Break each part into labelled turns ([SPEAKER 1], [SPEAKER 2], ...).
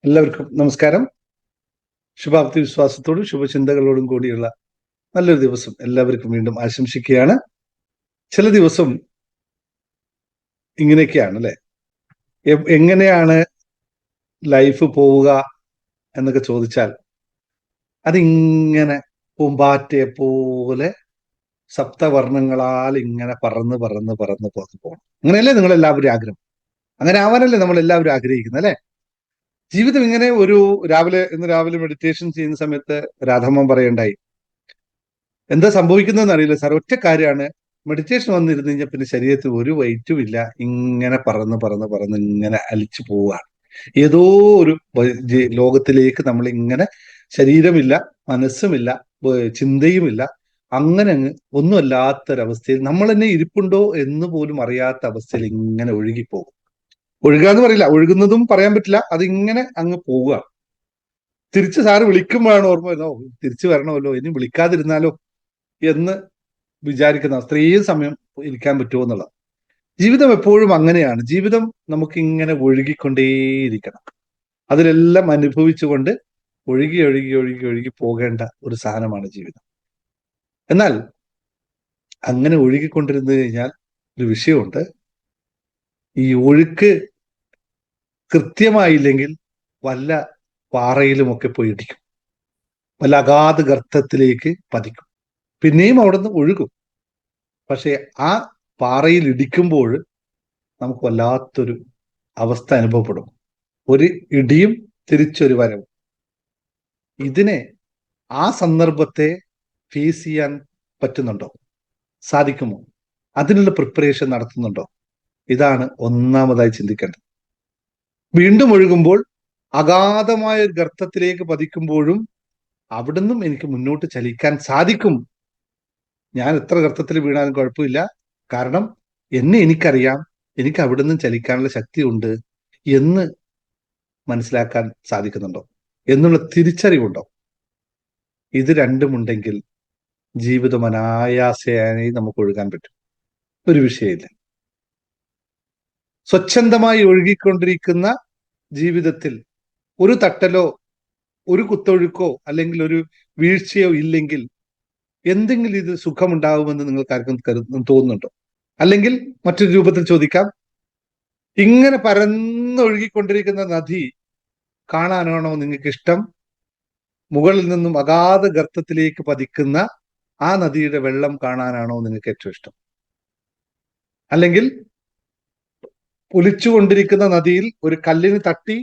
[SPEAKER 1] എല്ലാവർക്കും നമസ്കാരം. ശുഭാപ്തി വിശ്വാസത്തോടും ശുഭചിന്തകളോടും കൂടിയുള്ള നല്ലൊരു ദിവസം എല്ലാവർക്കും വീണ്ടും ആശംസിക്കുകയാണ്. ചില ദിവസം ഇങ്ങനെയൊക്കെയാണ് അല്ലെ? എങ്ങനെയാണ് ലൈഫ് പോവുക എന്നൊക്കെ ചോദിച്ചാൽ അതിങ്ങനെ പൂമ്പാറ്റയെ പോലെ സപ്തവർണ്ണങ്ങളാൽ ഇങ്ങനെ പറന്ന് പറന്ന് പറന്ന് പോകണം. അങ്ങനെയല്ലേ നിങ്ങളെല്ലാവരും ആഗ്രഹം? അങ്ങനെ ആവാനല്ലേ നമ്മൾ എല്ലാവരും ആഗ്രഹിക്കുന്നത് അല്ലെ? ജീവിതം ഇങ്ങനെ ഇന്ന് രാവിലെ മെഡിറ്റേഷൻ ചെയ്യുന്ന സമയത്ത് രാധമ്മ പറയണ്ടായി, എന്താ സംഭവിക്കുന്നതെന്ന് അറിയില്ല സാർ, ഒറ്റ കാര്യമാണ്, മെഡിറ്റേഷൻ വന്നിരുന്നു കഴിഞ്ഞാൽ പിന്നെ ശരീരത്തിൽ ഒരു വെയിറ്റും ഇല്ല, ഇങ്ങനെ പറന്ന് പറന്ന് പറന്ന് ഇങ്ങനെ അലിച്ചു പോവുകയാണ്. ഏതോ ഒരു ലോകത്തിലേക്ക് നമ്മൾ ഇങ്ങനെ ശരീരമില്ല, മനസ്സുമില്ല, ചിന്തയുമില്ല, അങ്ങനെ അങ്ങ് ഒന്നുമല്ലാത്തൊരവസ്ഥയിൽ നമ്മൾ തന്നെ ഇരിപ്പുണ്ടോ എന്ന് പോലും അറിയാത്ത അവസ്ഥയിൽ ഇങ്ങനെ ഒഴുകിപ്പോകും. ഒഴുകുക എന്ന് പറയില്ല, ഒഴുകുന്നതും പറയാൻ പറ്റില്ല, അതിങ്ങനെ അങ്ങ് പോവുക. തിരിച്ച് സാറ് വിളിക്കുമ്പോഴാണ് ഓർമ്മ വരുന്നത്, തിരിച്ചു വരണമല്ലോ, ഇനി വിളിക്കാതിരുന്നാലോ എന്ന് വിചാരിക്കുന്ന അത്രയും സമയം ഇരിക്കാൻ പറ്റുമോ എന്നുള്ളത്. ജീവിതം എപ്പോഴും അങ്ങനെയാണ്. ജീവിതം നമുക്ക് ഇങ്ങനെ ഒഴുകിക്കൊണ്ടേയിരിക്കണം. അതിലെല്ലാം അനുഭവിച്ചുകൊണ്ട് ഒഴുകി ഒഴുകി ഒഴുകി ഒഴുകി പോകേണ്ട ഒരു സാധനമാണ് ജീവിതം. എന്നാൽ അങ്ങനെ ഒഴുകിക്കൊണ്ടിരുന്നു കഴിഞ്ഞാൽ ഒരു വിഷയമുണ്ട്. ഈ ഒഴുക്ക് കൃത്യമായില്ലെങ്കിൽ വല്ല പാറയിലുമൊക്കെ പോയി ഇടിക്കും, വല്ല അഗാധ ഗർത്തത്തിലേക്ക് പതിക്കും, പിന്നെയും അവിടുന്ന് ഒഴുകും. പക്ഷെ ആ പാറയിൽ ഇടിക്കുമ്പോൾ നമുക്ക് വല്ലാത്തൊരു അവസ്ഥ അനുഭവപ്പെടും. ഒരു ഇടിയും തിരിച്ചൊരു വരവും. ഇതിനെ, ആ സന്ദർഭത്തെ ഫേസ് ചെയ്യാൻ പറ്റുന്നുണ്ടോ? സാധിക്കുമോ? അതിനുള്ള പ്രിപ്പറേഷൻ നടത്തുന്നുണ്ടോ? ഇതാണ് ഒന്നാമതായി ചിന്തിക്കേണ്ടത്. വീണ്ടും ഒഴുകുമ്പോൾ അഗാധമായ ഒരു ഗർത്തത്തിലേക്ക് പതിക്കുമ്പോഴും അവിടുന്നും എനിക്ക് മുന്നോട്ട് ചലിക്കാൻ സാധിക്കും. ഞാൻ എത്ര ഗർത്തത്തിൽ വീണാലും കുഴപ്പമില്ല, കാരണം എന്നെ എനിക്കറിയാം, എനിക്ക് അവിടുന്ന് ചലിക്കാനുള്ള ശക്തി ഉണ്ട് എന്ന് മനസ്സിലാക്കാൻ സാധിക്കുന്നുണ്ടോ എന്നുള്ള തിരിച്ചറിവുണ്ടോ? ഇത് രണ്ടുമുണ്ടെങ്കിൽ ജീവിതം അനായാസയായി നമുക്ക് ഒഴുകാൻ പറ്റും. ഒരു വിഷയമില്ല. സ്വച്ഛന്തമായി ഒഴുകിക്കൊണ്ടിരിക്കുന്ന ജീവിതത്തിൽ ഒരു തട്ടലോ ഒരു കുത്തൊഴുക്കോ അല്ലെങ്കിൽ ഒരു വീഴ്ചയോ ഇല്ലെങ്കിൽ എന്തെങ്കിലും ഇത് സുഖമുണ്ടാവുമെന്ന് നിങ്ങൾക്ക് ആർക്കും തോന്നുന്നുണ്ടോ? അല്ലെങ്കിൽ മറ്റൊരു രൂപത്തിൽ ചോദിക്കാം, ഇങ്ങനെ പരന്നൊഴുകിക്കൊണ്ടിരിക്കുന്ന നദി കാണാനാണോ നിങ്ങൾക്ക് ഇഷ്ടം? മുകളിൽ നിന്നും അഗാധ ഗർത്തത്തിലേക്ക് പതിക്കുന്ന ആ നദിയുടെ വെള്ളം കാണാനാണോ നിങ്ങൾക്ക് ഏറ്റവും ഇഷ്ടം? അല്ലെങ്കിൽ ഒലിച്ചുകൊണ്ടിരിക്കുന്ന നദിയിൽ ഒരു കല്ലിന് തട്ടി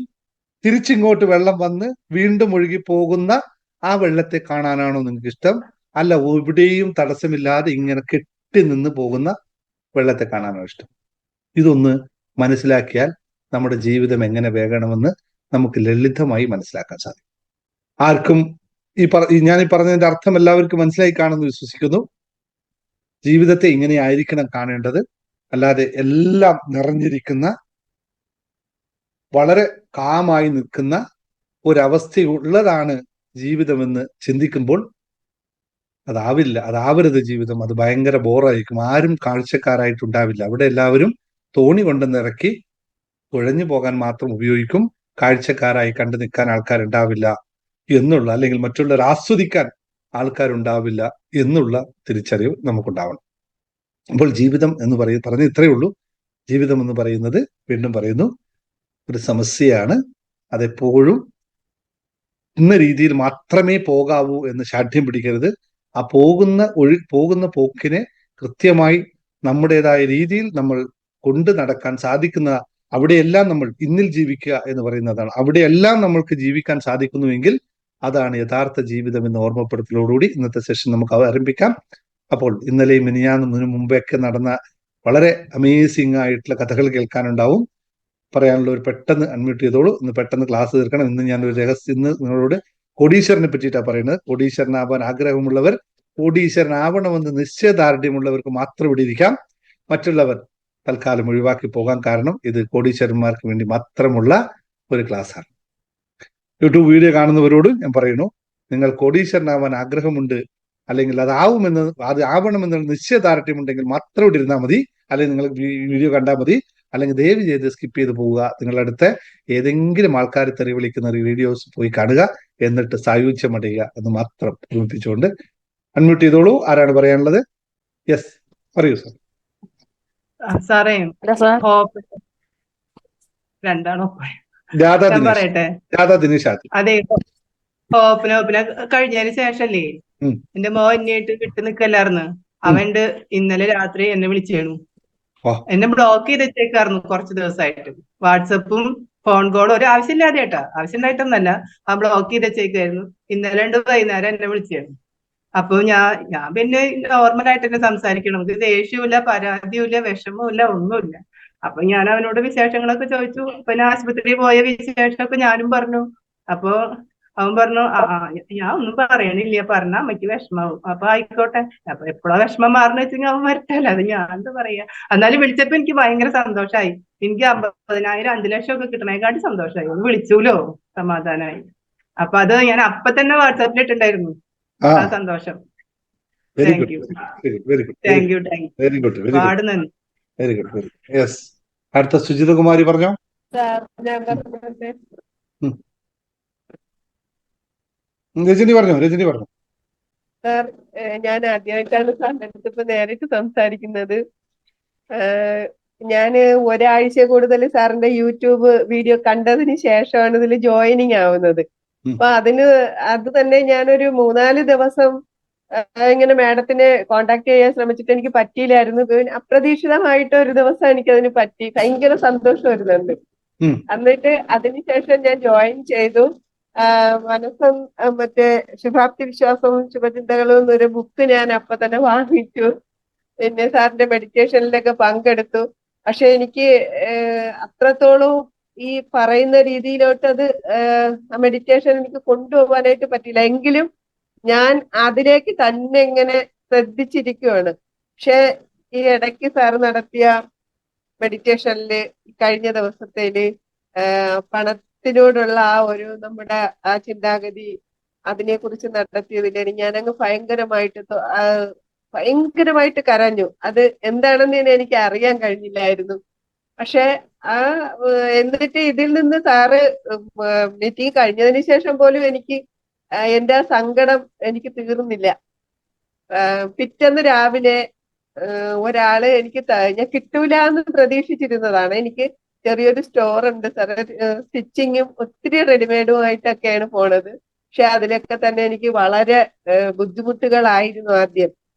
[SPEAKER 1] തിരിച്ചിങ്ങോട്ട് വെള്ളം വന്ന് വീണ്ടും ഒഴുകി പോകുന്ന ആ വെള്ളത്തെ കാണാനാണോ നിങ്ങൾക്ക് ഇഷ്ടം? അല്ല, എവിടെയും തടസ്സമില്ലാതെ ഇങ്ങനെ കെട്ടി നിന്ന് പോകുന്ന വെള്ളത്തെ കാണാനാണോ ഇഷ്ടം? ഇതൊന്ന് മനസ്സിലാക്കിയാൽ നമ്മുടെ ജീവിതം എങ്ങനെ വേകണമെന്ന് നമുക്ക് ലളിതമായി മനസ്സിലാക്കാൻ സാധിക്കും. ആർക്കും ഞാൻ ഈ പറഞ്ഞതിന്റെ അർത്ഥം എല്ലാവർക്കും മനസ്സിലായി കാണുമെന്ന് വിശ്വസിക്കുന്നു. ജീവിതത്തെ ഇങ്ങനെ ആയിരിക്കണം കാണേണ്ടത്. അല്ലാതെ എല്ലാം നിറഞ്ഞിരിക്കുന്ന, വളരെ കാമായി നിൽക്കുന്ന ഒരവസ്ഥയുള്ളതാണ് ജീവിതമെന്ന് ചിന്തിക്കുമ്പോൾ അതാവരുത് ജീവിതം. അത് ഭയങ്കര ബോറായിരിക്കും. ആരും കാഴ്ചക്കാരായിട്ടുണ്ടാവില്ല. അവിടെ എല്ലാവരും തോണി കൊണ്ടുവന്നിറക്കി തുഴഞ്ഞു പോകാൻ മാത്രം ഉപയോഗിക്കും. കാഴ്ചക്കാരായി കണ്ടു നിൽക്കാൻ ആൾക്കാരുണ്ടാവില്ല എന്നുള്ള, അല്ലെങ്കിൽ മറ്റുള്ളവർ ആസ്വദിക്കാൻ ആൾക്കാരുണ്ടാവില്ല എന്നുള്ള തിരിച്ചറിവ് നമുക്കുണ്ടാവണം. അപ്പോൾ ജീവിതം എന്ന് പറഞ്ഞ ഇത്രയേ ഉള്ളൂ. ജീവിതം എന്ന് പറയുന്നത്, വീണ്ടും പറയുന്നു, ഒരു സമസ്യയാണ്. അതെപ്പോഴും ഇന്ന രീതിയിൽ മാത്രമേ പോകാവൂ എന്ന് ശാഠ്യം പിടിക്കരുത്. ആ പോകുന്ന പോക്കിനെ കൃത്യമായി നമ്മുടേതായ രീതിയിൽ നമ്മൾ കൊണ്ടു നടക്കാൻ സാധിക്കുന്ന, അവിടെയെല്ലാം നമ്മൾ ഇന്നിൽ ജീവിക്കുക എന്ന് പറയുന്നതാണ്. അവിടെയെല്ലാം നമ്മൾക്ക് ജീവിക്കാൻ സാധിക്കുന്നുവെങ്കിൽ അതാണ് യഥാർത്ഥ ജീവിതം എന്ന ഓർമ്മപ്പെടുത്തലോടുകൂടി ഇന്നത്തെ സെഷൻ നമുക്ക് ആരംഭിക്കാം. അപ്പോൾ ഇന്നലെയും മിനിഞ്ഞാന്നിന് മുമ്പൊക്കെ നടന്ന വളരെ അമേസിംഗ് ആയിട്ടുള്ള കഥകൾ കേൾക്കാനുണ്ടാവും. പറയാനുള്ള ഒരു പെട്ടെന്ന് അൺമ്യൂട്ട് ചെയ്തോളൂ. ഇന്ന് പെട്ടെന്ന് ക്ലാസ് തീർക്കണം. ഇന്ന് ഞാനൊരു രഹസ്യം, ഇന്ന് നിങ്ങളോട് കോടീശ്വരനെ പറ്റിയിട്ടാണ് പറയുന്നത്. കോടീശ്വരനാവാൻ ആഗ്രഹമുള്ളവർ, കോടീശ്വരനാവണമെന്ന് നിശ്ചയദാർഢ്യമുള്ളവർക്ക് മാത്രം ഇവിടെ ഇരിക്കാം. മറ്റുള്ളവർ തൽക്കാലം ഒഴിവാക്കി പോകാൻ. കാരണം ഇത് കോടീശ്വരന്മാർക്ക് വേണ്ടി മാത്രമുള്ള ഒരു ക്ലാസ്സാണ്. യൂട്യൂബ് വീഡിയോ കാണുന്നവരോട് ഞാൻ പറയുന്നു, നിങ്ങൾ കോടീശ്വരനാവാൻ ആഗ്രഹമുണ്ട്, അല്ലെങ്കിൽ അത് ആവണമെന്നുള്ള നിശ്ചയദാർഢ്യമുണ്ടെങ്കിൽ മാത്രം ഇവിടെ ഇരുന്നാൽ മതി. അല്ലെങ്കിൽ നിങ്ങൾ വീഡിയോ കണ്ടാൽ മതി. അല്ലെങ്കിൽ ദയവ് ചെയ്ത് സ്കിപ്പ് ചെയ്ത് പോവുക. നിങ്ങളുടെ അടുത്ത് ഏതെങ്കിലും ആൾക്കാർ തെറി വിളിക്കുന്ന വീഡിയോസ് പോയി കാണുക, എന്നിട്ട് സായുജ്യമടയുക എന്ന് മാത്രം ഓർമ്മിപ്പിച്ചുകൊണ്ട് അൺമ്യൂട്ട് ചെയ്തോളൂ. ആരാണ് പറയാനുള്ളത്? യെസ്, പറയൂ സർ.
[SPEAKER 2] സാറേ,
[SPEAKER 3] സാർ
[SPEAKER 2] ഹോപ്പ് രണ്ടാണോ
[SPEAKER 1] രാധാ
[SPEAKER 2] ഞാൻ
[SPEAKER 1] ദിനേശ്,
[SPEAKER 2] പറയട്ടെ?
[SPEAKER 1] രാധാ ദിനേശ് ആദ്യം.
[SPEAKER 2] അതെ, ഹോപ്പിനെ കഴിഞ്ഞതിന് ശേഷല്ലേ
[SPEAKER 1] ഉം.
[SPEAKER 2] എന്റെ മോൻ എന്നെയായിട്ട് വിട്ടു നിക്കല്ലായിരുന്നു. അവണ്ട് ഇന്നലെ രാത്രി എന്നെ വിളിച്ചേണു.
[SPEAKER 1] ഓ.
[SPEAKER 2] എന്നെ ബ്ലോക്ക് ചെയ്ത് വെച്ചേക്കായിരുന്നു കുറച്ച് ദിവസമായിട്ട്. വാട്സപ്പും ഫോൺ കോളും ഒരു ആവശ്യമില്ലാതെ കേട്ടാ, ആവശ്യം ഉണ്ടായിട്ടൊന്നല്ല, ആ ബ്ലോക്ക് ചെയ്ത് വെച്ചേക്കായിരുന്നു. ഇന്നലെ വൈകുന്നേരം എന്നെ വിളിച്ചേണു. അപ്പൊ ഞാൻ പിന്നെ നോർമലായിട്ട് തന്നെ സംസാരിക്കണം. നമുക്ക് ദേഷ്യമില്ല, പരാതിയുമില്ല, വിഷമവുമില്ല, ഒന്നുമില്ല. അപ്പൊ ഞാൻ അവനോട് വിശേഷങ്ങളൊക്കെ ചോദിച്ചു. പിന്നെ ആശുപത്രിയിൽ പോയ വിശേഷമൊക്കെ ഞാനും പറഞ്ഞു. അപ്പൊ അവൻ പറഞ്ഞു, ഞാൻ ഒന്നും പറയണില്ല, പറഞ്ഞ അമ്മയ്ക്ക് വിഷമാവും. അപ്പൊ ആയിക്കോട്ടെ, അപ്പൊ എപ്പോഴാ വിഷമം മാറുന്ന വെച്ചാൽ അവൻ വരട്ടല്ല, അത് ഞാൻ എന്താ പറയാ. എന്നാലും വിളിച്ചപ്പോ എനിക്ക് ഭയങ്കര സന്തോഷമായി. എനിക്ക് 50,000 5 ലക്ഷം ഒക്കെ കിട്ടണേക്കാട്ടി സന്തോഷമായി. ഒന്ന് വിളിച്ചൂലോ, സമാധാനമായി. അപ്പൊ അത് ഞാൻ അപ്പൊ തന്നെ വാട്സാപ്പിൽ ഇട്ടുണ്ടായിരുന്നു ആ സന്തോഷം.
[SPEAKER 1] Very
[SPEAKER 2] thank
[SPEAKER 1] good,
[SPEAKER 2] you,
[SPEAKER 1] very good,
[SPEAKER 2] thank you, thank you.
[SPEAKER 1] Very good, very
[SPEAKER 2] ഒരുപാട്
[SPEAKER 1] ഗുഡ്,
[SPEAKER 2] നന്ദി.
[SPEAKER 1] Very good, very good. Yes, അടുത്ത സുജിത കുമാരി പറഞ്ഞോ.
[SPEAKER 3] സാർ ഞാൻ പറഞ്ഞോട്ടെ?
[SPEAKER 1] രജനി പറഞ്ഞോ, രജനി പറഞ്ഞോ.
[SPEAKER 3] സാർ, ഞാൻ ആദ്യമായിട്ടാണ് സാറിന്റെ അടുത്ത് ഇപ്പൊ നേരിട്ട് സംസാരിക്കുന്നത്. ഞാന് ഒരാഴ്ച കൂടുതൽ സാറിന്റെ യൂട്യൂബ് വീഡിയോ കണ്ടതിന് ശേഷമാണ് ഇതിൽ ജോയിനിങ് ആവുന്നത്. അപ്പൊ അത് തന്നെ ഞാനൊരു 3-4 ദിവസം ഇങ്ങനെ മാഡത്തിനെ കോണ്ടാക്ട് ചെയ്യാൻ ശ്രമിച്ചിട്ട് എനിക്ക് പറ്റിയില്ലായിരുന്നു. പിന്നെ അപ്രതീക്ഷിതമായിട്ട് ഒരു ദിവസം എനിക്കതിന് പറ്റി. ഭയങ്കര സന്തോഷം വരുന്നുണ്ട്. എന്നിട്ട് അതിനുശേഷം ഞാൻ ജോയിൻ ചെയ്തു. മനസ്സും മറ്റേ ശുഭാപ്തി വിശ്വാസവും ശുഭചിന്തകളും എന്നൊരു ബുക്ക് ഞാൻ അപ്പൊ തന്നെ വാങ്ങിച്ചു. പിന്നെ സാറിന്റെ മെഡിറ്റേഷനിലൊക്കെ പങ്കെടുത്തു. പക്ഷെ എനിക്ക് അത്രത്തോളം ഈ പറയുന്ന രീതിയിലോട്ട് അത് മെഡിറ്റേഷൻ എനിക്ക് കൊണ്ടുപോകാനായിട്ട് പറ്റില്ല. എങ്കിലും ഞാൻ അതിലേക്ക് തന്നെ ഇങ്ങനെ ശ്രദ്ധിച്ചിരിക്കുവാണ്. പക്ഷെ ഈ ഇടയ്ക്ക് സാർ നടത്തിയ മെഡിറ്റേഷനില് കഴിഞ്ഞ ദിവസത്തേല് പണത്തിനോടുള്ള ആ ഒരു നമ്മുടെ ആ ചിന്താഗതി അതിനെ കുറിച്ച് നടത്തിയതിലാണ് ഞാനങ്ങ് ഭയങ്കരമായിട്ട് കരഞ്ഞു. അത് എന്താണെന്ന് എനിക്ക് അറിയാൻ കഴിഞ്ഞില്ലായിരുന്നു. പക്ഷെ എന്നിട്ട് ഇതിൽ നിന്ന് സാറ് മീറ്റിംഗ് കഴിഞ്ഞതിന് ശേഷം പോലും എനിക്ക് എന്റെ ആ സങ്കടം എനിക്ക് തീർന്നില്ല. പിറ്റേന്ന് രാവിലെ ഒരാള് എനിക്ക് ഞാൻ കിട്ടൂല എന്ന് പ്രതീക്ഷിച്ചിരുന്നതാണ്. എനിക്ക് ചെറിയൊരു സ്റ്റോർ ഉണ്ട് സാർ, സ്റ്റിച്ചിങ്ങും ഒത്തിരി റെഡിമെയ്ഡുമായിട്ടൊക്കെയാണ് പോണത്. പക്ഷെ അതിലൊക്കെ തന്നെ എനിക്ക് വളരെ ബുദ്ധിമുട്ടുകളായിരുന്നു ആദ്യം.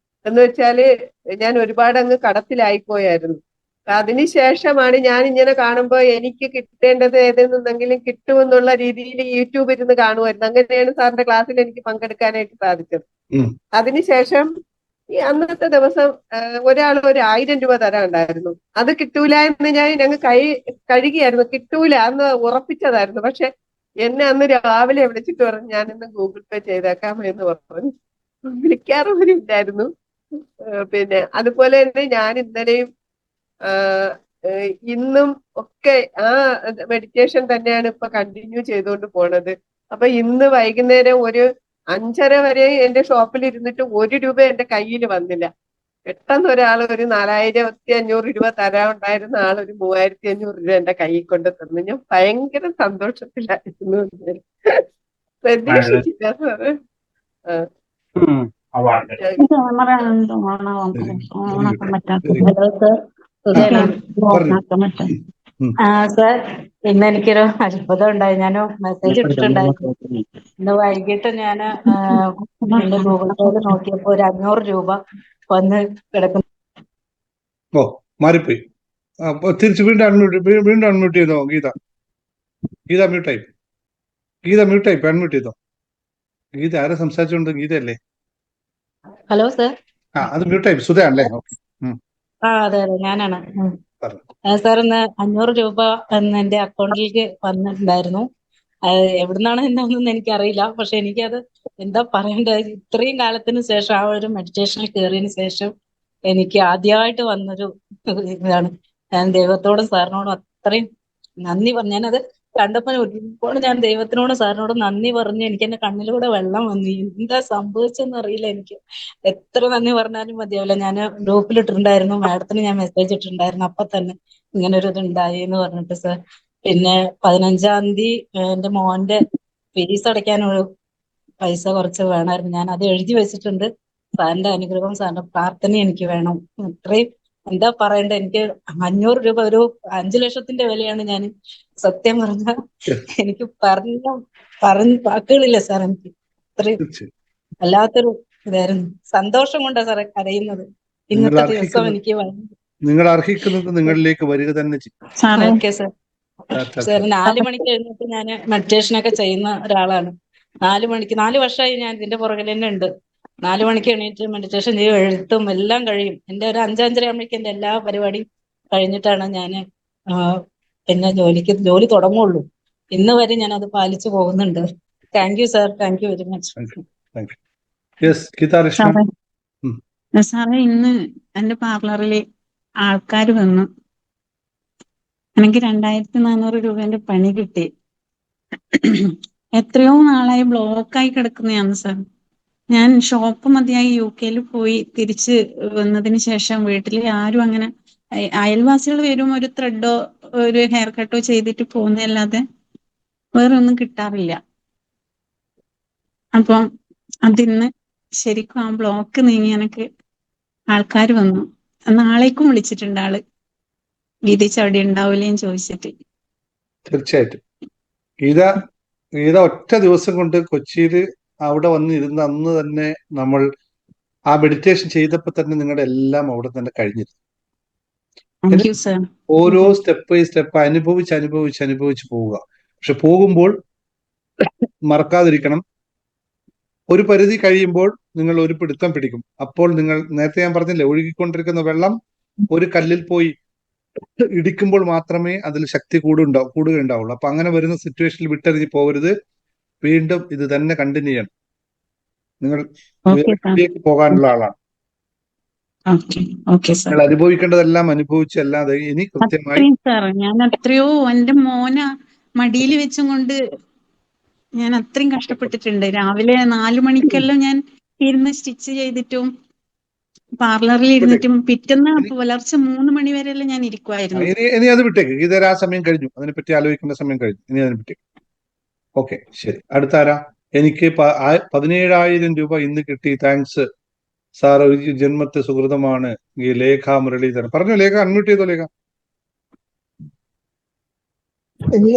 [SPEAKER 3] എന്ന് വെച്ചാല് ഞാൻ ഒരുപാട് അങ്ങ് കടത്തിലായിപ്പോയായിരുന്നു. അതിനുശേഷമാണ് ഞാൻ ഇങ്ങനെ കാണുമ്പോൾ എനിക്ക് കിട്ടേണ്ടത് ഏതെന്നെങ്കിലും കിട്ടുമെന്നുള്ള രീതിയിൽ യൂട്യൂബ് ഇരുന്ന് കാണുമായിരുന്നു. അങ്ങനെയാണ് സാറിന്റെ ക്ലാസ്സിൽ എനിക്ക് പങ്കെടുക്കാനായിട്ട് സാധിച്ചത്. അതിനുശേഷം ഈ അന്നത്തെ ദിവസം ഒരാൾ ഒരു 1000 രൂപ തരാനുണ്ടായിരുന്നു. അത് കിട്ടൂല എന്ന് ഞങ്ങൾ കഴുകിയായിരുന്നു. കിട്ടൂല അന്ന് ഉറപ്പിച്ചതായിരുന്നു. പക്ഷെ എന്നെ അന്ന് രാവിലെ വിളിച്ചിട്ട് പറഞ്ഞു, ഞാൻ ഇന്ന് ഗൂഗിൾ പേ ചെയ്തേക്കാം എന്ന് പറഞ്ഞു. വിളിക്കാറുമില്ലായിരുന്നു. പിന്നെ അതുപോലെ തന്നെ ഞാൻ ഇന്നലെയും ഇന്നും ഒക്കെ ആ മെഡിറ്റേഷൻ തന്നെയാണ് ഇപ്പൊ കണ്ടിന്യൂ ചെയ്തുകൊണ്ട് പോണത്. അപ്പൊ ഇന്ന് വൈകുന്നേരം ഒരു 5:30 വരെ എന്റെ ഷോപ്പിൽ ഇരുന്നിട്ട് 1 രൂപ എന്റെ കയ്യിൽ വന്നില്ല. പെട്ടെന്ന് ഒരാൾ ഒരു 4500 രൂപ തരാനുണ്ടായിരുന്ന ആൾ ഒരു 3500 രൂപ എന്റെ കയ്യിൽ കൊണ്ട് തന്നു. ഞാൻ ഭയങ്കര സന്തോഷത്തിലായിരുന്നു. പ്രതീക്ഷിച്ചില്ല സാറ്.
[SPEAKER 4] സാർ, ഇന്ന് എനിക്കൊരു അത്ഭുതം ഉണ്ടായി. ഞാൻ മെസ്സേജ് ഇട്ടിട്ടുണ്ടായിരുന്നു. ഇന്ന് വൈകിട്ട് ഞാൻ എന്റെ ഗൂഗിൾ പേയിൽ നോക്കിയപ്പോ ഒരു 500 രൂപ വന്ന് കിടക്കുന്നു.
[SPEAKER 1] ഓ, മാറിപ്പോയി. തിരിച്ച് വീണ്ടും അൺമ്യൂട്ട് ചെയ്തോ. ഗീത മ്യൂട്ടായി. അൺമ്യൂട്ട് ചെയ്തോ. ഗീത ആരെ സംസാരിച്ചോണ്ട്? ഗീതയല്ലേ?
[SPEAKER 4] Hello sir.
[SPEAKER 1] അത് മ്യൂട്ടായി. സുധയാണല്ലേ?
[SPEAKER 4] അതെ, ഞാനാണ് സാർ. ഇന്ന് 500 രൂപ എന്റെ അക്കൗണ്ടിലേക്ക് വന്നിട്ടുണ്ടായിരുന്നു. എവിടുന്നാണ് എന്താണെന്ന് എനിക്കറിയില്ല. പക്ഷെ എനിക്കത് എന്താ പറയേണ്ടത്, ഇത്രയും കാലത്തിന് ശേഷം ആ ഒരു മെഡിറ്റേഷനിൽ കയറിയതിന് ശേഷം എനിക്ക് ആദ്യമായിട്ട് വന്നൊരു ഇതാണ്. ഞാൻ ദൈവത്തോടും സാറിനോടും അത്രയും നന്ദി പറഞ്ഞു. ഞാനത് കണ്ടപ്പോൾ ഒരുപാട് ഞാൻ ദൈവത്തിനോടും സാറിനോടും നന്ദി പറഞ്ഞു. എനിക്ക് എന്റെ കണ്ണിലൂടെ വെള്ളം വന്നു. എന്താ സംഭവിച്ചെന്ന് അറിയില്ല. എനിക്ക് എത്ര നന്ദി പറഞ്ഞാലും മതിയാവില്ല. ഞാൻ ഗ്രൂപ്പിൽ ഇട്ടിട്ടുണ്ടായിരുന്നു, മാഡത്തിന് ഞാൻ മെസ്സേജ് ഇട്ടിട്ടുണ്ടായിരുന്നു. അപ്പൊ തന്നെ ഇങ്ങനെ ഒരു ഇത് ഉണ്ടായി എന്ന് പറഞ്ഞിട്ട് സാർ. പിന്നെ 15-ാം തീയതി എന്റെ മോന്റെ ഫീസ് അടയ്ക്കാൻ ഒരു പൈസ കുറച്ച് വേണമായിരുന്നു. ഞാൻ അത് എഴുതി വെച്ചിട്ടുണ്ട്. സാറിന്റെ അനുഗ്രഹം സാറിന്റെ പ്രാർത്ഥന എനിക്ക് വേണം. ഇത്രയും എന്താ പറയണ്ടേ, എനിക്ക് 500 രൂപ, ഒരു 5 ലക്ഷത്തിന്റെ വിലയാണ്. ഞാൻ സത്യം പറഞ്ഞ എനിക്ക് പറഞ്ഞ വാക്കുകളില്ല സാർ. എനിക്ക് ഇത്രയും
[SPEAKER 1] തീർച്ചയായും
[SPEAKER 4] വല്ലാത്തൊരു ഇതായിരുന്നു. സന്തോഷം കൊണ്ടാ സാറേ കരയുന്നത്.
[SPEAKER 1] നിങ്ങൾ
[SPEAKER 4] ഇന്നത്തെ ദിവസം
[SPEAKER 1] അർഹിക്കുന്നത്
[SPEAKER 4] എനിക്ക്
[SPEAKER 1] നിങ്ങൾ അർഹിക്കുന്നത് നിങ്ങളിലേക്ക് വരിക തന്നെ ചെയ്യും.
[SPEAKER 5] സാറേ
[SPEAKER 4] ഓക്കെ സാർ. സാർ 4 മണിക്ക് എഴുന്നേറ്റ് ഞാൻ മെഡിറ്റേഷൻ ഒക്കെ ചെയ്യുന്ന ഒരാളാണ്. 4 വർഷമായി ഞാൻ ഇതിന്റെ പുറകിൽ തന്നെ ഉണ്ട്. 4 മണിക്ക് എണീറ്റ് മെഡിറ്റേഷൻ ചെയ്യും, എഴുത്തും എല്ലാം കഴിയും. എന്റെ ഒരു 5-5:30 ആകുമ്പോഴേക്കും എന്റെ എല്ലാ പരിപാടിയും കഴിഞ്ഞിട്ടാണ് ഞാൻ പിന്നെ ജോലി തുടങ്ങുള്ളൂ. ഇന്ന് വരെ ഞാൻ അത് പാലിച്ചു പോകുന്നുണ്ട്. Thank you sir, thank you very much.
[SPEAKER 1] Thank you. Yes Geethalakshmi.
[SPEAKER 5] സാറേ സാറേ ഇന്ന് എന്റെ പാർലറിൽ ആൾക്കാർ വന്നു. എനിക്ക് 2400 രൂപേന്റെ പണി കിട്ടി. എത്രയോ നാളായി ബ്ലോക്കായി കിടക്കുന്നതാണ് സാർ. ഞാൻ ഷോപ്പ് മതിയായി UK പോയി തിരിച്ച് വന്നതിന് ശേഷം വീട്ടിൽ ആരും അങ്ങനെ അയൽവാസികൾ വരും, ഒരു ത്രെഡോ ഒരു ഹെയർ കട്ടോ ചെയ്തിട്ട് പോകുന്നതല്ലാതെ വേറെ ഒന്നും കിട്ടാറില്ല. അപ്പം അതിന്ന് ശരിക്കും ആ ബ്ലോക്ക് നീങ്ങി എനിക്ക് ആൾക്കാർ വന്നു. നാളേക്കും വിളിച്ചിട്ടുണ്ട് ആള്, ഗീതേച്ചി അവിടെ ഉണ്ടാവില്ലേന്ന് ചോദിച്ചിട്ട്.
[SPEAKER 1] തീർച്ചയായിട്ടും ഗീത ഒറ്റ ദിവസം കൊണ്ട് കൊച്ചിയിൽ അവിടെ വന്നിരുന്ന അന്ന് തന്നെ നമ്മൾ ആ മെഡിറ്റേഷൻ ചെയ്തപ്പോൾ തന്നെ നിങ്ങളുടെ എല്ലാം അവിടെ തന്നെ കഴിഞ്ഞിരുന്നു.
[SPEAKER 5] Thank you sir.
[SPEAKER 1] ഓരോ സ്റ്റെപ്പ് ബൈ സ്റ്റെപ്പ് അനുഭവിച്ച് പോവുക. പക്ഷെ പോകുമ്പോൾ മറക്കാതിരിക്കണം, ഒരു പരിധി കഴിയുമ്പോൾ നിങ്ങൾ ഒരു പിടുത്തം പിടിക്കും. അപ്പോൾ നിങ്ങൾ നേരത്തെ ഞാൻ പറഞ്ഞില്ലേ, ഒഴുകിക്കൊണ്ടിരിക്കുന്ന വെള്ളം ഒരു കല്ലിൽ പോയി ഇടിക്കുമ്പോൾ മാത്രമേ അതിൽ ശക്തി കൂടുകയുണ്ടാവുള്ളൂ. അപ്പൊ അങ്ങനെ വരുന്ന സിറ്റുവേഷനിൽ വിട്ടെറിഞ്ഞ് പോകരുത്. വീണ്ടും ഇത് തന്നെ കണ്ടിന്യൂ ചെയ്യണം. നിങ്ങൾ ഉയരത്തിലേക്ക് പോകാനുള്ള ആളാണ്. നിങ്ങൾ അനുഭവിക്കേണ്ടതെല്ലാം അനുഭവിച്ചല്ലാതെ ഇനി കൃത്യമായി
[SPEAKER 5] സാർ ഞാൻ എത്രയോ എന്റെ മോന മടിയിൽ വെച്ചും കൊണ്ട് ഞാൻ അത്രയും കഷ്ടപ്പെട്ടിട്ടുണ്ട്. രാവിലെ 4 മണിക്കെല്ലാം ഞാൻ ഇരുന്ന് സ്റ്റിച്ച് ചെയ്തിട്ടും പാർലറിൽ ഇരുന്നിട്ടും പിറ്റേന്ന് പുലർച്ചെ 3 മണി വരെയെല്ലാം ഞാൻ ഇരിക്കുമായിരുന്നു.
[SPEAKER 1] ഇനി അത് വിട്ടേക്ക്. ഇതൊരു ആ സമയം കഴിഞ്ഞു, അതിനെപ്പറ്റി ആലോചിക്കേണ്ട സമയം കഴിഞ്ഞു. ഇനി അതിനെ പറ്റി ഓക്കെ ശരി. അടുത്ത ആരാ? എനിക്ക് 17,000 രൂപ ഇന്ന് കിട്ടി. താങ്ക്സ് സാർ, ഒരു ജന്മത്തെ സുഹൃതമാണ്. ഈ ലേഖ മുരളീധരൻ പറഞ്ഞു. ലേഖ അൺമ്യൂട്ട് ചെയ്തോ. ലേഖ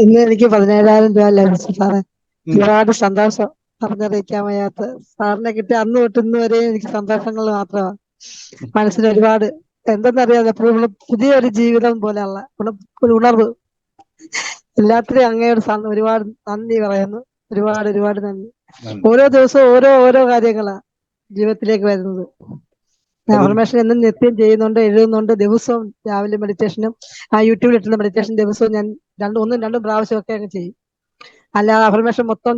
[SPEAKER 6] ഇന്ന് എനിക്ക് 17,000 രൂപ ലഭിച്ചു സാറേ. ഒരുപാട് സന്തോഷം പറഞ്ഞറിയിക്കാൻ വയ്യാത്ത. സാറിനെ കിട്ടി അന്ന് തൊട്ട് ഇന്ന് വരെ എനിക്ക് സന്തോഷങ്ങൾ മാത്രമാണ്. മനസ്സിന് ഒരുപാട് എന്തെന്നറിയാതെ പുതിയൊരു ജീവിതം പോലെയുള്ള ഒരു ഉണർവ്. എല്ലാത്തിനും അങ്ങയോട് ഒരുപാട് നന്ദി പറയുന്നു. ഒരുപാട് നന്ദി. ഓരോ ദിവസവും ഓരോ കാര്യങ്ങളാ ജീവിതത്തിലേക്ക് വരുന്നത്. അഫർമേഷൻ എന്നും നിത്യം ചെയ്യുന്നുണ്ട്, എഴുതുന്നുണ്ട്. ദിവസവും രാവിലെ മെഡിറ്റേഷനും യൂട്യൂബിൽ ഇട്ടുന്ന മെഡിറ്റേഷൻ ദിവസവും ഞാൻ ഒന്നും രണ്ടും പ്രാവശ്യം ഒക്കെ അങ്ങ് ചെയ്യും. അല്ലാതെ അഫർമേഷൻ മൊത്തം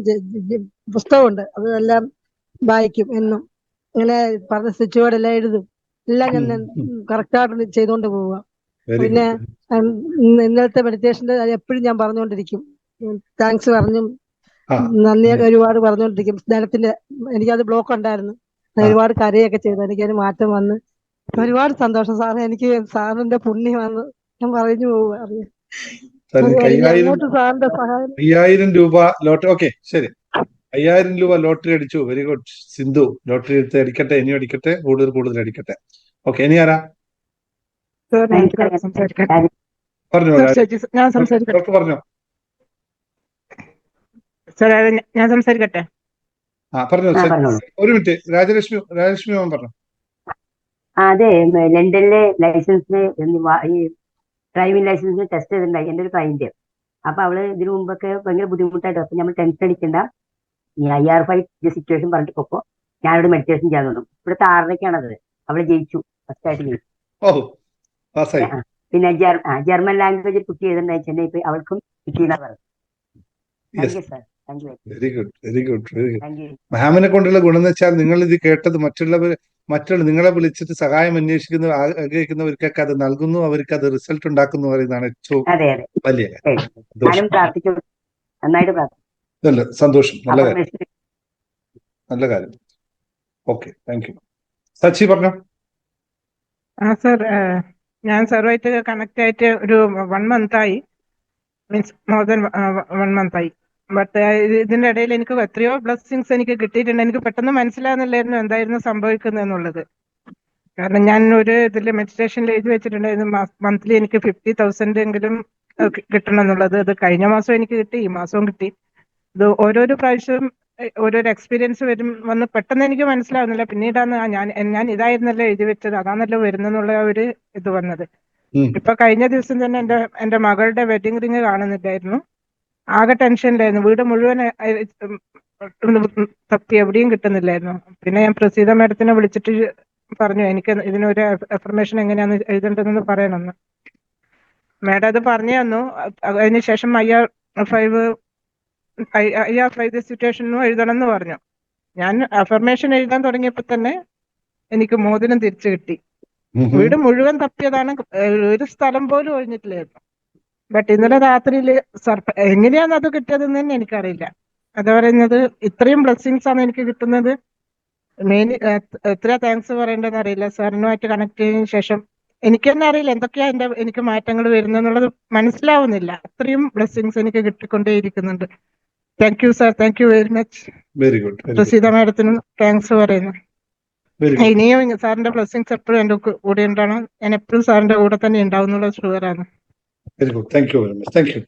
[SPEAKER 6] പുസ്തകമുണ്ട്, അതെല്ലാം വായിക്കും എന്നും. ഇങ്ങനെ പറഞ്ഞ സ്വിച്ച് ബോർഡ് എല്ലാം എഴുതും. എല്ലാം ഞാൻ കറക്റ്റായിട്ട് ചെയ്തുകൊണ്ട് പോവുക. പിന്നെ ഇന്നലത്തെ മെഡിറ്റേഷന്റെ എപ്പോഴും ഞാൻ പറഞ്ഞുകൊണ്ടിരിക്കും. താങ്ക്സ് പറഞ്ഞും നന്ദി ഒരുപാട് പറഞ്ഞുകൊണ്ടിരിക്കും. ധ്യാനത്തിന്റെ എനിക്കത് ബ്ലോക്ക് ഉണ്ടായിരുന്നു. ഒരുപാട് കരയൊക്കെ ചെയ്തു. എനിക്കതിന് മാറ്റം വന്ന് ഒരുപാട് സന്തോഷം സാറേ. എനിക്ക് സാറിന്റെ പുണ്യമാണ് ഞാൻ പറഞ്ഞു പോവുക.
[SPEAKER 1] 5,000 രൂപ ലോട്ടറി. ഓക്കെ ശരി. 5,000 രൂപ ലോട്ടറി അടിച്ചു. Very good Sindhu. ലോട്ടറി എടുത്ത് അടിക്കട്ടെ, ഇനിയും അടിക്കട്ടെ, കൂടുതൽ അടിക്കട്ടെ. ഓക്കെ ഇനി ആരാ? പറഞ്ഞോ ഡോക്ടർ പറഞ്ഞോ.
[SPEAKER 7] ഞാൻ സംസാരിക്കട്ടെ?
[SPEAKER 1] പറഞ്ഞോ. ഒരു മിനിറ്റ്. രാജലക്ഷ്മി പറഞ്ഞു.
[SPEAKER 7] അതെ, ലണ്ടനിലെ ലൈസൻസിന് ഈ ഡ്രൈവിംഗ് ലൈസൻസിന് ടെസ്റ്റ് ചെയ്തിട്ടുണ്ടായി എൻ്റെ ഒരു ക്ലൈന്റ്. അപ്പൊ അവള് ഇതിനു മുമ്പൊക്കെ ഭയങ്കര ബുദ്ധിമുട്ടായിട്ട്. അപ്പൊ നമ്മൾ ടെൻഷൻ അടിക്കണ്ട, ഈ IR5 സിറ്റുവേഷൻ പറഞ്ഞിട്ട് പൊക്കോ, ഞാനിവിടെ മെഡിറ്റേഷൻ ചെയ്യാൻ തോന്നും. ഇവിടുത്തെ 6:30-ക്കാണത്. അവള് ജയിച്ചു, ഫസ്റ്റായിട്ട് ജയിച്ചു. പിന്നെ ജർമ്മൻ ലാംഗ്വേജ് കുട്ടി ചെയ്തിട്ടുണ്ടായി ചെന്നൈ പോയി, അവൾക്കും കിട്ടിയെന്നാ പറഞ്ഞു.
[SPEAKER 1] Very good. മാമിനെ കൊണ്ടുള്ള ഗുണം എന്ന് വെച്ചാൽ നിങ്ങൾ ഇത് കേട്ടത് മറ്റുള്ള നിങ്ങളെ വിളിച്ചിട്ട് സഹായം ആഗ്രഹിക്കുന്നവർക്കൊക്കെ അത് നൽകുന്നു, അവർക്ക് അത് റിസൾട്ട് ഉണ്ടാക്കുന്നു പറയുന്നതാണ് ഏറ്റവും വലിയ സന്തോഷം. നല്ല കാര്യം. Okay thank U. സച്ചി പറഞ്ഞോ.
[SPEAKER 7] സാർ
[SPEAKER 8] ഞാൻ സാറുമായിട്ട് കണക്ട് ആയിട്ട് ഒരു 1 month ആയി, മീൻസ് മോർ ദാൻ 1 month ആയി. ബട്ട് ഇതിന്റെ ഇടയിൽ എനിക്ക് എത്രയോ ബ്ലെസ്സിങ്സ് എനിക്ക് കിട്ടിയിട്ടുണ്ട്. എനിക്ക് പെട്ടെന്ന് മനസ്സിലാകുന്നില്ലായിരുന്നു എന്തായിരുന്നു സംഭവിക്കുന്നത് എന്നുള്ളത്. കാരണം ഞാൻ ഒരു ഇതിൽ മെഡിറ്റേഷനിൽ എഴുതി വെച്ചിട്ടുണ്ടായിരുന്നു മന്ത്ലി എനിക്ക് 50,000 എങ്കിലും കിട്ടണം എന്നുള്ളത്. അത് കഴിഞ്ഞ മാസം എനിക്ക് കിട്ടി, ഈ മാസവും കിട്ടി. ഇത് ഓരോരോ പ്രാവശ്യവും ഓരോരോ എക്സ്പീരിയൻസ് വന്ന് പെട്ടെന്ന് എനിക്ക് മനസ്സിലാവുന്നില്ല. പിന്നീടാണ് ഞാൻ ഇതായിരുന്നല്ലോ എഴുതി വെച്ചത്, അതാണല്ലോ വരുന്നെന്നുള്ള ഒരു ഇത് വന്നത്. ഇപ്പൊ കഴിഞ്ഞ ദിവസം തന്നെ എന്റെ മകളുടെ വെഡിങ് റിങ് കാണുന്നില്ലായിരുന്നു. ആകെ ടെൻഷനിലായിരുന്നു. വീട് മുഴുവൻ തപ്പി, എവിടെയും കിട്ടുന്നില്ലായിരുന്നു. പിന്നെ ഞാൻ പ്രസീത മാഡത്തിനെ വിളിച്ചിട്ട് പറഞ്ഞു എനിക്ക് ഇതിനൊരു അഫർമേഷൻ എങ്ങനെയാന്ന് എഴുതേണ്ടതെന്ന് പറയണമെന്ന്. മാഡം അത് പറഞ്ഞു തന്നു. അതിനുശേഷം IR5 സിറ്റുവേഷനും എഴുതണം എന്ന് പറഞ്ഞു. ഞാൻ അഫർമേഷൻ എഴുതാൻ തുടങ്ങിയപ്പോ തന്നെ എനിക്ക് മോതിരം തിരിച്ചു കിട്ടി. വീട് മുഴുവൻ തപ്പിയതാണ്, ഒരു സ്ഥലം പോലും ഒഴിഞ്ഞിട്ടില്ലായിരുന്നു. ബട്ട് ഇന്നലെ രാത്രിയിൽ എങ്ങനെയാണ് അത് കിട്ടിയതെന്ന് തന്നെ എനിക്കറിയില്ല. അത് പറയുന്നത് ഇത്രയും ബ്ലെസ്സിങ്സ് ആണ് എനിക്ക് കിട്ടുന്നത്. മെയിൻ എത്ര താങ്ക്സ് പറയേണ്ടതെന്ന് അറിയില്ല. സാറിനുമായിട്ട് കണക്ട് ചെയ്തതിനു ശേഷം എനിക്ക് തന്നെ അറിയില്ല എന്തൊക്കെയാ എനിക്ക് മാറ്റങ്ങൾ വരുന്നെന്നുള്ളത് മനസ്സിലാവുന്നില്ല. അത്രയും ബ്ലെസ്സിങ്സ് എനിക്ക് കിട്ടിക്കൊണ്ടേയിരിക്കുന്നുണ്ട്. Thank you sir, thank you very much.
[SPEAKER 1] Very good.
[SPEAKER 8] പ്രസീത മാഡത്തിനും താങ്ക്സ് പറയുന്നു. ഇനിയും സാറിന്റെ ബ്ലെസ്സിങ്സ് എപ്പോഴും എന്റെ കൂടെ ഉണ്ടാവണം. ഞാൻ എപ്പോഴും സാറിന്റെ കൂടെ തന്നെ ഉണ്ടാവും എന്നുള്ള ഷുവറാണ്.
[SPEAKER 1] Very good. Thank you very much. Thank you.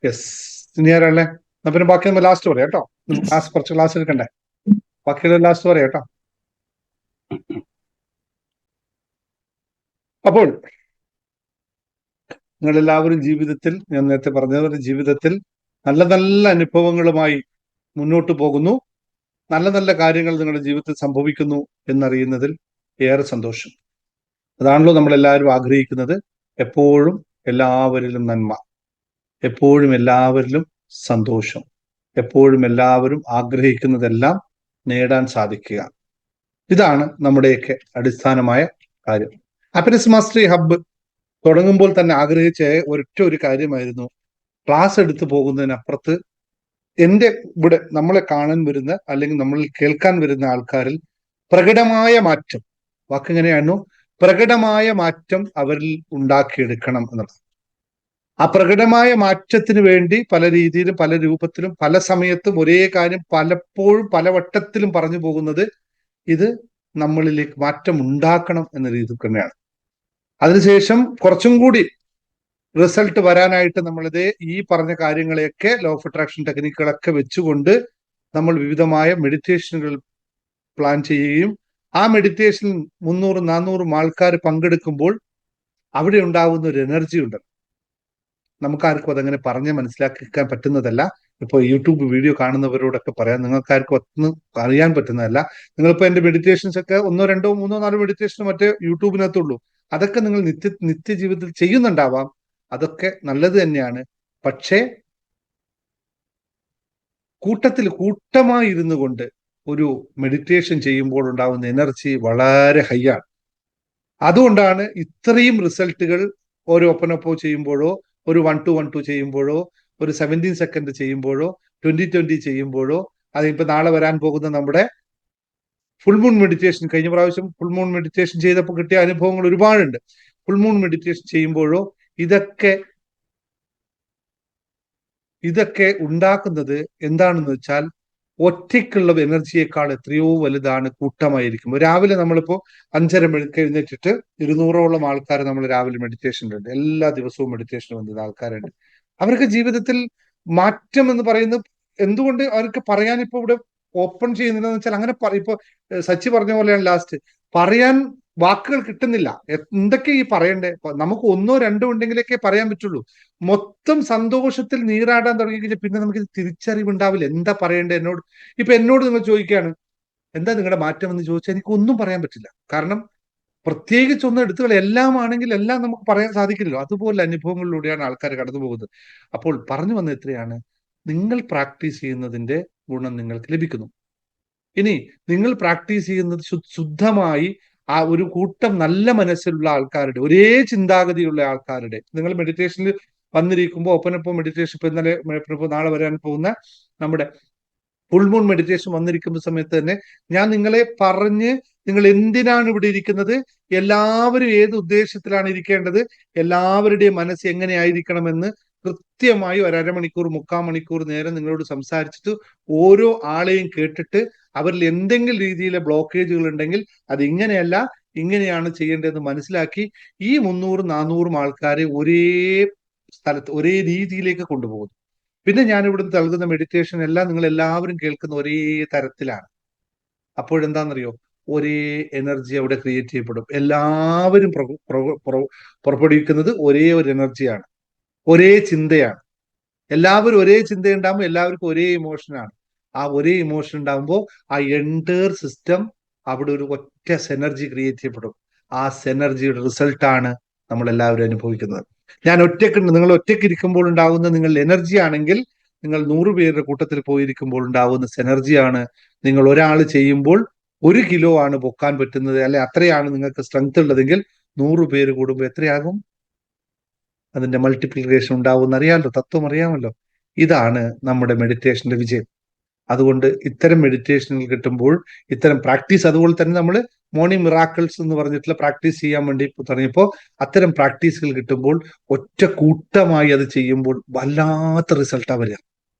[SPEAKER 1] Yes, ഇനി ആരാളെ? പിന്നെ ബാക്കി നമ്മൾ ലാസ്റ്റ് പറയാം കേട്ടോ. കുറച്ച് ക്ലാസ് എടുക്കണ്ടേ? ബാക്കിയുള്ള ലാസ്റ്റ് പറയാം കേട്ടോ. അപ്പോൾ നിങ്ങളെല്ലാവരും ജീവിതത്തിൽ, ഞാൻ നേരത്തെ പറഞ്ഞതുപോലെ ജീവിതത്തിൽ നല്ല നല്ല അനുഭവങ്ങളുമായി മുന്നോട്ട് പോകുന്നു. നല്ല നല്ല കാര്യങ്ങൾ നിങ്ങളുടെ ജീവിതത്തിൽ സംഭവിക്കുന്നു എന്നറിയുന്നതിൽ ഏറെ സന്തോഷം. അതാണല്ലോ നമ്മളെല്ലാവരും ആഗ്രഹിക്കുന്നത്. എപ്പോഴും എല്ലാവരിലും നന്മ, എപ്പോഴും എല്ലാവരിലും സന്തോഷം, എപ്പോഴും എല്ലാവരും ആഗ്രഹിക്കുന്നതെല്ലാം നേടാൻ സാധിക്കുക. ഇതാണ് നമ്മുടെയൊക്കെ അടിസ്ഥാനമായ കാര്യം. ഹാപ്പിനെസ് മാസ്റ്ററി ഹബ്ബ് തുടങ്ങുമ്പോൾ തന്നെ ആഗ്രഹിച്ച ഒരു കാര്യമായിരുന്നു, ക്ലാസ് എടുത്തു പോകുന്നതിനപ്പുറത്ത് എൻ്റെ ഇവിടെ നമ്മളെ കാണാൻ വരുന്ന അല്ലെങ്കിൽ നമ്മൾ കേൾക്കാൻ വരുന്ന ആൾക്കാരിൽ പ്രകടമായ മാറ്റം, വാക്കെങ്ങനെയാണോ, പ്രകടമായ മാറ്റം അവരിൽ ഉണ്ടാക്കിയെടുക്കണം എന്നുള്ളത്. ആ പ്രകടമായ മാറ്റത്തിന് വേണ്ടി പല രീതിയിലും പല രൂപത്തിലും പല സമയത്തും ഒരേ കാര്യം പലപ്പോഴും പലവട്ടത്തിലും പറഞ്ഞു പോകുന്നത് ഇത് നമ്മളിലേക്ക് മാറ്റം ഉണ്ടാക്കണം എന്ന രീതിയിൽ തന്നെയാണ്. അതിനുശേഷം കുറച്ചും കൂടി റിസൾട്ട് വരാനായിട്ട് നമ്മളിത് ഈ പറഞ്ഞ കാര്യങ്ങളെയൊക്കെ ലോ ഓഫ് അട്രാക്ഷൻ ടെക്നിക്കുകളൊക്കെ വെച്ചുകൊണ്ട് നമ്മൾ വിവിധമായ മെഡിറ്റേഷനുകൾ പ്ലാൻ ചെയ്യുകയും ആ മെഡിറ്റേഷൻ 300-400 ആൾക്കാർ പങ്കെടുക്കുമ്പോൾ അവിടെ ഉണ്ടാകുന്ന ഒരു എനർജി ഉണ്ട്. നമുക്കാർക്കും അതങ്ങനെ പറഞ്ഞ് മനസ്സിലാക്കാൻ പറ്റുന്നതല്ല. ഇപ്പോൾ യൂട്യൂബ് വീഡിയോ കാണുന്നവരോടൊക്കെ പറയാം, നിങ്ങൾക്കാർക്കും ഒന്നും അറിയാൻ പറ്റുന്നതല്ല. നിങ്ങളിപ്പോൾ എൻ്റെ മെഡിറ്റേഷൻസ് ഒക്കെ 1, 2, 3, 4 മെഡിറ്റേഷനും മറ്റേ യൂട്യൂബിനകത്തുള്ളൂ. അതൊക്കെ നിങ്ങൾ നിത്യജീവിതത്തിൽ ചെയ്യുന്നുണ്ടാവാം. അതൊക്കെ നല്ലത് തന്നെയാണ്. പക്ഷേ കൂട്ടമായി ഇരുന്നു കൊണ്ട് ഒരു മെഡിറ്റേഷൻ ചെയ്യുമ്പോൾ ഉണ്ടാകുന്ന എനർജി വളരെ ഹൈ ആണ്. അതുകൊണ്ടാണ് ഇത്രയും റിസൾട്ടുകൾ ഒരു ഒപ്പനൊപ്പോ ചെയ്യുമ്പോഴോ, ഒരു 1-2-1-2 ചെയ്യുമ്പോഴോ, ഒരു 17 സെക്കൻഡ് ചെയ്യുമ്പോഴോ, 20-20 ചെയ്യുമ്പോഴോ, അതിപ്പോ നാളെ വരാൻ പോകുന്ന നമ്മുടെ ഫുൾ മൂൺ മെഡിറ്റേഷൻ, കഴിഞ്ഞ പ്രാവശ്യം ഫുൾ മൂൺ മെഡിറ്റേഷൻ ചെയ്തപ്പോൾ കിട്ടിയ അനുഭവങ്ങൾ ഒരുപാടുണ്ട്. ഫുൾ മൂൺ മെഡിറ്റേഷൻ ചെയ്യുമ്പോഴോ ഇതൊക്കെ ഉണ്ടാക്കുന്നത് എന്താണെന്ന് വെച്ചാൽ ഒറ്റയ്ക്കുള്ള എനർജിയേക്കാൾ എത്രയോ വലുതാണ് കൂട്ടമായിരിക്കും. രാവിലെ നമ്മളിപ്പോ 5:30 മണിക്ക് എഴുന്നേറ്റിട്ട് 200ഓളം ആൾക്കാർ നമ്മൾ രാവിലെ മെഡിറ്റേഷനിലുണ്ട്. എല്ലാ ദിവസവും മെഡിറ്റേഷൻ വന്നത് ആൾക്കാരുണ്ട്. അവർക്ക് ജീവിതത്തിൽ മാറ്റം എന്ന് പറയുന്നത് എന്തുകൊണ്ട് അവർക്ക് പറയാൻ ഇപ്പൊ ഇവിടെ ഓപ്പൺ ചെയ്യുന്നില്ലെന്ന് വെച്ചാൽ, അങ്ങനെ ഇപ്പൊ സച്ചി പറഞ്ഞ പോലെയാണ്, ലാസ്റ്റ് പറയാൻ വാക്കുകൾ കിട്ടുന്നില്ല. എന്തൊക്കെ ഈ പറയണ്ടേ? നമുക്ക് 1-2 ഉണ്ടെങ്കിലൊക്കെ പറയാൻ പറ്റുള്ളൂ. മൊത്തം സന്തോഷത്തിൽ നീരാടാൻ തുടങ്ങി കഴിഞ്ഞാൽ പിന്നെ നമുക്ക് തിരിച്ചറിവുണ്ടാവില്ല എന്താ പറയണ്ടേ. എന്നോട് നിങ്ങൾ ചോദിക്കുകയാണ് എന്താ നിങ്ങളുടെ മാറ്റം എന്ന് ചോദിച്ചാൽ എനിക്ക് ഒന്നും പറയാൻ പറ്റില്ല. കാരണം പ്രത്യേകിച്ച് ഒന്നും എടുത്തുകൾ എല്ലാം ആണെങ്കിൽ എല്ലാം നമുക്ക് പറയാൻ സാധിക്കില്ലല്ലോ. അതുപോലെ അനുഭവങ്ങളിലൂടെയാണ് ആൾക്കാർ കടന്നു പോകുന്നത്. അപ്പോൾ പറഞ്ഞു വന്ന എത്രയാണ്, നിങ്ങൾ പ്രാക്ടീസ് ചെയ്യുന്നതിന്റെ ഗുണം നിങ്ങൾക്ക് ലഭിക്കുന്നു. ഇനി നിങ്ങൾ പ്രാക്ടീസ് ചെയ്യുന്നത് ശുദ്ധമായി ആ ഒരു കൂട്ടം നല്ല മനസ്സിലുള്ള ആൾക്കാരുടെ, ഒരേ ചിന്താഗതിയുള്ള ആൾക്കാരുടെ, നിങ്ങൾ മെഡിറ്റേഷനിൽ വന്നിരിക്കുമ്പോൾ ഒപ്പനൊപ്പം മെഡിറ്റേഷൻ, ഇപ്പൊ ഇന്നലെ നാളെ വരാൻ പോകുന്ന നമ്മുടെ ഫുൾ മൂൺ മെഡിറ്റേഷൻ വന്നിരിക്കുന്ന സമയത്ത് തന്നെ ഞാൻ നിങ്ങളെ പറഞ്ഞ് നിങ്ങൾ എന്തിനാണ് ഇവിടെ ഇരിക്കുന്നത്? എല്ലാവരും ഏത് ഉദ്ദേശത്തിലാണ് ഇരിക്കേണ്ടത്? എല്ലാവരുടെയും മനസ്സ് എങ്ങനെയായിരിക്കണമെന്ന് കൃത്യമായി ഒരു അരമണിക്കൂർ 3/4 മണിക്കൂർ നേരം നിങ്ങളോട് സംസാരിച്ചിട്ട് ഓരോ ആളെയും കേട്ടിട്ട് അവരിൽ എന്തെങ്കിലും രീതിയിലെ ബ്ലോക്കേജുകൾ ഉണ്ടെങ്കിൽ അത് ഇങ്ങനെയല്ല ഇങ്ങനെയാണ് ചെയ്യേണ്ടതെന്ന് മനസ്സിലാക്കി ഈ 300-400 ആൾക്കാരെ ഒരേ സ്ഥലത്ത് ഒരേ രീതിയിലേക്ക് കൊണ്ടുപോകുന്നു. പിന്നെ ഞാൻ ഇവിടുന്ന് നൽകുന്ന മെഡിറ്റേഷൻ എല്ലാം നിങ്ങൾ എല്ലാവരും കേൾക്കുന്ന ഒരേ തരത്തിലാണ്. അപ്പോഴെന്താണെന്നറിയോ? ഒരേ എനർജി അവിടെ ക്രിയേറ്റ് ചെയ്യപ്പെടും. എല്ലാവരും പുറപ്പെടുവിക്കുന്നത് ഒരേ ഒരു എനർജിയാണ്, ഒരേ ചിന്തയാണ്. എല്ലാവരും ഒരേ ചിന്തയുണ്ടാകുമ്പോൾ എല്ലാവർക്കും ഒരേ ഇമോഷനാണ്. ആ ഒരേ ഇമോഷൻ ഉണ്ടാകുമ്പോൾ ആ എൻറ്റയർ സിസ്റ്റം അവിടെ ഒരു ഒറ്റ സെനർജി ക്രിയേറ്റ് ചെയ്യപ്പെടും. ആ സെനർജിയുടെ റിസൾട്ടാണ് നമ്മൾ എല്ലാവരും അനുഭവിക്കുന്നത്. നിങ്ങൾ ഒറ്റയ്ക്ക് ഇരിക്കുമ്പോൾ ഉണ്ടാകുന്ന നിങ്ങളുടെ എനർജി ആണെങ്കിൽ നിങ്ങൾ 100 പേരുടെ കൂട്ടത്തിൽ പോയിരിക്കുമ്പോൾ ഉണ്ടാകുന്ന സെനർജിയാണ്. നിങ്ങൾ ഒരാൾ ചെയ്യുമ്പോൾ 1 കിലോ ആണ് പൊക്കാൻ പറ്റുന്നത്, അല്ലെ അത്രയാണ് നിങ്ങൾക്ക് സ്ട്രെങ്ത് ഉള്ളതെങ്കിൽ 100 പേര് കൂടുമ്പോൾ എത്രയാകും? അതിന്റെ മൾട്ടിപ്ലിക്കേഷൻ ഉണ്ടാവുമെന്ന് അറിയാമല്ലോ, തത്വം അറിയാമല്ലോ. ഇതാണ് നമ്മുടെ മെഡിറ്റേഷന്റെ വിജയം. അതുകൊണ്ട് ഇത്തരം മെഡിറ്റേഷനുകൾ കിട്ടുമ്പോൾ ഇത്തരം പ്രാക്ടീസ്, അതുപോലെ തന്നെ നമ്മൾ മോർണിംഗ് മിറാക്കിൾസ് എന്ന് പറഞ്ഞിട്ടുള്ള പ്രാക്ടീസ് ചെയ്യാൻ വേണ്ടി തുടങ്ങിയപ്പോൾ അത്തരം പ്രാക്ടീസുകൾ കിട്ടുമ്പോൾ ഒറ്റ കൂട്ടമായി അത് ചെയ്യുമ്പോൾ വല്ലാത്ത റിസൾട്ടാണ് വരിക.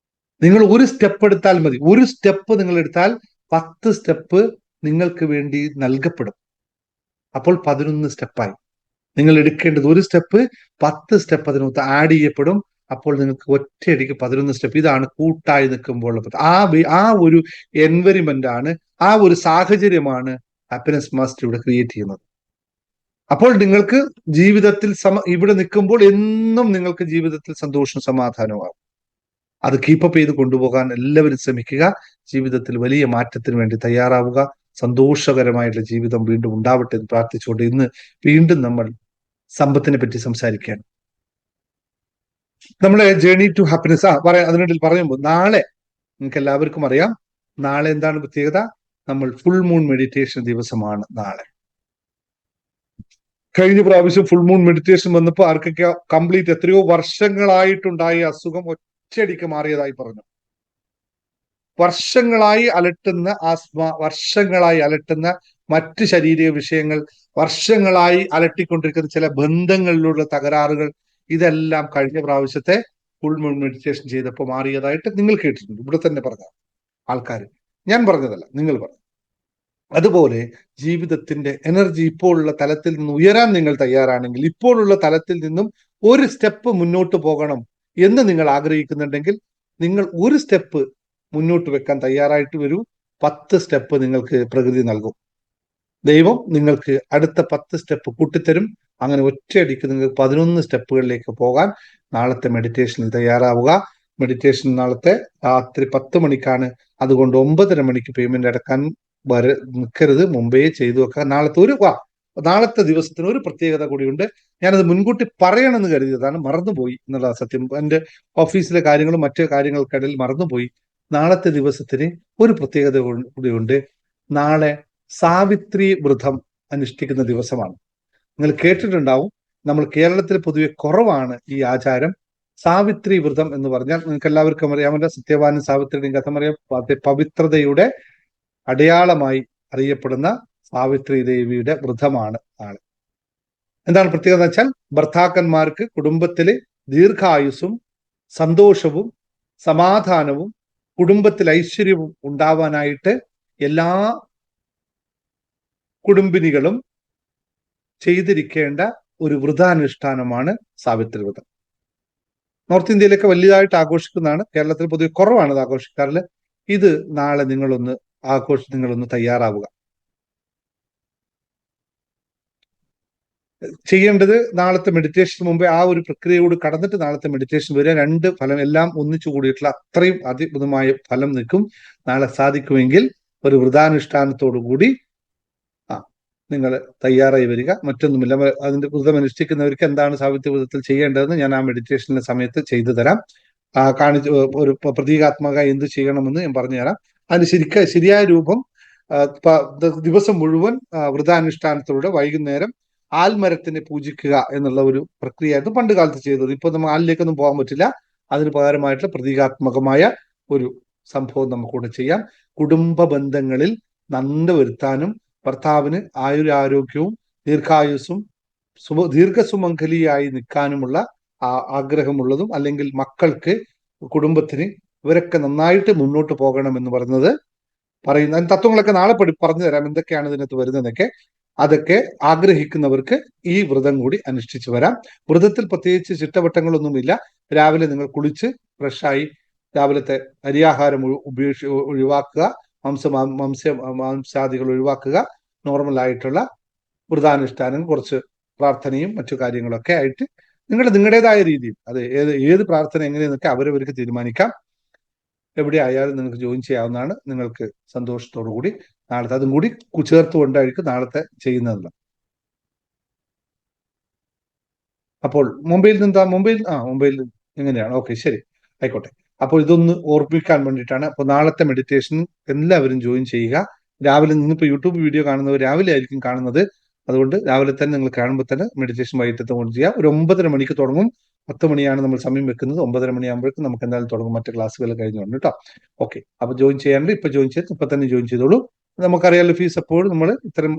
[SPEAKER 1] നിങ്ങൾ ഒരു സ്റ്റെപ്പ് എടുത്താൽ മതി. ഒരു സ്റ്റെപ്പ് നിങ്ങൾ എടുത്താൽ 10 സ്റ്റെപ്പ് നിങ്ങൾക്ക് വേണ്ടി നൽകപ്പെടും. അപ്പോൾ 11 സ്റ്റെപ്പായി. നിങ്ങൾ എടുക്കേണ്ടത് ഒരു സ്റ്റെപ്പ്, 10 സ്റ്റെപ്പ് അതിനകത്ത് ആഡ് ചെയ്യപ്പെടും. അപ്പോൾ നിങ്ങൾക്ക് ഒറ്റയടിക്ക് 11 സ്റ്റെപ്പ്. ഇതാണ് കൂട്ടായി നിൽക്കുമ്പോൾ ആ ഒരു എൻവയറമെന്റ് ആണ്, ആ ഒരു സാഹചര്യമാണ് ഹാപ്പിനെസ് മാസ്റ്റർ ഇവിടെ ക്രിയേറ്റ് ചെയ്യുന്നത്. അപ്പോൾ നിങ്ങൾക്ക് ജീവിതത്തിൽ ഇവിടെ നിൽക്കുമ്പോൾ എന്നും നിങ്ങൾക്ക് ജീവിതത്തിൽ സന്തോഷവും സമാധാനവും. അത് കീപ്പപ്പ് ചെയ്ത് കൊണ്ടുപോകാൻ എല്ലാവരും ശ്രമിക്കുക. ജീവിതത്തിൽ വലിയ മാറ്റത്തിന് വേണ്ടി തയ്യാറാവുക. സന്തോഷകരമായിട്ടുള്ള ജീവിതം വീണ്ടും ഉണ്ടാവട്ടെ എന്ന് പ്രാർത്ഥിച്ചുകൊണ്ട് ഇന്ന് വീണ്ടും നമ്മൾ സമ്പത്തിനെ പറ്റി സംസാരിക്കുകയാണ്. നമ്മളെ ജേർണി ടു ഹാപ്പിനെസ് അതിനിടയിൽ പറയുമ്പോൾ നാളെ നിങ്ങൾക്ക് എല്ലാവർക്കും അറിയാം, നാളെ എന്താണ് പ്രത്യേകത? നമ്മൾ ഫുൾ മൂൺ മെഡിറ്റേഷൻ ദിവസമാണ് നാളെ. കഴിഞ്ഞ പ്രാവശ്യം ഫുൾ മൂൺ മെഡിറ്റേഷൻ വന്നപ്പോൾ ആർക്കൊക്കെ കംപ്ലീറ്റ് എത്രയോ വർഷങ്ങളായിട്ടുണ്ടായ അസുഖം ഒറ്റയടിക്ക് മാറിയതായി പറഞ്ഞു. വർഷങ്ങളായി അലട്ടുന്ന ആസ്മ, വർഷങ്ങളായി അലട്ടുന്ന മറ്റ് ശാരീരിക വിഷയങ്ങൾ, വർഷങ്ങളായി അലട്ടിക്കൊണ്ടിരിക്കുന്ന ചില ബന്ധങ്ങളിലുള്ള തകരാറുകൾ, ഇതെല്ലാം കഴിഞ്ഞ പ്രാവശ്യത്തെ ഫുൾ മൂൺ മെഡിറ്റേഷൻ ചെയ്തപ്പോൾ മാറിയതായിട്ട് നിങ്ങൾ കേട്ടിട്ടുണ്ട്. ഇവിടെ തന്നെ പറഞ്ഞ ആൾക്കാർ, ഞാൻ പറഞ്ഞതല്ല, നിങ്ങൾ പറഞ്ഞു. അതുപോലെ ജീവിതത്തിന്റെ എനർജി ഇപ്പോഴുള്ള തലത്തിൽ നിന്ന് ഉയരാൻ നിങ്ങൾ തയ്യാറാണെങ്കിൽ, ഇപ്പോഴുള്ള തലത്തിൽ നിന്നും ഒരു സ്റ്റെപ്പ് മുന്നോട്ട് പോകണം എന്ന് നിങ്ങൾ ആഗ്രഹിക്കുന്നുണ്ടെങ്കിൽ, നിങ്ങൾ ഒരു സ്റ്റെപ്പ് മുന്നോട്ട് വെക്കാൻ തയ്യാറായിട്ട് വരൂ. 10 സ്റ്റെപ്പ് നിങ്ങൾക്ക് പ്രകൃതി നൽകും. ദൈവം നിങ്ങൾക്ക് അടുത്ത 10 സ്റ്റെപ്പ് കൂട്ടിത്തരും. അങ്ങനെ ഒറ്റയടിക്ക് നിങ്ങൾക്ക് 11 സ്റ്റെപ്പുകളിലേക്ക് പോകാൻ നാളത്തെ മെഡിറ്റേഷനിൽ തയ്യാറാവുക. മെഡിറ്റേഷൻ നാളത്തെ രാത്രി 10 മണിക്കാണ്. അതുകൊണ്ട് 9:30 മണിക്ക് പേയ്മെന്റ് അടക്കാൻ നിൽക്കരുത്, മുമ്പേ ചെയ്തു വെക്കാൻ. നാളത്തെ ദിവസത്തിന് ഒരു പ്രത്യേകത കൂടിയുണ്ട്. ഞാനത് മുൻകൂട്ടി പറയണമെന്ന് കരുതിയതാണ്, മറന്നുപോയി എന്നുള്ള സത്യം. എൻ്റെ ഓഫീസിലെ കാര്യങ്ങളും മറ്റു കാര്യങ്ങൾക്കിടയിൽ മറന്നുപോയി. നാളത്തെ ദിവസത്തിന് ഒരു പ്രത്യേകത കൂടിയുണ്ട്. നാളെ സാവിത്രി വ്രതം അനുഷ്ഠിക്കുന്ന ദിവസമാണ്. നിങ്ങൾ കേട്ടിട്ടുണ്ടാവും, നമ്മൾ കേരളത്തിൽ പൊതുവെ കുറവാണ് ഈ ആചാരം. സാവിത്രി വ്രതം എന്ന് പറഞ്ഞാൽ നിങ്ങൾക്ക് എല്ലാവർക്കും അറിയാമല്ലോ, സത്യവാനും സാവിത്രിയുടെയും കഥ അറിയാം. പവിത്രതയുടെ അടയാളമായി അറിയപ്പെടുന്ന സാവിത്രി ദേവിയുടെ വ്രതമാണ് നാളെ. എന്താണ് പ്രത്യേകത എന്ന് വെച്ചാൽ, ഭർത്താക്കന്മാർക്ക് കുടുംബത്തിലെ ദീർഘായുസ്സും സന്തോഷവും സമാധാനവും കുടുംബത്തിൽ ഐശ്വര്യവും ഉണ്ടാവാനായിട്ട് എല്ലാ കുടുംബിനികളും ചെയ്തിരിക്കേണ്ട ഒരു വ്രതാനുഷ്ഠാനമാണ് സാവിത്രി വ്രതം. നോർത്ത് ഇന്ത്യയിലൊക്കെ വലിയതായിട്ട് ആഘോഷിക്കുന്നതാണ്. കേരളത്തിൽ പൊതുവെ കുറവാണ് ഇത് ആഘോഷിക്കാറില്ല. ഇത് നാളെ നിങ്ങളൊന്ന് തയ്യാറാവുക. ചെയ്യേണ്ടത്, നാളത്തെ മെഡിറ്റേഷന് മുമ്പേ ആ ഒരു പ്രക്രിയയോട് കടന്നിട്ട് നാളത്തെ മെഡിറ്റേഷൻ വരിക. 2 ഫലം എല്ലാം ഒന്നിച്ചു കൂടിയിട്ടുള്ള അത്രയും അതിബുധമായ ഫലം നിൽക്കും. നാളെ സാധിക്കുമെങ്കിൽ ഒരു വ്രതാനുഷ്ഠാനത്തോടു കൂടി നിങ്ങൾ തയ്യാറായി വരിക. മറ്റൊന്നുമില്ല, അതിന്റെ വ്രതം അനുഷ്ഠിക്കുന്നവർക്ക് എന്താണ് സാവിത്രി വ്രതത്തിൽ ചെയ്യേണ്ടതെന്ന് ഞാൻ ആ മെഡിറ്റേഷന്റെ സമയത്ത് ചെയ്തു തരാം. ഒരു പ്രതീകാത്മക എന്ത് ചെയ്യണമെന്ന് ഞാൻ പറഞ്ഞു തരാം. അതിന് ശരിയായ രൂപം ദിവസം മുഴുവൻ വ്രതാനുഷ്ഠാനത്തിലൂടെ വൈകുന്നേരം ആൽമരത്തിനെ പൂജിക്കുക എന്നുള്ള ഒരു പ്രക്രിയയായിരുന്നു പണ്ട് കാലത്ത് ചെയ്തത്. ഇപ്പൊ നമ്മൾ ആലിലേക്കൊന്നും പോകാൻ പറ്റില്ല. അതിന് പകരമായിട്ടുള്ള പ്രതീകാത്മകമായ ഒരു സംഭവം നമുക്കൂടെ ചെയ്യാം. കുടുംബ ബന്ധങ്ങളിൽ നന്ദ വരുത്താനും ഭർത്താവിന് ആയുരാരോഗ്യവും ദീർഘായുസ്സും ദീർഘസുമംഗലിയായി നിൽക്കാനുമുള്ള ആഗ്രഹമുള്ളതും, അല്ലെങ്കിൽ മക്കൾക്ക്, കുടുംബത്തിന് ഇവരൊക്കെ നന്നായിട്ട് മുന്നോട്ട് പോകണമെന്ന് പറയുന്ന തത്വങ്ങളൊക്കെ നാളെ പറഞ്ഞു തരാം, എന്തൊക്കെയാണ് ഇതിനകത്ത് വരുന്നതെന്നൊക്കെ. അതൊക്കെ ആഗ്രഹിക്കുന്നവർക്ക് ഈ വ്രതം കൂടി അനുഷ്ഠിച്ചു വരാം. വ്രതത്തിൽ പ്രത്യേകിച്ച് ചിട്ടവട്ടങ്ങളൊന്നുമില്ല. രാവിലെ നിങ്ങൾ കുളിച്ച് ഫ്രഷായി രാവിലത്തെ അരിയാഹാരം ഒഴിവാക്കുക, മാംസാദികൾ ഒഴിവാക്കുക. നോർമൽ ആയിട്ടുള്ള വ്രതാനുഷ്ഠാനം, കുറച്ച് പ്രാർത്ഥനയും മറ്റു കാര്യങ്ങളൊക്കെ ആയിട്ട് നിങ്ങളുടേതായ രീതിയിൽ അത് ഏത് പ്രാർത്ഥന എങ്ങനെയെന്നൊക്കെ അവരവർക്ക് തീരുമാനിക്കാം. എവിടെ ആയാലും നിങ്ങൾക്ക് ജോയിൻ ചെയ്യാവുന്നതാണ്. നിങ്ങൾക്ക് സന്തോഷത്തോടു കൂടി നാളത്തെ അതും കൂടി ചേർത്തുകൊണ്ടായിരിക്കും നാളത്തെ ചെയ്യുന്നതല്ല. അപ്പോൾ മുംബൈയിൽ എങ്ങനെയാണ്? ഓക്കെ, ശരി, ആയിക്കോട്ടെ. അപ്പോൾ ഇതൊന്ന് ഓർമ്മിക്കാൻ വേണ്ടിയിട്ടാണ്. അപ്പോൾ നാളത്തെ മെഡിറ്റേഷൻ എല്ലാവരും ജോയിൻ ചെയ്യുക. രാവിലെ നിന്നിപ്പോൾ യൂട്യൂബ് വീഡിയോ കാണുന്നവർ രാവിലെ ആയിരിക്കും കാണുന്നത്. അതുകൊണ്ട് രാവിലെ തന്നെ നിങ്ങൾ കാണുമ്പോൾ തന്നെ മെഡിറ്റേഷൻ വൈകിട്ടത്തെ കൊണ്ട് ചെയ്യാം. ഒരു 9:30 മണിക്ക് തുടങ്ങും. 10 മണിയാണ് നമ്മൾ സമയം വെക്കുന്നത്. 9:30 മണിയാകുമ്പോഴേക്കും നമുക്ക് എന്തായാലും തുടങ്ങും. മറ്റു ക്ലാസ്സുകൾ കഴിഞ്ഞുകൊണ്ട് കേട്ടോ. ഓക്കെ, അപ്പൊ ജോയിൻ ചെയ്യാണ്ട് ഇപ്പൊ ജോയിൻ ചെയ്ത് ഇപ്പൊ തന്നെ ജോയിൻ ചെയ്തോളൂ. നമുക്കറിയാലോ, ഫീസ് എപ്പോഴും നമ്മൾ ഇത്തരം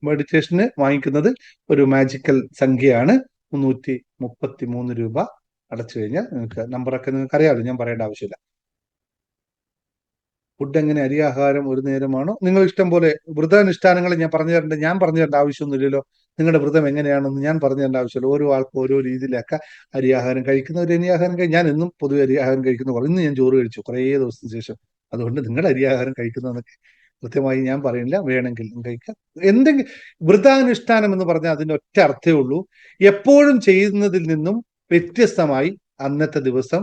[SPEAKER 1] മെഡിറ്റേഷന് വാങ്ങിക്കുന്നത് ഒരു മാജിക്കൽ സംഖ്യയാണ്. 333 രൂപ അടച്ചു കഴിഞ്ഞാൽ നിങ്ങൾക്ക് നമ്പറൊക്കെ നിങ്ങൾക്ക് അറിയാമല്ലോ, ഞാൻ പറയേണ്ട ആവശ്യമില്ല. ഫുഡ് എങ്ങനെ, അരിയാഹാരം ഒരു നേരമാണോ? നിങ്ങൾ ഇഷ്ടം പോലെ വ്രതാനുഷ്ഠാനങ്ങൾ ഞാൻ പറഞ്ഞു തരേണ്ട ആവശ്യമൊന്നുമില്ലല്ലോ. നിങ്ങളുടെ വ്രതം എങ്ങനെയാണെന്ന് ഞാൻ പറഞ്ഞു തരേണ്ട ആവശ്യമില്ല. ഓരോ ആൾക്കും ഓരോ രീതിയിലൊക്കെ അരിയാഹാരം കഴിക്കുന്നവർ അരിയാഹാരം ഞാൻ എന്നും പൊതുവെ അരിയാഹാരം കഴിക്കുന്ന ഇന്ന് ഞാൻ ചോറ് കഴിച്ചു കുറേ ദിവസത്തിന് ശേഷം. അതുകൊണ്ട് നിങ്ങളുടെ അരിയാഹാരം കഴിക്കുന്നതെന്നൊക്കെ കൃത്യമായി ഞാൻ പറയുന്നില്ല. വേണമെങ്കിൽ കഴിക്കാം. എന്തെങ്കിലും വ്രതാനുഷ്ഠാനം എന്ന് പറഞ്ഞാൽ അതിന്റെ ഒറ്റ അർത്ഥമേ ഉള്ളൂ, എപ്പോഴും ചെയ്യുന്നതിൽ നിന്നും വ്യത്യസ്തമായി അന്നത്തെ ദിവസം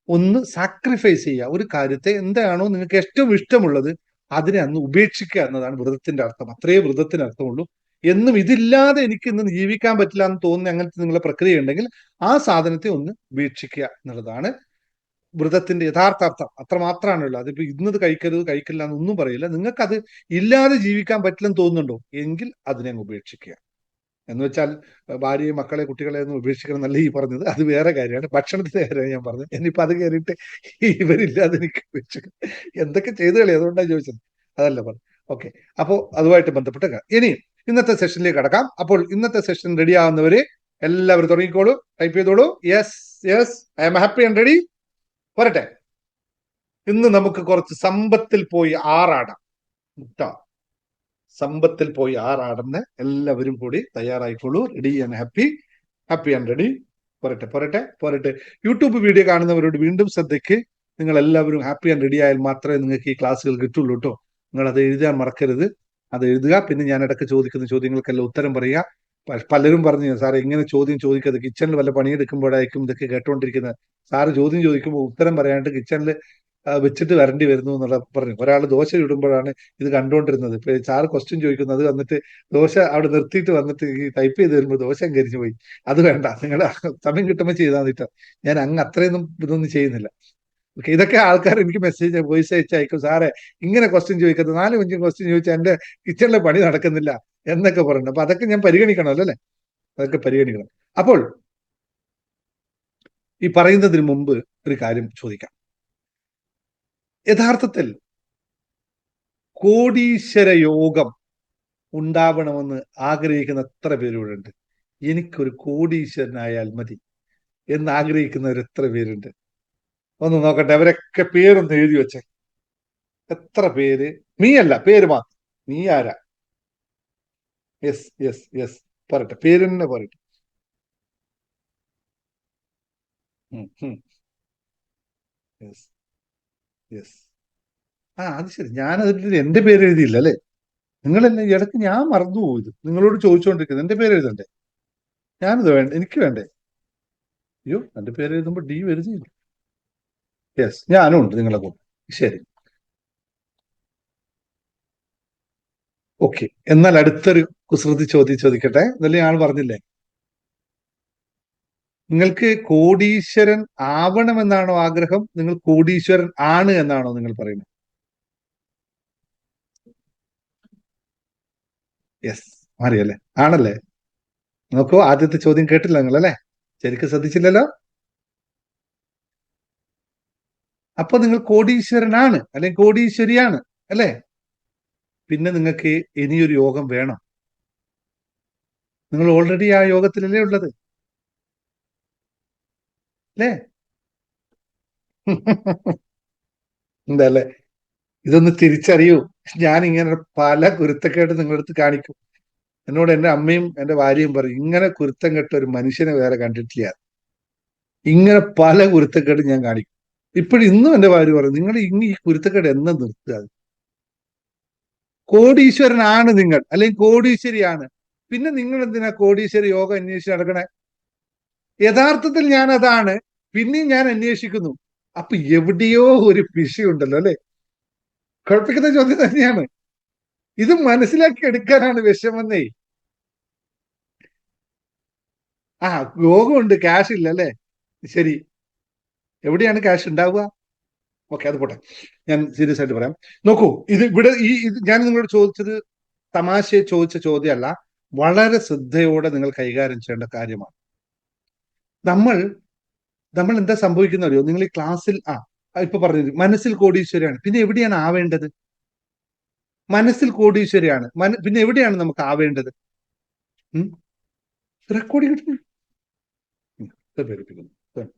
[SPEAKER 1] ഒന്ന് സാക്രിഫൈസ് ചെയ്യുക. ഒരു കാര്യത്തെ എന്താണോ നിങ്ങൾക്ക് ഏറ്റവും ഇഷ്ടമുള്ളത് അതിനെ അന്ന് ഉപേക്ഷിക്കുക എന്നതാണ് വ്രതത്തിന്റെ അർത്ഥം. അത്രയേ വ്രതത്തിന് അർത്ഥമുള്ളൂ. എന്നും ഇതില്ലാതെ എനിക്ക് ഇന്ന് ജീവിക്കാൻ പറ്റില്ല എന്ന് തോന്നുന്ന അങ്ങനത്തെ നിങ്ങളുടെ പ്രക്രിയ ഉണ്ടെങ്കിൽ ആ സാധനത്തെ ഒന്ന് ഉപേക്ഷിക്കുക എന്നുള്ളതാണ് വ്രതത്തിന്റെ യഥാർത്ഥ അർത്ഥം. അത്രമാത്രമാണുള്ളത്. അതിപ്പോ ഇന്നത് കഴിക്കില്ല എന്നൊന്നും പറയില്ല. നിങ്ങൾക്കത് ഇല്ലാതെ ജീവിക്കാൻ പറ്റില്ലെന്ന് തോന്നുന്നുണ്ടോ എങ്കിൽ അതിനെ അങ്ങ് ഉപേക്ഷിക്കുക. എന്ന് വെച്ചാൽ ഭാര്യയെ, മക്കളെ, കുട്ടികളെ ഒന്നും ഉപേക്ഷിക്കണം എന്നല്ല ഈ പറഞ്ഞത്. അത് വേറെ കാര്യമാണ്. ഭക്ഷണത്തിന്റെ കാര്യമാണ് ഞാൻ പറഞ്ഞത്. ഇനിയിപ്പോ അത് കയറിയിട്ട് ഇവരില്ലാതെ എനിക്ക് ഉപേക്ഷിക്കണം എന്തൊക്കെ ചെയ്തു കളി, അതുകൊണ്ടാണ് ചോദിച്ചത്. അതല്ല പറഞ്ഞു. ഓക്കെ, അപ്പോൾ അതുമായിട്ട് ബന്ധപ്പെട്ട് ഇനി ഇന്നത്തെ സെഷനിലേക്ക് കടക്കാം. അപ്പോൾ ഇന്നത്തെ സെഷൻ റെഡി ആവുന്നവര് എല്ലാവരും തുടങ്ങിക്കോളൂ, ടൈപ്പ് ചെയ്തോളൂ. Yes, I am happy and ready. വരട്ടെ. ഇന്ന് നമുക്ക് കുറച്ച് സമ്പത്തിൽ പോയി ആറാടാം കേട്ടോ. സമ്പത്തിൽ പോയി ആറാടുന്ന എല്ലാവരും കൂടി തയ്യാറായിക്കോളൂ. Ready and happy and ready. പോരട്ടെ. യൂട്യൂബ് വീഡിയോ കാണുന്നവരോട് വീണ്ടും ശ്രദ്ധയ്ക്ക്, നിങ്ങൾ എല്ലാവരും ഹാപ്പി ആൻഡ് റെഡി ആയാൽ മാത്രമേ നിങ്ങൾക്ക് ഈ ക്ലാസ്സുകൾ കിട്ടുള്ളൂ കേട്ടോ. നിങ്ങൾ അത് എഴുതാൻ മറക്കരുത്. അത് എഴുതുക. പിന്നെ ഞാൻ ഇടയ്ക്ക് ചോദിക്കുന്ന ചോദ്യങ്ങൾക്കെല്ലാം ഉത്തരം പറയുക. പലരും പറഞ്ഞു, സാർ ഇങ്ങനെ ചോദ്യം ചോദിക്കരുത്, കിച്ചണിൽ വല്ല പണിയെടുക്കുമ്പോഴായിരിക്കും ഇതൊക്കെ കേട്ടോണ്ടിരിക്കുന്നത്. സാറ് ചോദ്യം ചോദിക്കുമ്പോൾ ഉത്തരം പറയാനായിട്ട് കിച്ചണിൽ വെച്ചിട്ട് വരേണ്ടി വരുന്നു എന്നുള്ള പറഞ്ഞു. ഒരാൾ ദോശ ഇടുമ്പോഴാണ് ഇത് കണ്ടുകൊണ്ടിരുന്നത്. ഇപ്പൊ സാറ് ക്വസ്റ്റ്യൻ ചോദിക്കുന്നത് വന്നിട്ട് ദോശ അവിടെ നിർത്തിയിട്ട് വന്നിട്ട് ഈ ടൈപ്പ് ചെയ്ത് വരുമ്പോൾ ദോശ കരിഞ്ഞു പോയി. അത് വേണ്ട, നിങ്ങൾ സമയം കിട്ടുമ്പോൾ ചെയ്താൽ മതിട്ടോ. ഞാൻ അത്രയൊന്നും ഇതൊന്നും ചെയ്യുന്നില്ല. ഓക്കെ, ഇതൊക്കെ ആൾക്കാർ എനിക്ക് മെസ്സേജ് വോയിസ് അയക്കും, സാറേ ഇങ്ങനെ ക്വസ്റ്റ്യൻ ചോദിക്കുന്നത് 4-5 ക്വസ്റ്റ്യൻ ചോദിച്ചാൽ എന്റെ കിച്ചണിലെ പണി നടക്കുന്നില്ല എന്നൊക്കെ പറഞ്ഞു. അപ്പൊ അതൊക്കെ ഞാൻ പരിഗണിക്കണമല്ലോ അല്ലെ? അതൊക്കെ പരിഗണിക്കണം. അപ്പോൾ ഈ പറയുന്നതിന് മുമ്പ് ഒരു കാര്യം ചോദിക്കാം. യഥാർത്ഥത്തിൽ കോടീശ്വര യോഗം ഉണ്ടാവണമെന്ന് ആഗ്രഹിക്കുന്ന എത്ര പേരുണ്ട്? എനിക്കൊരു കോടീശ്വരനായാൽ മതി എന്ന് ആഗ്രഹിക്കുന്നവർ എത്ര പേരുണ്ട്? ഒന്ന് നോക്കട്ടെ. അവരൊക്കെ പേരൊന്ന് എഴുതി വെച്ചേ. എത്ര പേര്? നീയല്ല, പേര് മാത്രം. നീ ആരാ? യെസ് പറയട്ടെ, പേര് തന്നെ പറയട്ടെ. യെസ്. അത് ശരി. ഞാനതിൽ എന്റെ പേര് എഴുതിയില്ല അല്ലെ? നിങ്ങളെന്നെ ഇടയ്ക്ക് ഞാൻ മറന്നു പോയത്. നിങ്ങളോട് ചോദിച്ചുകൊണ്ടിരിക്കുന്നത് എന്റെ പേര് എഴുതണ്ടേ? ഞാനത് എനിക്ക് വേണ്ടേ? അയ്യോ, എന്റെ പേര് എഴുതുമ്പോ ഡി വരുന്നില്ല. യെസ്, ഞാനും ഉണ്ട് നിങ്ങളെ കൂടെ. ശരി, ഓക്കെ. എന്നാൽ അടുത്തൊരു കുസൃതി ചോദിക്കട്ടെ. എന്നല്ലേ ഞാൻ പറഞ്ഞില്ലേ, നിങ്ങൾക്ക് കോടീശ്വരൻ ആവണമെന്നാണോ ആഗ്രഹം? നിങ്ങൾ കോടീശ്വരൻ ആണ് എന്നാണോ നിങ്ങൾ പറയുന്നത്? യെസ്, മാറിയല്ലേ? ആണല്ലേ? നോക്കൂ, ആദ്യത്തെ ചോദ്യം കേട്ടില്ല നിങ്ങളല്ലേ? ശരിക്കും ശ്രദ്ധിച്ചില്ലല്ലോ. അപ്പൊ നിങ്ങൾ കോടീശ്വരനാണ് അല്ലെങ്കിൽ കോടീശ്വരിയാണ് അല്ലേ? പിന്നെ നിങ്ങൾക്ക് ഇനിയൊരു യോഗം വേണം? നിങ്ങൾ ഓൾറെഡി ആ യോഗത്തിലല്ലേ ഉള്ളത്, അല്ലേ? എന്തല്ലേ, ഇതൊന്ന് തിരിച്ചറിയൂ. ഞാൻ ഇങ്ങനെ പല കുരുത്തക്കേട് നിങ്ങളുടെ അടുത്ത് കാണിക്കും. എന്നോട് എൻ്റെ അമ്മയും എൻ്റെ ഭാര്യയും പറയും, ഇങ്ങനെ കുരുത്തം കെട്ട ഒരു മനുഷ്യനെ വേറെ കണ്ടിട്ടില്ല. ഇങ്ങനെ പല കുരുത്തക്കേടും ഞാൻ കാണിക്കും. ഇപ്പോഴും ഇന്നും എൻ്റെ ഭാര്യ പറയും, നിങ്ങൾ ഈ കുരുത്തക്കേട് എന്ന് നിർത്തുക? കോടീശ്വരനാണ് നിങ്ങൾ, അല്ലെങ്കിൽ കോടീശ്വരിയാണ്, പിന്നെ നിങ്ങൾ എന്തിനാ കോടീശ്വരി യോഗം അന്വേഷിച്ച് നടക്കണേ? യഥാർത്ഥത്തിൽ ഞാൻ അതാണ്, പിന്നെയും ഞാൻ അന്വേഷിക്കുന്നു. അപ്പൊ എവിടെയോ ഒരു വിഷയമുണ്ടല്ലോ, അല്ലെ? കുഴപ്പിക്കുന്ന ചോദ്യം തന്നെയാണ്. ഇത് മനസ്സിലാക്കി എടുക്കാനാണ് വിഷമെന്നേ. ആ, യോഗമുണ്ട്, ക്യാഷ് ഇല്ല, അല്ലെ? ശരി, എവിടെയാണ് ക്യാഷ് ഉണ്ടാവുക? ഓക്കെ, അത് പോട്ടെ, ഞാൻ സീരിയസ് ആയിട്ട് പറയാം. നോക്കൂ, ഇവിടെ ഞാൻ നിങ്ങളോട് ചോദിച്ചത് തമാശയെ ചോദിച്ച ചോദ്യമല്ല, വളരെ ശ്രദ്ധയോടെ നിങ്ങൾ കൈകാര്യം ചെയ്യേണ്ട കാര്യമാണ്. നമ്മൾ എന്താ സംഭവിക്കുന്ന അറിയോ? നിങ്ങൾ ഈ ക്ലാസ്സിൽ ഇപ്പൊ പറഞ്ഞത് മനസ്സിൽ കോടീശ്വരിയാണ്, പിന്നെ എവിടെയാണ് ആവേണ്ടത്? മനസ്സിൽ കോടീശ്വരിയാണ്, പിന്നെ എവിടെയാണ് നമുക്ക് ആവേണ്ടത്? റെക്കോർഡിംഗ് കിട്ടുന്നു.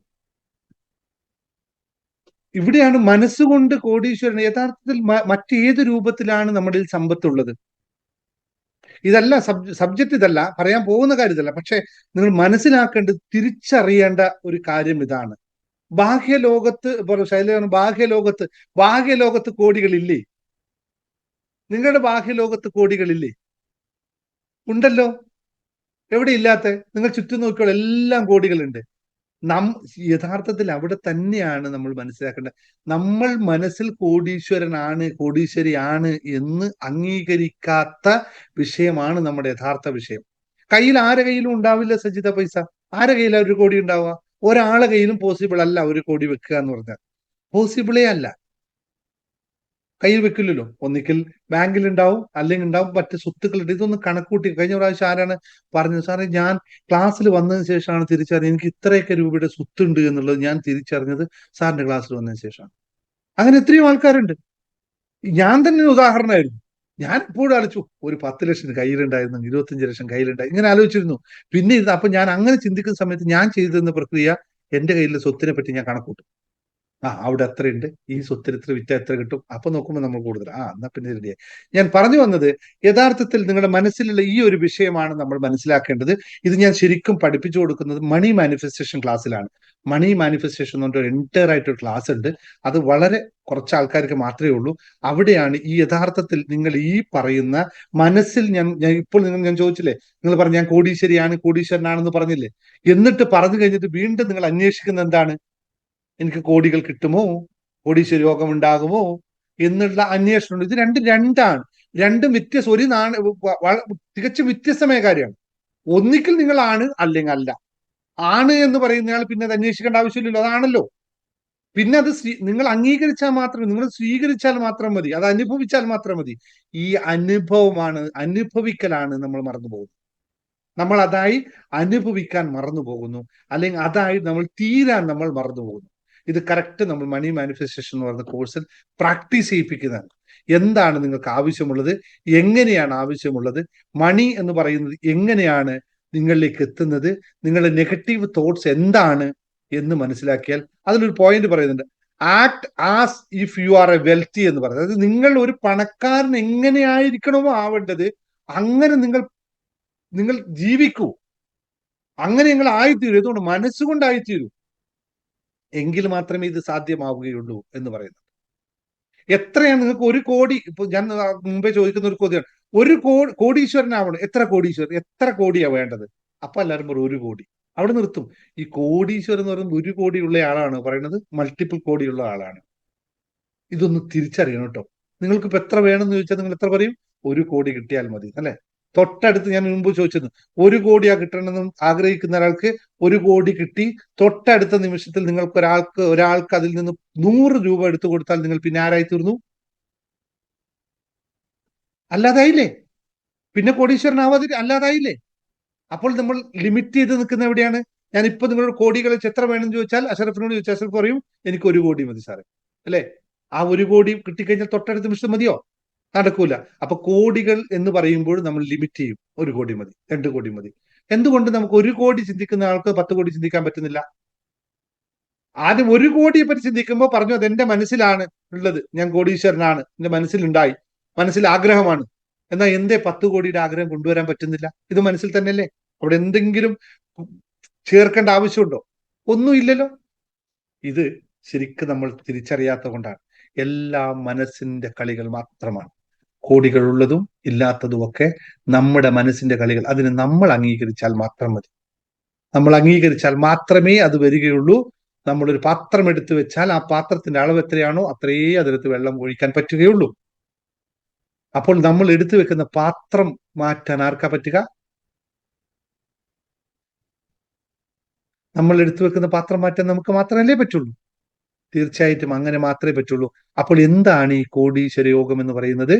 [SPEAKER 1] ഇവിടെയാണ് മനസ്സുകൊണ്ട് കോടീശ്വരൻ. യഥാർത്ഥത്തിൽ മറ്റേത് രൂപത്തിലാണ് നമ്മുടെ സമ്പത്തുള്ളത്? ഇതല്ല സബ്ജക്റ്റ്, ഇതല്ല പറയാൻ പോകുന്ന കാര്യം, ഇതല്ല. പക്ഷെ നിങ്ങൾ മനസ്സിലാക്കേണ്ടത്, തിരിച്ചറിയേണ്ട ഒരു കാര്യം ഇതാണ്. ബാഹ്യലോകത്ത് ശൈലജ, ബാഹ്യലോകത്ത് കോടികളില്ലേ? നിങ്ങളുടെ ബാഹ്യലോകത്ത് കോടികളില്ലേ? ഉണ്ടല്ലോ. എവിടെ ഇല്ലാത്ത? നിങ്ങൾ ചുറ്റും നോക്കിയോളൂ, എല്ലാം കോടികളുണ്ട്. യഥാർത്ഥത്തിൽ അവിടെ തന്നെയാണ് നമ്മൾ മനസ്സിലാക്കേണ്ടത്. നമ്മൾ മനസ്സിൽ കോടീശ്വരിയാണ് എന്ന് അംഗീകരിക്കാത്ത വിഷയമാണ് നമ്മുടെ യഥാർത്ഥ വിഷയം. ആരെ കയ്യിലും ഉണ്ടാവില്ല സജിത പൈസ. ആരെ കയ്യിലാണ് ഒരു കോടി ഉണ്ടാവുക? ഒരാളെ കയ്യിലും പോസിബിൾ അല്ല ഒരു കോടി വെക്കുക എന്ന് പറഞ്ഞാൽ. പോസിബിളേ അല്ല. കയ്യിൽ വെക്കില്ലല്ലോ. ഒന്നിക്കൽ ബാങ്കിൽ ഉണ്ടാവും, അല്ലെങ്കിൽ ഉണ്ടാവും മറ്റ് സ്വത്തുക്കളുണ്ട്. ഇതൊന്ന് കണക്കൂട്ടി. കഴിഞ്ഞ പ്രാവശ്യം ആരാണ് പറഞ്ഞത്, സാറേ ഞാൻ ക്ലാസ്സിൽ വന്നതിന് ശേഷമാണ് തിരിച്ചറിഞ്ഞത് എനിക്ക് ഇത്രയൊക്കെ രൂപയുടെ സ്വത്തുണ്ട് എന്നുള്ളത് ഞാൻ തിരിച്ചറിഞ്ഞത് സാറിന്റെ ക്ലാസ്സിൽ വന്നതിന് ശേഷമാണ്. അങ്ങനെ എത്രയോ ആൾക്കാരുണ്ട്. ഞാൻ തന്നെ ഉദാഹരണമായിരുന്നു. ഞാൻ എപ്പോഴും ആലോചിച്ചു, ഒരു 10 ലക്ഷം കയ്യിലുണ്ടായിരുന്നു, 25 ലക്ഷം കയ്യിലുണ്ടായി, ഇങ്ങനെ ആലോചിച്ചിരുന്നു. പിന്നെ അപ്പൊ ഞാൻ അങ്ങനെ ചിന്തിക്കുന്ന സമയത്ത് ഞാൻ ചെയ്തിരുന്ന പ്രക്രിയ, എന്റെ കയ്യിലെ സ്വത്തിനെ പറ്റി ഞാൻ കണക്കൂട്ടും. അവിടെ എത്രയുണ്ട്, ഈ സ്വത്തിന് ഇത്ര വിറ്റ എത്ര കിട്ടും, അപ്പൊ നോക്കുമ്പോൾ നമ്മൾ കൂടുതൽ എന്നാ പിന്നെ റെഡിയായി. ഞാൻ പറഞ്ഞു വന്നത്, യഥാർത്ഥത്തിൽ നിങ്ങളുടെ മനസ്സിലുള്ള ഈ ഒരു വിഷയമാണ് നമ്മൾ മനസ്സിലാക്കേണ്ടത്. ഇത് ഞാൻ ശരിക്കും പഠിപ്പിച്ചു കൊടുക്കുന്നത് മണി മാനിഫെസ്റ്റേഷൻ ക്ലാസ്സിലാണ്. മണി മാനിഫെസ്റ്റേഷൻ എന്ന് പറഞ്ഞൊരു എൻറ്റയർ ആയിട്ടൊരു ക്ലാസ് ഉണ്ട്. അത് വളരെ കുറച്ച് ആൾക്കാർക്ക് മാത്രമേ ഉള്ളൂ. അവിടെയാണ് ഈ യഥാർത്ഥത്തിൽ നിങ്ങൾ ഈ പറയുന്ന മനസ്സിൽ, ഇപ്പോൾ ഞാൻ ചോദിച്ചില്ലേ, നിങ്ങൾ പറഞ്ഞു ഞാൻ കോടീശ്വരനാണെന്ന് പറഞ്ഞില്ലേ? എന്നിട്ട് പറഞ്ഞു കഴിഞ്ഞിട്ട് വീണ്ടും നിങ്ങൾ അന്വേഷിക്കുന്ന എന്താണ്? എനിക്ക് കോടികൾ കിട്ടുമോ, കോടീശ്വര യോഗം ഉണ്ടാകുമോ എന്നുള്ള അന്വേഷണം. ഇത് രണ്ടാണ്. രണ്ടും ഒരു തികച്ചും വ്യത്യസ്തമായ കാര്യമാണ്. ഒന്നിക്കൽ നിങ്ങൾ ആണ്, അല്ലെങ്കിൽ അല്ല. ആണ് എന്ന് പറയുന്നയാൾ പിന്നെ അത് അന്വേഷിക്കേണ്ട ആവശ്യമില്ലല്ലോ, അതാണല്ലോ. പിന്നെ അത് നിങ്ങൾ അംഗീകരിച്ചാൽ മാത്രം, നിങ്ങൾ സ്വീകരിച്ചാൽ മാത്രം മതി, അത് അനുഭവിച്ചാൽ മാത്രം മതി. ഈ അനുഭവിക്കലാണ് നമ്മൾ മറന്നു പോകുന്നത്. നമ്മൾ അതായി അനുഭവിക്കാൻ മറന്നു പോകുന്നു, അല്ലെങ്കിൽ അതായി നമ്മൾ തീരാൻ നമ്മൾ മറന്നു പോകുന്നു. ഇത് കറക്റ്റ് നമ്മൾ മണി മാനിഫെസ്റ്റേഷൻ എന്ന് പറയുന്ന കോഴ്സിൽ പ്രാക്ടീസ് ചെയ്യിപ്പിക്കുന്നതാണ്. എന്താണ് നിങ്ങൾക്ക് ആവശ്യമുള്ളത്, എങ്ങനെയാണ് ആവശ്യമുള്ളത്, മണി എന്ന് പറയുന്നത് എങ്ങനെയാണ് നിങ്ങളിലേക്ക് എത്തുന്നത്, നിങ്ങളുടെ നെഗറ്റീവ് തോട്ട്സ് എന്താണ് എന്ന് മനസ്സിലാക്കിയാൽ അതിലൊരു പോയിന്റ് പറയുന്നുണ്ട്, act as if you are A wealthy എന്ന് പറയുന്നത്. അതായത് നിങ്ങൾ ഒരു പണക്കാരൻ എങ്ങനെയായിരിക്കണമോ ആവേണ്ടത്, അങ്ങനെ നിങ്ങൾ ജീവിക്കൂ, അങ്ങനെ നിങ്ങൾ ആയിത്തീരൂ. അതുകൊണ്ട് മനസ്സുകൊണ്ടായിത്തീരൂ, എങ്കിൽ മാത്രമേ ഇത് സാധ്യമാവുകയുള്ളൂ എന്ന് പറയുന്നത്. എത്രയാണ് നിങ്ങൾക്ക് 1 കോടി? ഇപ്പൊ ഞാൻ മുമ്പേ ചോദിക്കുന്ന ഒരു ചോദ്യമാണ്, 1 കോടീശ്വരനാവണം. എത്ര കോടിയാ വേണ്ടത്? അപ്പൊ എല്ലാവരും പറയും 1 കോടി. അവിടെ നിർത്തും. ഈ കോടീശ്വരൻ എന്ന് പറയുന്നത് 1 കോടിയുള്ള ആളാണ് പറയുന്നത്, മൾട്ടിപ്പിൾ കോടിയുള്ള ആളാണ്. ഇതൊന്ന് തിരിച്ചറിയണം കേട്ടോ. നിങ്ങൾക്ക് ഇപ്പൊ എത്ര വേണമെന്ന് ചോദിച്ചാൽ നിങ്ങൾ എത്ര പറയും? 1 കോടി കിട്ടിയാൽ മതി, അല്ലെ? തൊട്ടടുത്ത് ഞാൻ മുമ്പ് ചോദിച്ചത്, 1 കോടിയാ കിട്ടണമെന്ന് ആഗ്രഹിക്കുന്ന ഒരാൾക്ക് 1 കോടി കിട്ടി. തൊട്ടടുത്ത നിമിഷത്തിൽ നിങ്ങൾക്ക് ഒരാൾക്ക് അതിൽ നിന്ന് 100 രൂപ എടുത്തു കൊടുത്താൽ നിങ്ങൾ പിന്നെ ആരായി തീർന്നു? അല്ലാതായില്ലേ? പിന്നെ അല്ലാതായില്ലേ? അപ്പോൾ നമ്മൾ ലിമിറ്റ് ചെയ്ത് നിൽക്കുന്ന എവിടെയാണ്? ഞാൻ ഇപ്പൊ നിങ്ങളോട് കോടികൾ എത്ര വേണമെന്ന് ചോദിച്ചാൽ അഷറഫിനോട് ചോദിച്ചാൽ അഷറഫ് പറയും എനിക്ക് 1 കോടി മതി സാറേ, അല്ലെ? ആ 1 കോടി കിട്ടിക്കഴിഞ്ഞാൽ തൊട്ടടുത്ത നിമിഷം മതിയോ? നടക്കൂല. അപ്പൊ കോടികൾ എന്ന് പറയുമ്പോൾ നമ്മൾ ലിമിറ്റ് ചെയ്യും. 1 കോടി മതി, 2 കോടി മതി. എന്തുകൊണ്ട് നമുക്ക് 1 കോടി ചിന്തിക്കുന്ന ആൾക്ക് 10 കോടി ചിന്തിക്കാൻ പറ്റുന്നില്ല? ആദ്യം 1 കോടിയെ പറ്റി ചിന്തിക്കുമ്പോൾ പറഞ്ഞു അത് എന്റെ മനസ്സിലാണ് ഉള്ളത്, ഞാൻ കോടീശ്വരനാണ്, എന്റെ മനസ്സിലുണ്ടായി, മനസ്സിൽ ആഗ്രഹമാണ്. എന്നാൽ എന്തേ 10 കോടിയുടെ ആഗ്രഹം കൊണ്ടുവരാൻ പറ്റുന്നില്ല? ഇത് മനസ്സിൽ തന്നെയല്ലേ? അവിടെ എന്തെങ്കിലും ചേർക്കേണ്ട ആവശ്യമുണ്ടോ? ഒന്നുമില്ലല്ലോ. ഇത് ശരിക്കും നമ്മൾ തിരിച്ചറിയാത്ത കൊണ്ടാണ്. എല്ലാം മനസ്സിന്റെ കളികൾ മാത്രമാണ്. കോടികൾ ഉള്ളതും ഇല്ലാത്തതും ഒക്കെ നമ്മുടെ മനസ്സിന്റെ കളികൾ. അതിന് നമ്മൾ അംഗീകരിച്ചാൽ മാത്രം മതി. നമ്മൾ അംഗീകരിച്ചാൽ മാത്രമേ അത് വരികയുള്ളൂ. നമ്മളൊരു പാത്രം എടുത്തു വെച്ചാൽ ആ പാത്രത്തിന്റെ അളവ് എത്രയാണോ അത്രേ അതിനകത്ത് വെള്ളം ഒഴിക്കാൻ പറ്റുകയുള്ളൂ. അപ്പോൾ നമ്മൾ എടുത്തു വെക്കുന്ന പാത്രം മാറ്റാൻ ആർക്കാ പറ്റുക? നമ്മൾ എടുത്തു വെക്കുന്ന പാത്രം മാറ്റാൻ നമുക്ക് മാത്രമല്ലേ പറ്റുള്ളൂ. തീർച്ചയായിട്ടും അങ്ങനെ മാത്രമേ പറ്റുള്ളൂ. അപ്പോൾ എന്താണ് ഈ കോടീശ്വര യോഗം എന്ന് പറയുന്നത്?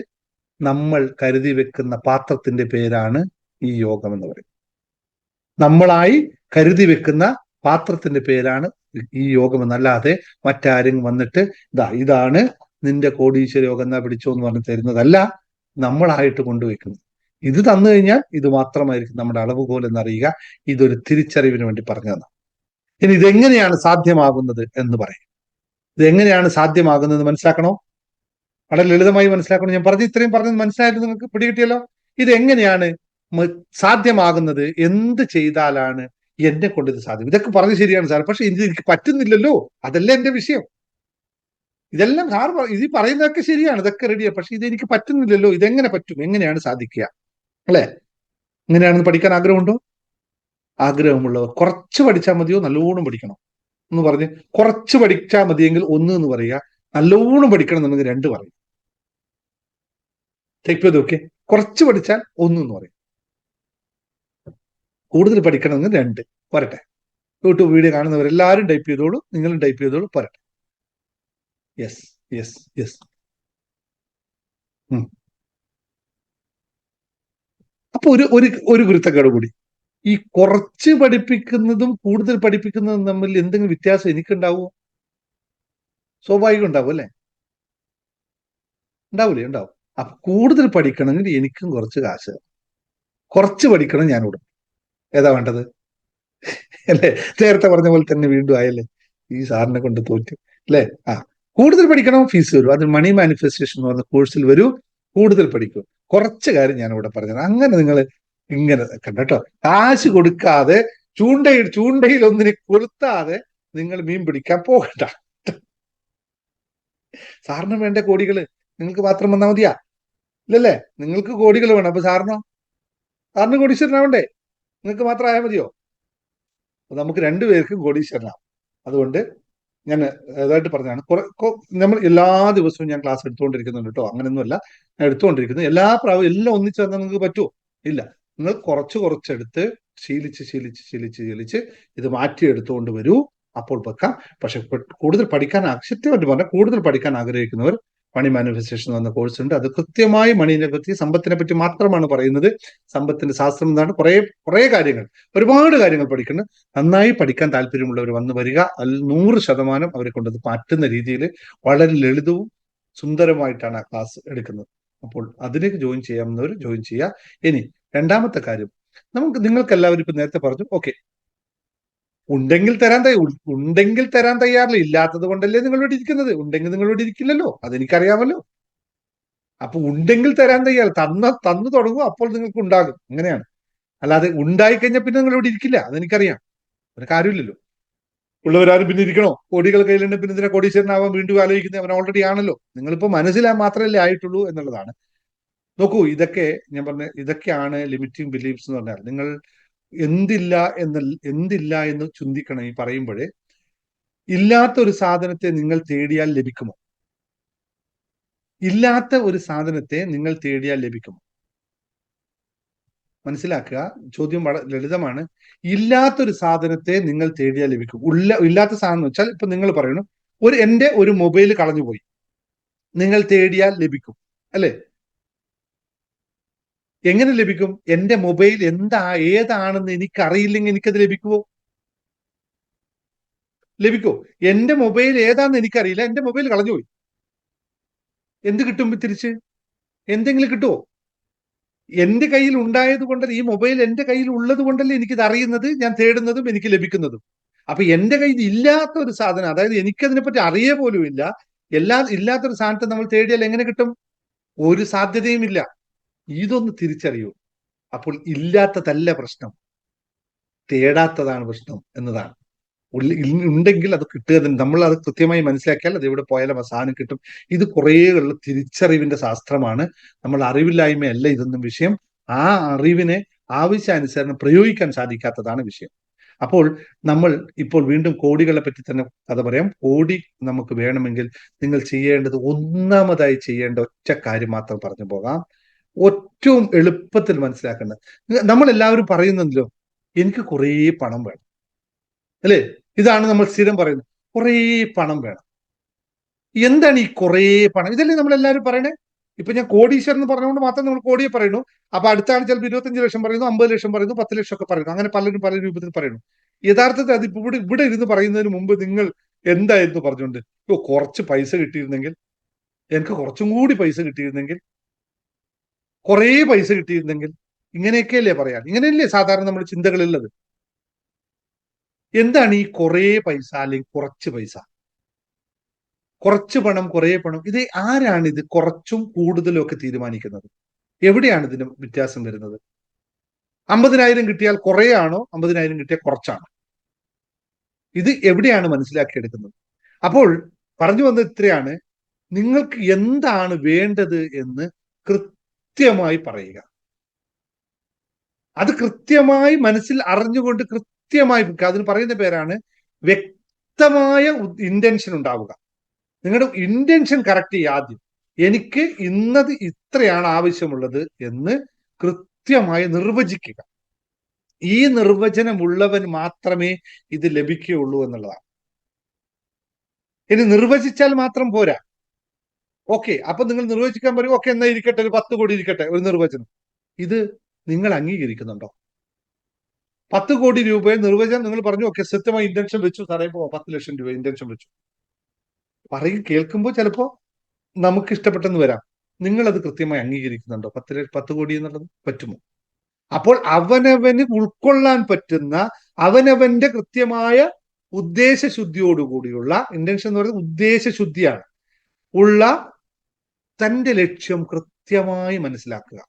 [SPEAKER 1] നമ്മൾ കരുതി വെക്കുന്ന പാത്രത്തിന്റെ പേരാണ് ഈ യോഗം എന്ന് പറയുന്നത്. നമ്മളായി കരുതി വെക്കുന്ന പാത്രത്തിന്റെ പേരാണ് ഈ യോഗം എന്നല്ലാതെ മറ്റാരും വന്നിട്ട് ഇതാണ് നിന്റെ കോടീശ്വര യോഗം എന്നാ പിടിച്ചോ എന്ന് പറഞ്ഞ് തരുന്നതല്ല, നമ്മളായിട്ട് കൊണ്ടുവയ്ക്കുന്നത്. ഇത് തന്നു കഴിഞ്ഞാൽ ഇത് മാത്രമായിരിക്കും നമ്മുടെ അളവുകോൽ എന്നറിയുക. ഇതൊരു തിരിച്ചറിവിന് വേണ്ടി പറഞ്ഞതാണ്. ഇനി ഇതെങ്ങനെയാണ് സാധ്യമാകുന്നത് എന്ന് പറയും. ഇതെങ്ങനെയാണ് സാധ്യമാകുന്നത് മനസ്സിലാക്കണോ? വളരെ ലളിതമായി മനസ്സിലാക്കണം. ഞാൻ ഇത്രയും പറഞ്ഞത് മനസ്സിലായിട്ട് നിങ്ങൾക്ക് പിടികിട്ടിയല്ലോ. ഇതെങ്ങനെയാണ് സാധ്യമാകുന്നത്? എന്ത് ചെയ്താലാണ് എന്നെ കൊണ്ട് ഇത് സാധ്യം? ഇതൊക്കെ പറഞ്ഞ് ശരിയാണ് സാർ, പക്ഷെ ഇത് എനിക്ക് പറ്റുന്നില്ലല്ലോ. അതല്ല എന്റെ വിഷയം. ഇതെല്ലാം സാർ ഇത് പറയുന്നതൊക്കെ ശരിയാണ്, ഇതൊക്കെ റെഡിയാണ്, പക്ഷെ ഇത് എനിക്ക് പറ്റുന്നില്ലല്ലോ. ഇതെങ്ങനെ പറ്റും? എങ്ങനെയാണ് സാധിക്കുക? അല്ലെ? ഇങ്ങനെയാണെന്ന് പഠിക്കാൻ ആഗ്രഹമുണ്ടോ? ആഗ്രഹമുള്ളവർ കുറച്ച് പഠിച്ചാൽ മതിയോ നല്ലോണം പഠിക്കണം എന്ന് പറഞ്ഞ് കുറച്ച് പഠിച്ചാൽ മതിയെങ്കിൽ 1 എന്ന് പറയുക, നല്ലോണം പഠിക്കണം എന്നുണ്ടെങ്കിൽ 2 പറയും. ടൈപ്പ് ചെയ്ത് നോക്കിയേ. കുറച്ച് പഠിച്ചാൽ 1 എന്ന് പറയും, കൂടുതൽ പഠിക്കണമെങ്കിൽ 2 വരട്ടെ. യൂട്യൂബ് വീഡിയോ കാണുന്നവരെല്ലാവരും ടൈപ്പ് ചെയ്തോളൂ, നിങ്ങളും ടൈപ്പ് ചെയ്തോളൂ, പോരട്ടെ. Yes yes yes. അപ്പൊ ഒരു ഗുരുത്തക്കേട് കൂടി, ഈ കുറച്ച് പഠിപ്പിക്കുന്നതും കൂടുതൽ പഠിപ്പിക്കുന്നതും തമ്മിൽ എന്തെങ്കിലും വ്യത്യാസം എനിക്കുണ്ടാവുമോ? സ്വാഭാവികം ഉണ്ടാവും അല്ലെ? ഉണ്ടാവൂലേ? ഉണ്ടാവും. അപ്പൊ കൂടുതൽ പഠിക്കണമെങ്കിൽ എനിക്കും കുറച്ച് കാശ്, കുറച്ച് പഠിക്കണം ഞാനോടും. ഏതാ വേണ്ടത്? അല്ലേ? നേരത്തെ പറഞ്ഞ പോലെ തന്നെ വീണ്ടും ആയല്ലേ, ഈ സാറിനെ കൊണ്ട് തോറ്റു അല്ലേ? കൂടുതൽ പഠിക്കണം, ഫീസ് വരും. അത് മണി മാനിഫെസ്റ്റേഷൻ എന്ന് പറഞ്ഞ കോഴ്സിൽ വരൂ, കൂടുതൽ പഠിക്കും. കുറച്ച് കാര്യം ഞാനിവിടെ പറഞ്ഞത്. അങ്ങനെ നിങ്ങൾ ഇങ്ങനെ കണ്ടോ, കാശ് കൊടുക്കാതെ ചൂണ്ടയിൽ ഒന്നിനെ കൊളുത്താതെ നിങ്ങൾ മീൻ പിടിക്കാൻ പോകണ്ട. സാറിന് വേണ്ട കോടികള് നിങ്ങൾക്ക് മാത്രം വന്നാൽ മതിയാ? ഇല്ലല്ലേ? നിങ്ങൾക്ക് കോടികൾ വേണം. അപ്പൊ സാറിന് കോടീശ്വരനാവണ്ടേ? നിങ്ങൾക്ക് മാത്രം ആയാൽ മതിയോ? നമുക്ക് 2 പേർക്കും കോടീശ്വരനാവും. അതുകൊണ്ട് ഞാൻ ഇതായിട്ട് പറഞ്ഞതാണ്. നമ്മൾ എല്ലാ ദിവസവും ഞാൻ ക്ലാസ് എടുത്തുകൊണ്ടിരിക്കുന്നുണ്ട് കേട്ടോ. അങ്ങനെയൊന്നുമല്ല, ഞാൻ എടുത്തുകൊണ്ടിരിക്കുന്നത്. എല്ലാ പ്രാവശ്യം എല്ലാം ഒന്നിച്ചു വന്നാൽ നിങ്ങൾക്ക് പറ്റുമോ? ഇല്ല. നിങ്ങൾ കുറച്ചെടുത്ത് ശീലിച്ച് ഇത് മാറ്റിയെടുത്തുകൊണ്ട് വരൂ. അപ്പോൾ വെക്കാം. പക്ഷെ കൂടുതൽ പഠിക്കാൻ സത്യമായിട്ട് പറഞ്ഞാൽ കൂടുതൽ പഠിക്കാൻ ആഗ്രഹിക്കുന്നവർ മണി മാനിഫെസ്റ്റേഷൻ എന്ന കോഴ്സ് ഉണ്ട്. അത് കൃത്യമായി മണിനെ പറ്റി, സമ്പത്തിനെ പറ്റി മാത്രമാണ് പറയുന്നത്. സമ്പത്തിന്റെ ശാസ്ത്രം എന്താണ്, കുറെ കാര്യങ്ങൾ, ഒരുപാട് കാര്യങ്ങൾ പഠിക്കുന്നത്. നന്നായി പഠിക്കാൻ താല്പര്യമുള്ളവർ വന്നു വരിക. 100% അവരെ കൊണ്ടത് പറ്റുന്ന രീതിയിൽ വളരെ ലളിതവും സുന്ദരമായിട്ടാണ് ആ ക്ലാസ് എടുക്കുന്നത്. അപ്പോൾ അതിലേക്ക് ജോയിൻ ചെയ്യാവുന്നവർ ജോയിൻ ചെയ്യുക. ഇനി രണ്ടാമത്തെ കാര്യം, നിങ്ങൾക്ക് എല്ലാവരും ഇപ്പൊ നേരത്തെ പറഞ്ഞു, ഓക്കെ, ഉണ്ടെങ്കിൽ തരാൻ തയ്യാറില്ല. ഇല്ലാത്തത് കൊണ്ടല്ലേ നിങ്ങൾ ഇവിടെ ഇരിക്കുന്നത്. ഉണ്ടെങ്കിൽ നിങ്ങൾ ഇവിടെ ഇരിക്കില്ലല്ലോ, അതെനിക്കറിയാമല്ലോ. അപ്പൊ ഉണ്ടെങ്കിൽ തരാൻ തയ്യാറ്, തന്നു തുടങ്ങും, അപ്പോൾ നിങ്ങൾക്ക് ഉണ്ടാകും. അങ്ങനെയാണ്. അല്ലാതെ ഉണ്ടായിക്കഴിഞ്ഞാൽ പിന്നെ നിങ്ങൾ ഇവിടെ ഇരിക്കില്ല, അതെനിക്കറിയാം. ഒരു കാര്യമില്ലല്ലോ. ഉള്ളവരാരും പിന്നെ ഇരിക്കണോ? കോടികൾ കയ്യിലുണ്ട്, പിന്നെ ഇതിനെ കോടീശ്വരനാവാൻ വീണ്ടും ആലോചിക്കുന്നത്? അവൻ ഓൾറെഡി ആണല്ലോ. നിങ്ങളിപ്പോ മനസ്സിലാ മാത്രമല്ലേ ആയിട്ടുള്ളൂ എന്നുള്ളതാണ്. നോക്കൂ, ഞാൻ പറഞ്ഞ ഇതൊക്കെയാണ് ലിമിറ്റിംഗ് ബിലീഫ്സ് എന്ന് പറഞ്ഞാൽ. നിങ്ങൾ എന്തില്ല എന്ന് ചിന്തിക്കണം. ഈ പറയുമ്പോഴേ, ഇല്ലാത്ത ഒരു സാധനത്തെ നിങ്ങൾ തേടിയാൽ ലഭിക്കുമോ? ഇല്ലാത്ത ഒരു സാധനത്തെ നിങ്ങൾ തേടിയാൽ ലഭിക്കുമോ? മനസ്സിലാക്കുക, ചോദ്യം വളരെ ലളിതമാണ്. ഇല്ലാത്തൊരു സാധനത്തെ നിങ്ങൾ തേടിയാൽ ലഭിക്കും. ഇല്ലാത്ത സാധനം എന്ന് വെച്ചാൽ, ഇപ്പൊ നിങ്ങൾ പറയുന്നു, എന്റെ ഒരു മൊബൈൽ കളഞ്ഞുപോയി, നിങ്ങൾ തേടിയാൽ ലഭിക്കും അല്ലെ? എങ്ങനെ ലഭിക്കും? എന്റെ മൊബൈൽ ഏതാണെന്ന് എനിക്കറിയില്ലെങ്കിൽ എനിക്കത് ലഭിക്കുമോ? ലഭിക്കോ? എന്റെ മൊബൈൽ ഏതാണെന്ന് എനിക്കറിയില്ല, എന്റെ മൊബൈൽ കളഞ്ഞുപോയി, എന്ത് കിട്ടും തിരിച്ച്? എന്തെങ്കിലും കിട്ടുമോ? എന്റെ കയ്യിൽ ഉണ്ടായത് കൊണ്ടല്ല, ഈ മൊബൈൽ എന്റെ കയ്യിൽ ഉള്ളത് കൊണ്ടല്ലേ എനിക്കിത് അറിയുന്നത്, ഞാൻ തേടുന്നതും എനിക്ക് ലഭിക്കുന്നതും. അപ്പൊ എന്റെ കയ്യിൽ ഇല്ലാത്ത ഒരു സാധനം, അതായത് എനിക്കതിനെപ്പറ്റി അറിയ പോലും ഇല്ല, ഇല്ലാത്തൊരു സാധനത്തെ നമ്മൾ തേടിയാൽ എങ്ങനെ കിട്ടും? ഒരു സാധ്യതയും ഇല്ല. ഇതൊന്ന് തിരിച്ചറിയൂ. അപ്പോൾ ഇല്ലാത്തതല്ല പ്രശ്നം, തേടാത്തതാണ് പ്രശ്നം എന്നതാണ്. ഉണ്ടെങ്കിൽ അത് കിട്ടുക, നമ്മൾ അത് കൃത്യമായി മനസ്സിലാക്കിയാൽ അത് എവിടെ പോയാലും ആ സാധനം കിട്ടും. ഇത് കുറേ ഉള്ള തിരിച്ചറിവിന്റെ ശാസ്ത്രമാണ്. നമ്മൾ അറിവില്ലായ്മയല്ല ഇതൊന്നും വിഷയം. ആ അറിവിനെ ആവശ്യാനുസരണം പ്രയോഗിക്കാൻ സാധിക്കാത്തതാണ് വിഷയം. അപ്പോൾ നമ്മൾ ഇപ്പോൾ വീണ്ടും കോടികളെ പറ്റി തന്നെ കഥ പറയാം. കോടി നമുക്ക് വേണമെങ്കിൽ നിങ്ങൾ ചെയ്യേണ്ടത്, ഒന്നാമതായി ചെയ്യേണ്ട ഒറ്റ കാര്യം മാത്രം പറഞ്ഞു പോകാം. ഏറ്റവും എളുപ്പത്തിൽ മനസ്സിലാക്കേണ്ടത്, നമ്മൾ എല്ലാവരും പറയുന്നല്ലോ, എനിക്ക് കുറേ പണം വേണം, അല്ലേ? ഇതാണ് നമ്മൾ സ്ഥിരം പറയുന്നത്, കുറേ പണം വേണം. എന്താണ് ഈ കുറേ പണം? ഇതല്ലേ നമ്മൾ എല്ലാവരും പറയണേ? ഇപ്പൊ ഞാൻ കോടീശ്വരൻ എന്ന് പറഞ്ഞുകൊണ്ട് മാത്രം നമ്മൾ കോടിയെ പറയുന്നു. അപ്പൊ അടുത്ത ആൾ ചിലപ്പോൾ 25 ലക്ഷം പറയുന്നു, 50 ലക്ഷം പറയുന്നു, 10 ലക്ഷം ഒക്കെ പറയുന്നു. അങ്ങനെ പലരും പല രൂപത്തിൽ പറയുന്നു. യഥാർത്ഥത്തിൽ അത് ഇവിടെ ഇരുന്ന് പറയുന്നതിന് മുമ്പ് നിങ്ങൾ എന്തായിരുന്നു പറഞ്ഞുകൊണ്ട്, കുറച്ച് പൈസ കിട്ടിയിരുന്നെങ്കിൽ, എനിക്ക് കുറച്ചും കൂടി പൈസ കിട്ടിയിരുന്നെങ്കിൽ, കുറേ പൈസ കിട്ടിയിരുന്നെങ്കിൽ, ഇങ്ങനെയൊക്കെയല്ലേ പറയാൻ? ഇങ്ങനെയല്ലേ സാധാരണ നമ്മുടെ ചിന്തകളുള്ളത്? എന്താണ് ഈ കുറേ പൈസ അല്ലെങ്കിൽ കുറച്ച് പൈസ? കുറച്ച് പണം, കുറേ പണം, ഇത് ആരാണ് ഇത് കുറച്ചും കൂടുതലും ഒക്കെ തീരുമാനിക്കുന്നത്? എവിടെയാണ് ഇതിന് വ്യത്യാസം വരുന്നത്? 50,000 കിട്ടിയാൽ കുറേ ആണോ, 50,000 കിട്ടിയാൽ കുറച്ചാണോ? ഇത് എവിടെയാണ് മനസ്സിലാക്കിയെടുക്കുന്നത്? അപ്പോൾ പറഞ്ഞു വന്നത് ഇത്രയാണ്, നിങ്ങൾക്ക് എന്താണ് വേണ്ടത് എന്ന് കൃത്യമായി പറയുക. അത് കൃത്യമായി മനസ്സിൽ അറിഞ്ഞുകൊണ്ട് കൃത്യമായി, അതിന് പറയുന്ന പേരാണ് വ്യക്തമായ ഇന്റൻഷൻ ഉണ്ടാവുക. നിങ്ങളുടെ ഇന്റൻഷൻ കറക്റ്റ് ചെയ്യുക. ആദ്യം എനിക്ക് ഇന്നത് ഇത്രയാണ് ആവശ്യമുള്ളത് എന്ന് കൃത്യമായി നിർവചിക്കുക. ഈ നിർവചനമുള്ളവൻ മാത്രമേ ഇത് ലഭിക്കുകയുള്ളൂ എന്നുള്ളതാണ്. ഇനി നിർവചിച്ചാൽ മാത്രം പോരാ. ഓക്കെ, അപ്പൊ നിങ്ങൾ നിർവചിക്കാൻ പറയും, ഓക്കെ എന്നാ ഇരിക്കട്ടെ, ഒരു 10 കോടി ഇരിക്കട്ടെ, ഒരു നിർവചനം. ഇത് നിങ്ങൾ അംഗീകരിക്കുന്നുണ്ടോ? 10 കോടി രൂപയെ നിർവചനം നിങ്ങൾ പറഞ്ഞു, ഓക്കെ സത്യമായി ഇന്റൻഷൻ വെച്ചു, സാറേ 10 ലക്ഷം രൂപ ഇന്റൻഷൻ വെച്ചു പറയും. കേൾക്കുമ്പോൾ ചിലപ്പോ നമുക്ക് ഇഷ്ടപ്പെട്ടെന്ന് വരാം. നിങ്ങൾ അത് കൃത്യമായി അംഗീകരിക്കുന്നുണ്ടോ? 10 കോടി എന്നുള്ളത് പറ്റുമോ? അപ്പോൾ അവനവന് ഉൾക്കൊള്ളാൻ പറ്റുന്ന, അവനവന്റെ കൃത്യമായ ഉദ്ദേശശുദ്ധിയോടുകൂടിയുള്ള, ഇന്റൻഷൻ എന്ന് പറയുന്നത് ഉദ്ദേശശുദ്ധിയാണ്, ഉള്ള തന്റെ ലക്ഷ്യം കൃത്യമായി മനസ്സിലാക്കുക.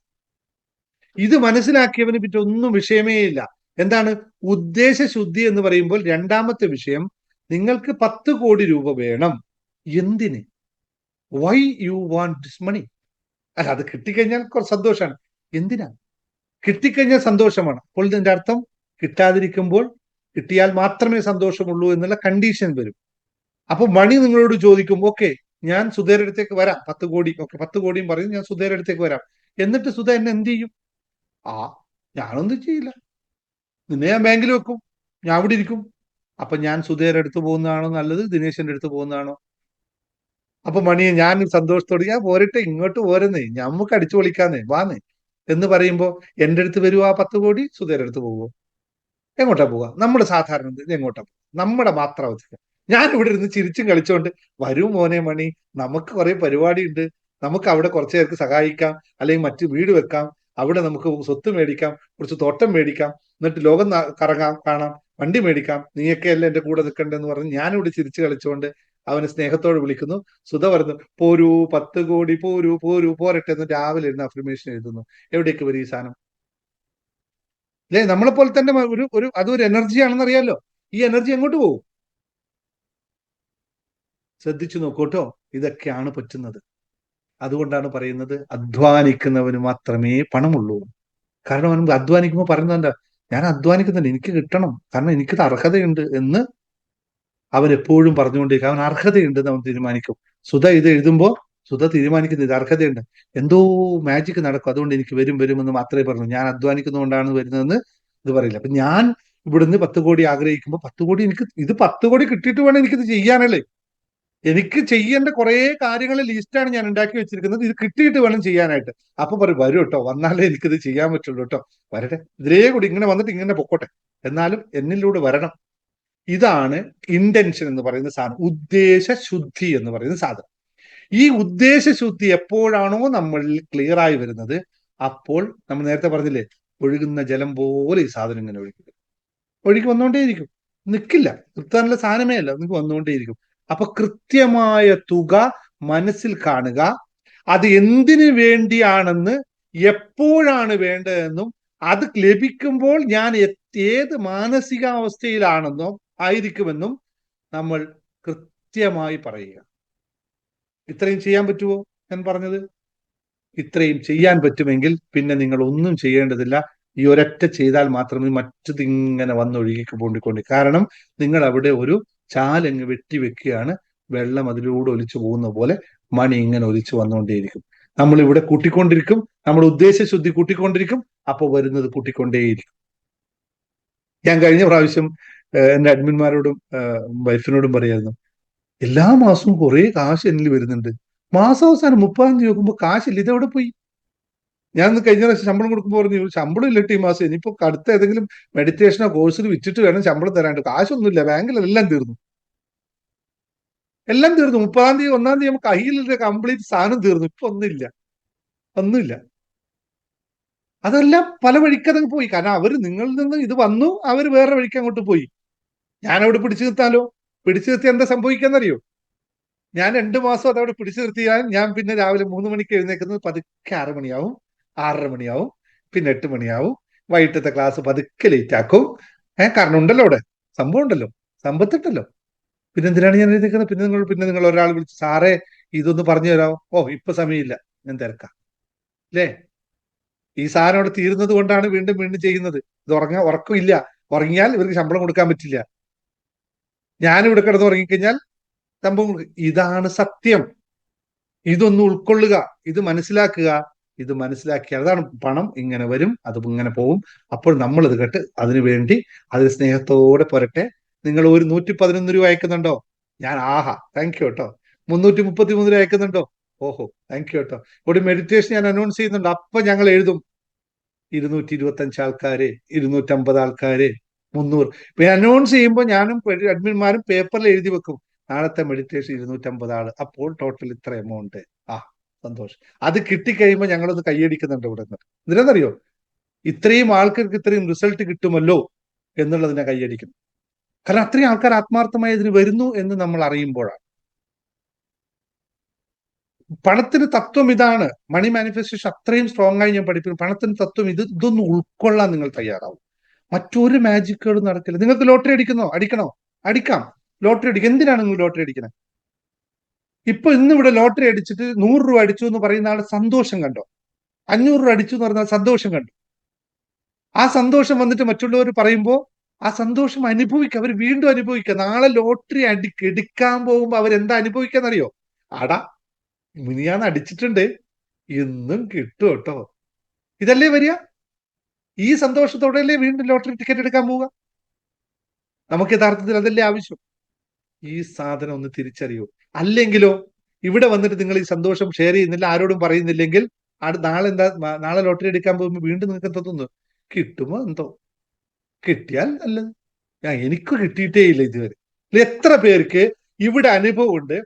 [SPEAKER 1] ഇത് മനസ്സിലാക്കിയവന് പിന്നെ ഒന്നും വിഷയമേ ഇല്ല. എന്താണ് ഉദ്ദേശശുദ്ധി എന്ന് പറയുമ്പോൾ രണ്ടാമത്തെ വിഷയം, നിങ്ങൾക്ക് 10 കോടി രൂപ വേണം. എന്തിന്? Why you want this money? അല്ല, അത് കിട്ടിക്കഴിഞ്ഞാൽ കുറച്ച് സന്തോഷമാണ്. എന്തിനാ? കിട്ടിക്കഴിഞ്ഞാൽ സന്തോഷമാണ്. അപ്പോൾ ഇതിന്റെ അർത്ഥം കിട്ടാതിരിക്കുമ്പോൾ, കിട്ടിയാൽ മാത്രമേ സന്തോഷമുള്ളൂ എന്നുള്ള കണ്ടീഷൻ വരും. അപ്പൊ മണി നിങ്ങളോട് ചോദിക്കും, ഓക്കെ ഞാൻ സുധയുടെ അടുത്തേക്ക് വരാം, 10 കോടി, ഓക്കെ 10 കോടിയും പറയും, ഞാൻ സുധയുടെ അടുത്തേക്ക് വരാം. എന്നിട്ട് സുധ എന്നെ എന്ത് ചെയ്യും? ഞാനൊന്നും ചെയ്യില്ല, നിന്നെ ഞാൻ ബാങ്കിൽ വെക്കും, ഞാൻ അവിടെ ഇരിക്കും. അപ്പൊ ഞാൻ സുധയുടെ അടുത്ത് പോകുന്നതാണോ നല്ലത്, ദിനേശന്റെ അടുത്ത് പോകുന്നതാണോ? അപ്പൊ മണിയെ ഞാൻ സന്തോഷത്തോടെ, ഞാൻ പോരട്ടെ, ഇങ്ങോട്ട് പോരുന്നേ, നമുക്ക് അടിച്ചു പൊളിക്കാന്നേ, വാന്നേ എന്ന് പറയുമ്പോ എന്റെ അടുത്ത് വരുവോ ആ 10 കോടി? സുധയുടെ അടുത്ത് പോകുമോ? എങ്ങോട്ടാ പോവുക? നമ്മുടെ സാധാരണ ഇത് എങ്ങോട്ടാ പോകുക? നമ്മുടെ മാത്രം അവസ്ഥ. ഞാൻ ഇവിടെ ഇരുന്ന് ചിരിച്ചും കളിച്ചോണ്ട്, വരും മോനെ മണി, നമുക്ക് കുറെ പരിപാടി ഉണ്ട്, നമുക്ക് അവിടെ കുറച്ചു പേർക്ക് സഹായിക്കാം, അല്ലെങ്കിൽ മറ്റു വീട് വെക്കാം, അവിടെ നമുക്ക് സ്വത്ത് മേടിക്കാം, കുറച്ച് തോട്ടം മേടിക്കാം, എന്നിട്ട് ലോകം കറങ്ങാം, കാണാം, വണ്ടി മേടിക്കാം, നീയൊക്കെ അല്ലേ എന്റെ കൂടെ നിൽക്കണ്ടെന്ന് പറഞ്ഞ് ഞാനിവിടെ ചിരിച്ചു കളിച്ചുകൊണ്ട് അവന് സ്നേഹത്തോട് വിളിക്കുന്നു. സുധ പറയുന്നു, പോരൂ 10 കോടി, പോരൂ പോരൂ, പോരട്ടെ എന്ന് രാവിലെ ഇരുന്ന് അഫർമേഷൻ എഴുതുന്നു. എവിടേക്ക് വരും ഈ സാധനം? അല്ലേ? നമ്മളെ പോലെ തന്നെ അതൊരു എനർജിയാണെന്ന് അറിയാലോ. ഈ എനർജി എങ്ങോട്ട് പോകും? ശ്രദ്ധിച്ചു നോക്കൂട്ടോ, ഇതൊക്കെയാണ് പറ്റുന്നത്. അതുകൊണ്ടാണ് പറയുന്നത്, അധ്വാനിക്കുന്നവന് മാത്രമേ പണമുള്ളൂ. കാരണം അവൻ അധ്വാനിക്കുമ്പോൾ പറയുന്നത് എന്താ? ഞാൻ അധ്വാനിക്കുന്നുണ്ട്, എനിക്ക് കിട്ടണം, കാരണം എനിക്കത് അർഹതയുണ്ട് എന്ന് അവൻ എപ്പോഴും പറഞ്ഞുകൊണ്ടിരിക്കും. അവൻ അർഹതയുണ്ടെന്ന് അവൻ തീരുമാനിക്കും. സുധ ഇത് എഴുതുമ്പോൾ സുധ തീരുമാനിക്കുന്നത് ഇത് അർഹതയുണ്ട്, എന്തോ മാജിക് നടക്കും, അതുകൊണ്ട് എനിക്ക് വരുമെന്ന് മാത്രമേ പറഞ്ഞു. ഞാൻ അധ്വാനിക്കുന്നതുകൊണ്ടാണ് വരുന്നതെന്ന് ഇത് പറയില്ല. അപ്പൊ ഞാൻ ഇവിടുന്ന് 10 കോടി ആഗ്രഹിക്കുമ്പോൾ 10 കോടി ഇത് 10 കോടി കിട്ടിയിട്ട് വേണം എനിക്കിത് ചെയ്യാനല്ലേ? എനിക്ക് ചെയ്യേണ്ട കുറെ കാര്യങ്ങളുടെ ലിസ്റ്റാണ് ഞാൻ ഉണ്ടാക്കി വെച്ചിരിക്കുന്നത്, ഇത് കിട്ടിയിട്ട് വേണം ചെയ്യാനായിട്ട്. അപ്പൊ പറയും, വരും കേട്ടോ, വന്നാലേ എനിക്കിത് ചെയ്യാൻ പറ്റുള്ളൂ കേട്ടോ, വരട്ടെ, ഇതിലേ കൂടി ഇങ്ങനെ വന്നിട്ട് ഇങ്ങനെ പൊക്കോട്ടെ, എന്നാലും എന്നിലൂടെ വരണം. ഇതാണ് ഇന്റൻഷൻ എന്ന് പറയുന്ന സാധനം, ഉദ്ദേശശുദ്ധി എന്ന് പറയുന്ന സാധനം. ഈ ഉദ്ദേശശുദ്ധി എപ്പോഴാണോ നമ്മളിൽ ക്ലിയർ ആയി വരുന്നത്, അപ്പോൾ നമ്മൾ നേരത്തെ പറഞ്ഞില്ലേ, ഒഴുകുന്ന ജലം പോലെ ഈ സാധനം ഇങ്ങനെ ഒഴുകി വന്നുകൊണ്ടേയിരിക്കും, നിൽക്കില്ല, നിർത്താനുള്ള സാധനമേ അല്ല, നിങ്ങൾക്ക് വന്നുകൊണ്ടേയിരിക്കും. അപ്പൊ കൃത്യമായ തുക മനസ്സിൽ കാണുക, അത് എന്തിനു വേണ്ടിയാണെന്ന്, എപ്പോഴാണ് വേണ്ടതെന്നും, അത് ലഭിക്കുമ്പോൾ ഞാൻ ഏത് മാനസികാവസ്ഥയിലാണെന്നോ ആയിരിക്കുമെന്നും നമ്മൾ കൃത്യമായി പറയുക. ഇത്രയും ചെയ്യാൻ പറ്റുമോ ഞാൻ പറഞ്ഞത്? ഇത്രയും ചെയ്യാൻ പറ്റുമെങ്കിൽ പിന്നെ നിങ്ങൾ ഒന്നും ചെയ്യേണ്ടതില്ല. ഈ ഒരൊറ്റ ചെയ്താൽ മാത്രമേ മറ്റത് ഇങ്ങനെ വന്നൊഴുകി പോണ്ടിക്കൊണ്ട്. കാരണം നിങ്ങൾ അവിടെ ഒരു ചാലങ്ങ് വെട്ടിവെക്കുകയാണ്, വെള്ളം അതിലൂടെ ഒലിച്ചു പോകുന്ന പോലെ മണി ഇങ്ങനെ ഒലിച്ചു വന്നുകൊണ്ടേയിരിക്കും. നമ്മൾ ഇവിടെ കൂട്ടിക്കൊണ്ടിരിക്കും, നമ്മുടെ ഉദ്ദേശശുദ്ധി കൂട്ടിക്കൊണ്ടിരിക്കും, അപ്പൊ വരുന്നത് കൂട്ടിക്കൊണ്ടേയിരിക്കും. ഞാൻ കഴിഞ്ഞ പ്രാവശ്യം എന്റെ അഡ്മിന്മാരോടും വൈഫിനോടും പറയായിരുന്നു, എല്ലാ മാസവും കുറെ കാശ് എന്നിൽ വരുന്നുണ്ട്, മാസാവസാനം 30-ാം തീയതി നോക്കുമ്പോൾ കാശില്ല, ഇതെവിടെ പോയി? ഞാൻ കഴിഞ്ഞ പ്രാവശ്യം ശമ്പളം കൊടുക്കുമ്പോൾ പറഞ്ഞു, ശമ്പളം ഇല്ലട്ട് ഈ മാസം, ഇനിയിപ്പോ അടുത്ത ഏതെങ്കിലും മെഡിറ്റേഷനോ കോഴ്സിന് വിറ്റിട്ട് വേണം ശമ്പളം തരാണ്ട്, കാശൊന്നുമില്ല, ബാങ്കിലെല്ലാം തീർന്നു, എല്ലാം തീർന്നു. 30-ാം തീയതി 1-ാം തീയതി നമുക്ക് കയ്യിലുള്ള കംപ്ലീറ്റ് സാധനം തീർന്നു, ഇപ്പൊ ഒന്നുമില്ല. അതെല്ലാം പല വഴിക്കതങ്ങ് പോയി. കാരണം അവർ നിങ്ങളിൽ നിന്ന് ഇത് വന്നു, അവർ വേറെ വഴിക്ക് അങ്ങോട്ട് പോയി. ഞാൻ അവിടെ പിടിച്ചു നിർത്താലോ? പിടിച്ചു നിർത്തി എന്താ സംഭവിക്കാന്നറിയോ? ഞാൻ 2 മാസം അതവിടെ പിടിച്ചു നിർത്തിയാൽ ഞാൻ പിന്നെ രാവിലെ 3 മണിക്ക് എഴുന്നേക്കുന്നത് പതുക്കെ 6 മണിയാവും, 6:30 മണിയാവും, പിന്നെ 8 മണിയാവും. വൈകിട്ടത്തെ ക്ലാസ് പതുക്കെ ലേറ്റ് ആക്കും. കാരണം ഉണ്ടല്ലോ, അവിടെ സംഭവം ഉണ്ടല്ലോ, സമ്പത്തിട്ടല്ലോ. പിന്നെ എന്തിനാണ് ഞാൻ എഴുന്നേക്കുന്നത്? പിന്നെ നിങ്ങൾ ഒരാൾ വിളിച്ച്, സാറേ ഇതൊന്ന് പറഞ്ഞു തരാമോ? ഓ ഇപ്പൊ സമയമില്ല, ഞാൻ തിരക്കാം, അല്ലേ? ഈ സാധനം അവിടെ തീരുന്നത് കൊണ്ടാണ് വീണ്ടും വീണ്ടും ചെയ്യുന്നത്. ഇത് ഉറക്കമില്ല, ഉറങ്ങിയാൽ ഇവർക്ക് ശമ്പളം കൊടുക്കാൻ പറ്റില്ല. ഞാനിവിടെ കിടന്ന് ഉറങ്ങിക്കഴിഞ്ഞാൽ സംഭവം. ഇതാണ് സത്യം. ഇതൊന്ന് ഉൾക്കൊള്ളുക, ഇത് മനസ്സിലാക്കുക. ഇത് മനസ്സിലാക്കിയാൽ അതാണ് പണം ഇങ്ങനെ വരും, അത് ഇങ്ങനെ പോകും. അപ്പോൾ നമ്മൾ ഇത് കേട്ട് അതിനു വേണ്ടി അതിന് സ്നേഹത്തോടെ പോരട്ടെ. നിങ്ങൾ ഒരു 111 രൂപ അയക്കുന്നുണ്ടോ? ഞാൻ ആഹാ താങ്ക് യു കേട്ടോ. 333 രൂപ അയക്കുന്നുണ്ടോ? ഓഹോ താങ്ക് യു കേട്ടോ. ഒരു മെഡിറ്റേഷൻ ഞാൻ അനൗൺസ് ചെയ്യുന്നുണ്ട്, അപ്പൊ ഞങ്ങൾ എഴുതും 225 ആൾക്കാര്, 250 ആൾക്കാര്, 300. ഇപ്പൊ അനൗൺസ് ചെയ്യുമ്പോൾ ഞാനും അഡ്മിന്മാരും പേപ്പറിൽ എഴുതി വെക്കും, നാളത്തെ മെഡിറ്റേഷൻ 250 ആള്, അപ്പോൾ ടോട്ടൽ ഇത്ര എമൗണ്ട്. സന്തോഷം. അത് കിട്ടിക്കഴിയുമ്പോൾ ഞങ്ങളൊന്ന് കൈയടിക്കുന്നുണ്ട് ഇവിടെ നിന്ന്. ഇതിനെന്നറിയോ, ഇത്രയും ആൾക്കാർക്ക് ഇത്രയും റിസൾട്ട് കിട്ടുമല്ലോ എന്നുള്ളതിനെ കൈയടിക്കുന്നു. കാരണം അത്രയും ആൾക്കാർ ആത്മാർത്ഥമായി ഇതിന് വരുന്നു എന്ന് നമ്മൾ അറിയുമ്പോഴാണ്. പണത്തിന് തത്വം ഇതാണ്. മണി മാനിഫെസ്റ്റേഷൻ അത്രയും സ്ട്രോങ് ആയി ഞാൻ പഠിപ്പിക്കുന്നു. പണത്തിന് തത്വം ഇതൊന്നും ഉൾക്കൊള്ളാൻ നിങ്ങൾ തയ്യാറാവും. മറ്റൊരു മാജിക്കുകളും നടക്കില്ല. നിങ്ങൾക്ക് ലോട്ടറി അടിക്കണോ? അടിക്കാം. ലോട്ടറി അടിക്കും. എന്തിനാണ് നിങ്ങൾ ലോട്ടറി അടിക്കുന്നത്? ഇപ്പൊ ഇന്നിവിടെ ലോട്ടറി അടിച്ചിട്ട് 100 രൂപ അടിച്ചു എന്ന് പറയുന്ന ആൾ സന്തോഷം കണ്ടോ? 500 രൂപ അടിച്ചു എന്ന് പറഞ്ഞാൽ സന്തോഷം കണ്ടു. ആ സന്തോഷം വന്നിട്ട് മറ്റുള്ളവർ പറയുമ്പോൾ ആ സന്തോഷം അനുഭവിക്കുക, അവർ വീണ്ടും അനുഭവിക്കുക. നാളെ ലോട്ടറി എടുക്കാൻ പോകുമ്പോൾ അവരെന്താ അനുഭവിക്കാന്നറിയോ? മിനിയാന്ന് അടിച്ചിട്ടുണ്ട്, ഇന്നും കിട്ടും കേട്ടോ. ഇതല്ലേ വരിക? ഈ സന്തോഷത്തോടെയല്ലേ വീണ്ടും ലോട്ടറി ടിക്കറ്റ് എടുക്കാൻ പോവുക? നമുക്ക് യഥാർത്ഥത്തിൽ അതല്ലേ ആവശ്യം? ഈ സാധനം ഒന്ന് തിരിച്ചറിയൂ. അല്ലെങ്കിലോ ഇവിടെ വന്നിട്ട് നിങ്ങൾ ഈ സന്തോഷം ഷെയർ ചെയ്യുന്നില്ല, ആരോടും പറയുന്നില്ലെങ്കിൽ നാളെ ലോട്ടറി എടുക്കാൻ പോകുമ്പോൾ വീണ്ടും നിങ്ങൾക്ക് എന്താ തോന്നുന്നു? കിട്ടുമോ എന്തോ, കിട്ടിയാൽ നല്ലത്. എനിക്ക് കിട്ടിയിട്ടേ ഇല്ല ഇതുവരെ. എത്ര പേർക്ക് ഇവിടെ അനുഭവം ഉണ്ട്?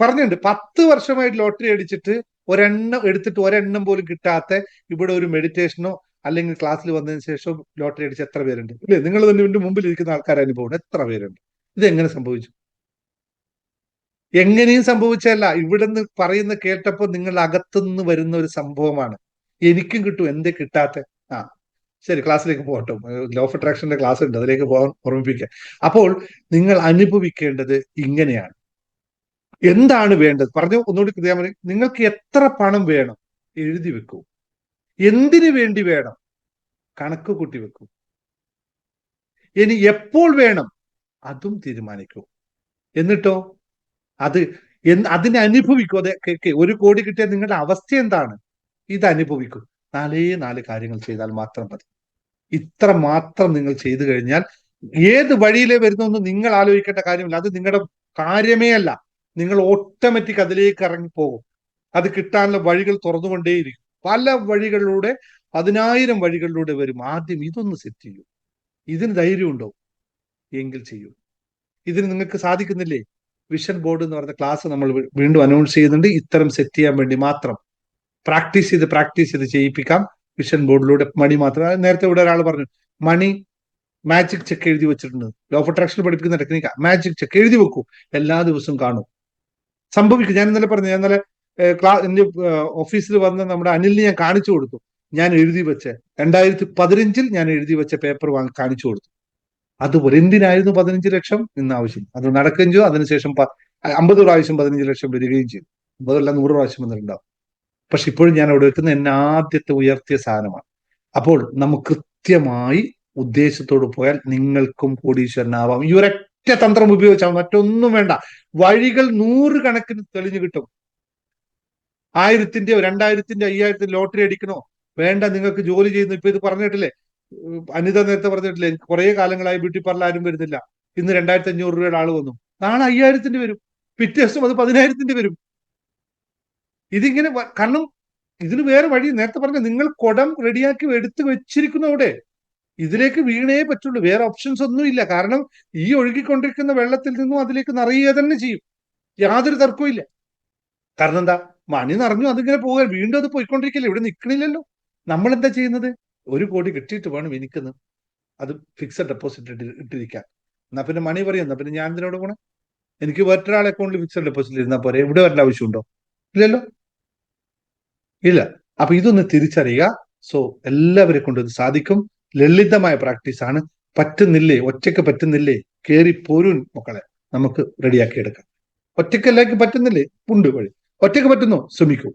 [SPEAKER 1] പറഞ്ഞിട്ടുണ്ട് 10 വർഷമായിട്ട് ലോട്ടറി അടിച്ചിട്ട് ഒരെണ്ണം പോലും കിട്ടാത്ത ഇവിടെ ഒരു മെഡിറ്റേഷനോ അല്ലെങ്കിൽ ക്ലാസ്സിൽ വന്നതിന് ശേഷം ലോട്ടറി അടിച്ച എത്ര പേരുണ്ട്? ഇല്ലേ? നിങ്ങൾ തന്നെ ഇതിന്റെ മുമ്പിൽ ഇരിക്കുന്ന ആൾക്കാർ അനുഭവം എത്ര പേരുണ്ട്? ഇതെങ്ങനെ സംഭവിച്ചു? എങ്ങനെയും സംഭവിച്ചല്ല, ഇവിടുന്ന് പറയുന്ന കേട്ടപ്പോൾ നിങ്ങൾ അകത്തുനിന്ന് വരുന്ന ഒരു സംഭവമാണ്. എനിക്കും കിട്ടും, എന്തേ കിട്ടാത്ത? ശരി, ക്ലാസ്സിലേക്ക് പോകട്ടോ. ലോ ഓഫ് അട്രാക്ഷന്റെ ക്ലാസ് ഉണ്ട്, അതിലേക്ക് പോകാൻ ഓർമ്മിപ്പിക്കാം. അപ്പോൾ നിങ്ങൾ അനുഭവിക്കേണ്ടത് ഇങ്ങനെയാണ്. എന്താണ് വേണ്ടത് പറഞ്ഞു ഒന്നുകൂടി കൃത്യം. നിങ്ങൾക്ക് എത്ര പണം വേണം എഴുതി വെക്കൂ. എന്തിനു വേണ്ടി വേണം കണക്ക് കൂട്ടി വെക്കൂ. ഇനി എപ്പോൾ വേണം അതും തീരുമാനിക്കൂ. എന്നിട്ടോ അതിനെ അനുഭവിക്കൂ. അത് 1 കോടി കിട്ടിയാൽ നിങ്ങളുടെ അവസ്ഥ എന്താണ്? ഇത് അനുഭവിക്കൂ. 4 കാര്യങ്ങൾ ചെയ്താൽ മാത്രം മതി. ഇത്ര മാത്രം നിങ്ങൾ ചെയ്തു കഴിഞ്ഞാൽ ഏത് വഴിയിലേ വരുന്നൊന്നും നിങ്ങൾ ആലോചിക്കേണ്ട കാര്യമില്ല. അത് നിങ്ങളുടെ കാര്യമേ അല്ല. നിങ്ങൾ ഓട്ടോമാറ്റിക് അതിലേക്ക് ഇറങ്ങിപ്പോകും. അത് കിട്ടാനുള്ള വഴികൾ തുറന്നുകൊണ്ടേയിരിക്കും. പല വഴികളിലൂടെ, 10,000 വഴികളിലൂടെ വരും. ആദ്യം ഇതൊന്ന് സെറ്റ് ചെയ്യൂ. ഇതിന് ധൈര്യമുണ്ടോ? എങ്കിൽ ചെയ്യൂ. ഇതിന് നിങ്ങൾക്ക് സാധിക്കുന്നില്ലേ? വിഷൻ ബോർഡ് എന്ന് പറയുന്ന ക്ലാസ് നമ്മൾ വീണ്ടും അനൗൺസ് ചെയ്യുന്നുണ്ട്. ഇത്തരം സെറ്റ് ചെയ്യാൻ വേണ്ടി മാത്രം പ്രാക്ടീസ് ചെയ്ത് ചെയ്യിപ്പിക്കാം. വിഷൻ ബോർഡിലൂടെ മണി മാത്രം. നേരത്തെ ഇവിടെ ഒരാൾ പറഞ്ഞു മണി മാജിക് ചെക്ക് എഴുതി വെച്ചിട്ടുണ്ട്. ലോ ഓഫ് അട്രാക്ഷൻ പഠിപ്പിക്കുന്ന ടെക്നിക്കാ. മാജിക് ചെക്ക് എഴുതി വെക്കൂ, എല്ലാ ദിവസവും കാണും, സംഭവിക്കും. ഞാൻ ഇന്നലെ പറഞ്ഞു, ഞാൻ ഇന്നലെ എന്റെ ഓഫീസിൽ വന്ന് നമ്മുടെ അനിലിന് ഞാൻ കാണിച്ചു കൊടുത്തു. ഞാൻ എഴുതി വെച്ച 2015 ഞാൻ എഴുതി വെച്ച പേപ്പർ കാണിച്ചു കൊടുത്തു. അതുപോലെ എന്തിനായിരുന്നു 15 ലക്ഷം ഇന്ന് ആവശ്യം? അത് നടക്കുകയും ചെയ്തു. അതിനുശേഷം 50 പ്രാവശ്യം 15 ലക്ഷം വരികയും ചെയ്തു. 50 100 പ്രാവശ്യം വന്നിട്ടുണ്ടാവും. പക്ഷെ ഇപ്പോഴും ഞാൻ അവിടെ വെക്കുന്ന എന്നെ ആദ്യത്തെ ഉയർത്തിയ സാധനമാണ്. അപ്പോൾ നമുക്ക് കൃത്യമായി ഉദ്ദേശത്തോട് പോയാൽ നിങ്ങൾക്കും കോടീശ്വരനാവാം. ഈ ഒരൊറ്റ തന്ത്രം ഉപയോഗിച്ചാൽ മറ്റൊന്നും വേണ്ട. വഴികൾ 100 കണക്കിന് തെളിഞ്ഞു കിട്ടും. 1000-ന്റെയോ 2000-ന്റെ 5000-ന്റെ ലോട്ടറി അടിക്കണോ വേണ്ട. നിങ്ങൾക്ക് ജോലി ചെയ്യുന്നു. ഇപ്പൊ ഇത് പറഞ്ഞിട്ടില്ലേ, അനിത നേരത്തെ പറഞ്ഞിട്ടില്ലേ, എനിക്ക് കുറെ കാലങ്ങളായി ബ്യൂട്ടി പാർലർ ആരും വരുന്നില്ല, ഇന്ന് 2500 രൂപയുടെ ആള് വന്നു, നാളെ 5000-ന്റെ വരും, പിറ്റേ ദിവസം അത് 10000-ന്റെ വരും. ഇതിങ്ങനെ കാരണം ഇതിന് വേറെ വഴി. നേരത്തെ പറഞ്ഞ നിങ്ങൾ കുടം റെഡിയാക്കി എടുത്ത് വെച്ചിരിക്കുന്നു അവിടെ, ഇതിലേക്ക് വീണേ പറ്റുള്ളൂ. വേറെ ഓപ്ഷൻസ് ഒന്നുമില്ല. കാരണം ഈ ഒഴുകിക്കൊണ്ടിരിക്കുന്ന വെള്ളത്തിൽ നിന്നും അതിലേക്ക് നിറയുക തന്നെ ചെയ്യും, യാതൊരു തർക്കവും ഇല്ല. കാരണം എന്താ, മണി നിറഞ്ഞു, അതിങ്ങനെ പോകാൻ വീണ്ടും അത് പോയിക്കൊണ്ടിരിക്കില്ല, ഇവിടെ നിൽക്കണില്ലല്ലോ. നമ്മൾ എന്താ ചെയ്യുന്നത്? 1 കോടി കിട്ടിയിട്ട് വേണം എനിക്കെന്ന് അത് ഫിക്സഡ് ഡെപ്പോസിറ്റ് ഇട്ടിരിക്കാൻ. എന്നാ പിന്നെ മണി പറയും, എന്നാ പിന്നെ ഞാൻ ഇതിനോട് പോണേ, എനിക്ക് വേറൊരാളെ അക്കൗണ്ടിൽ ഫിക്സഡ് ഡെപ്പോസിറ്റ് ഇരുന്നാൽ പോരെ, ഇവിടെ വരേണ്ട ആവശ്യമുണ്ടോ? ഇല്ലല്ലോ, ഇല്ല. അപ്പൊ ഇതൊന്ന് തിരിച്ചറിയുക. സോ എല്ലാവരെ കൊണ്ട് ഇത് സാധിക്കും. ലളിതമായ പ്രാക്ടീസ് ആണ്. പറ്റുന്നില്ലേ, ഒറ്റയ്ക്ക് പറ്റുന്നില്ലേ, കയറി പോരൂൻ മക്കളെ, നമുക്ക് റെഡിയാക്കി എടുക്കാം. ഒറ്റയ്ക്കല്ലേക്ക് പറ്റുന്നില്ലേ, ഉണ്ട് വഴി. ഒറ്റയ്ക്ക് പറ്റുന്നോ, ശ്രമിക്കൂ.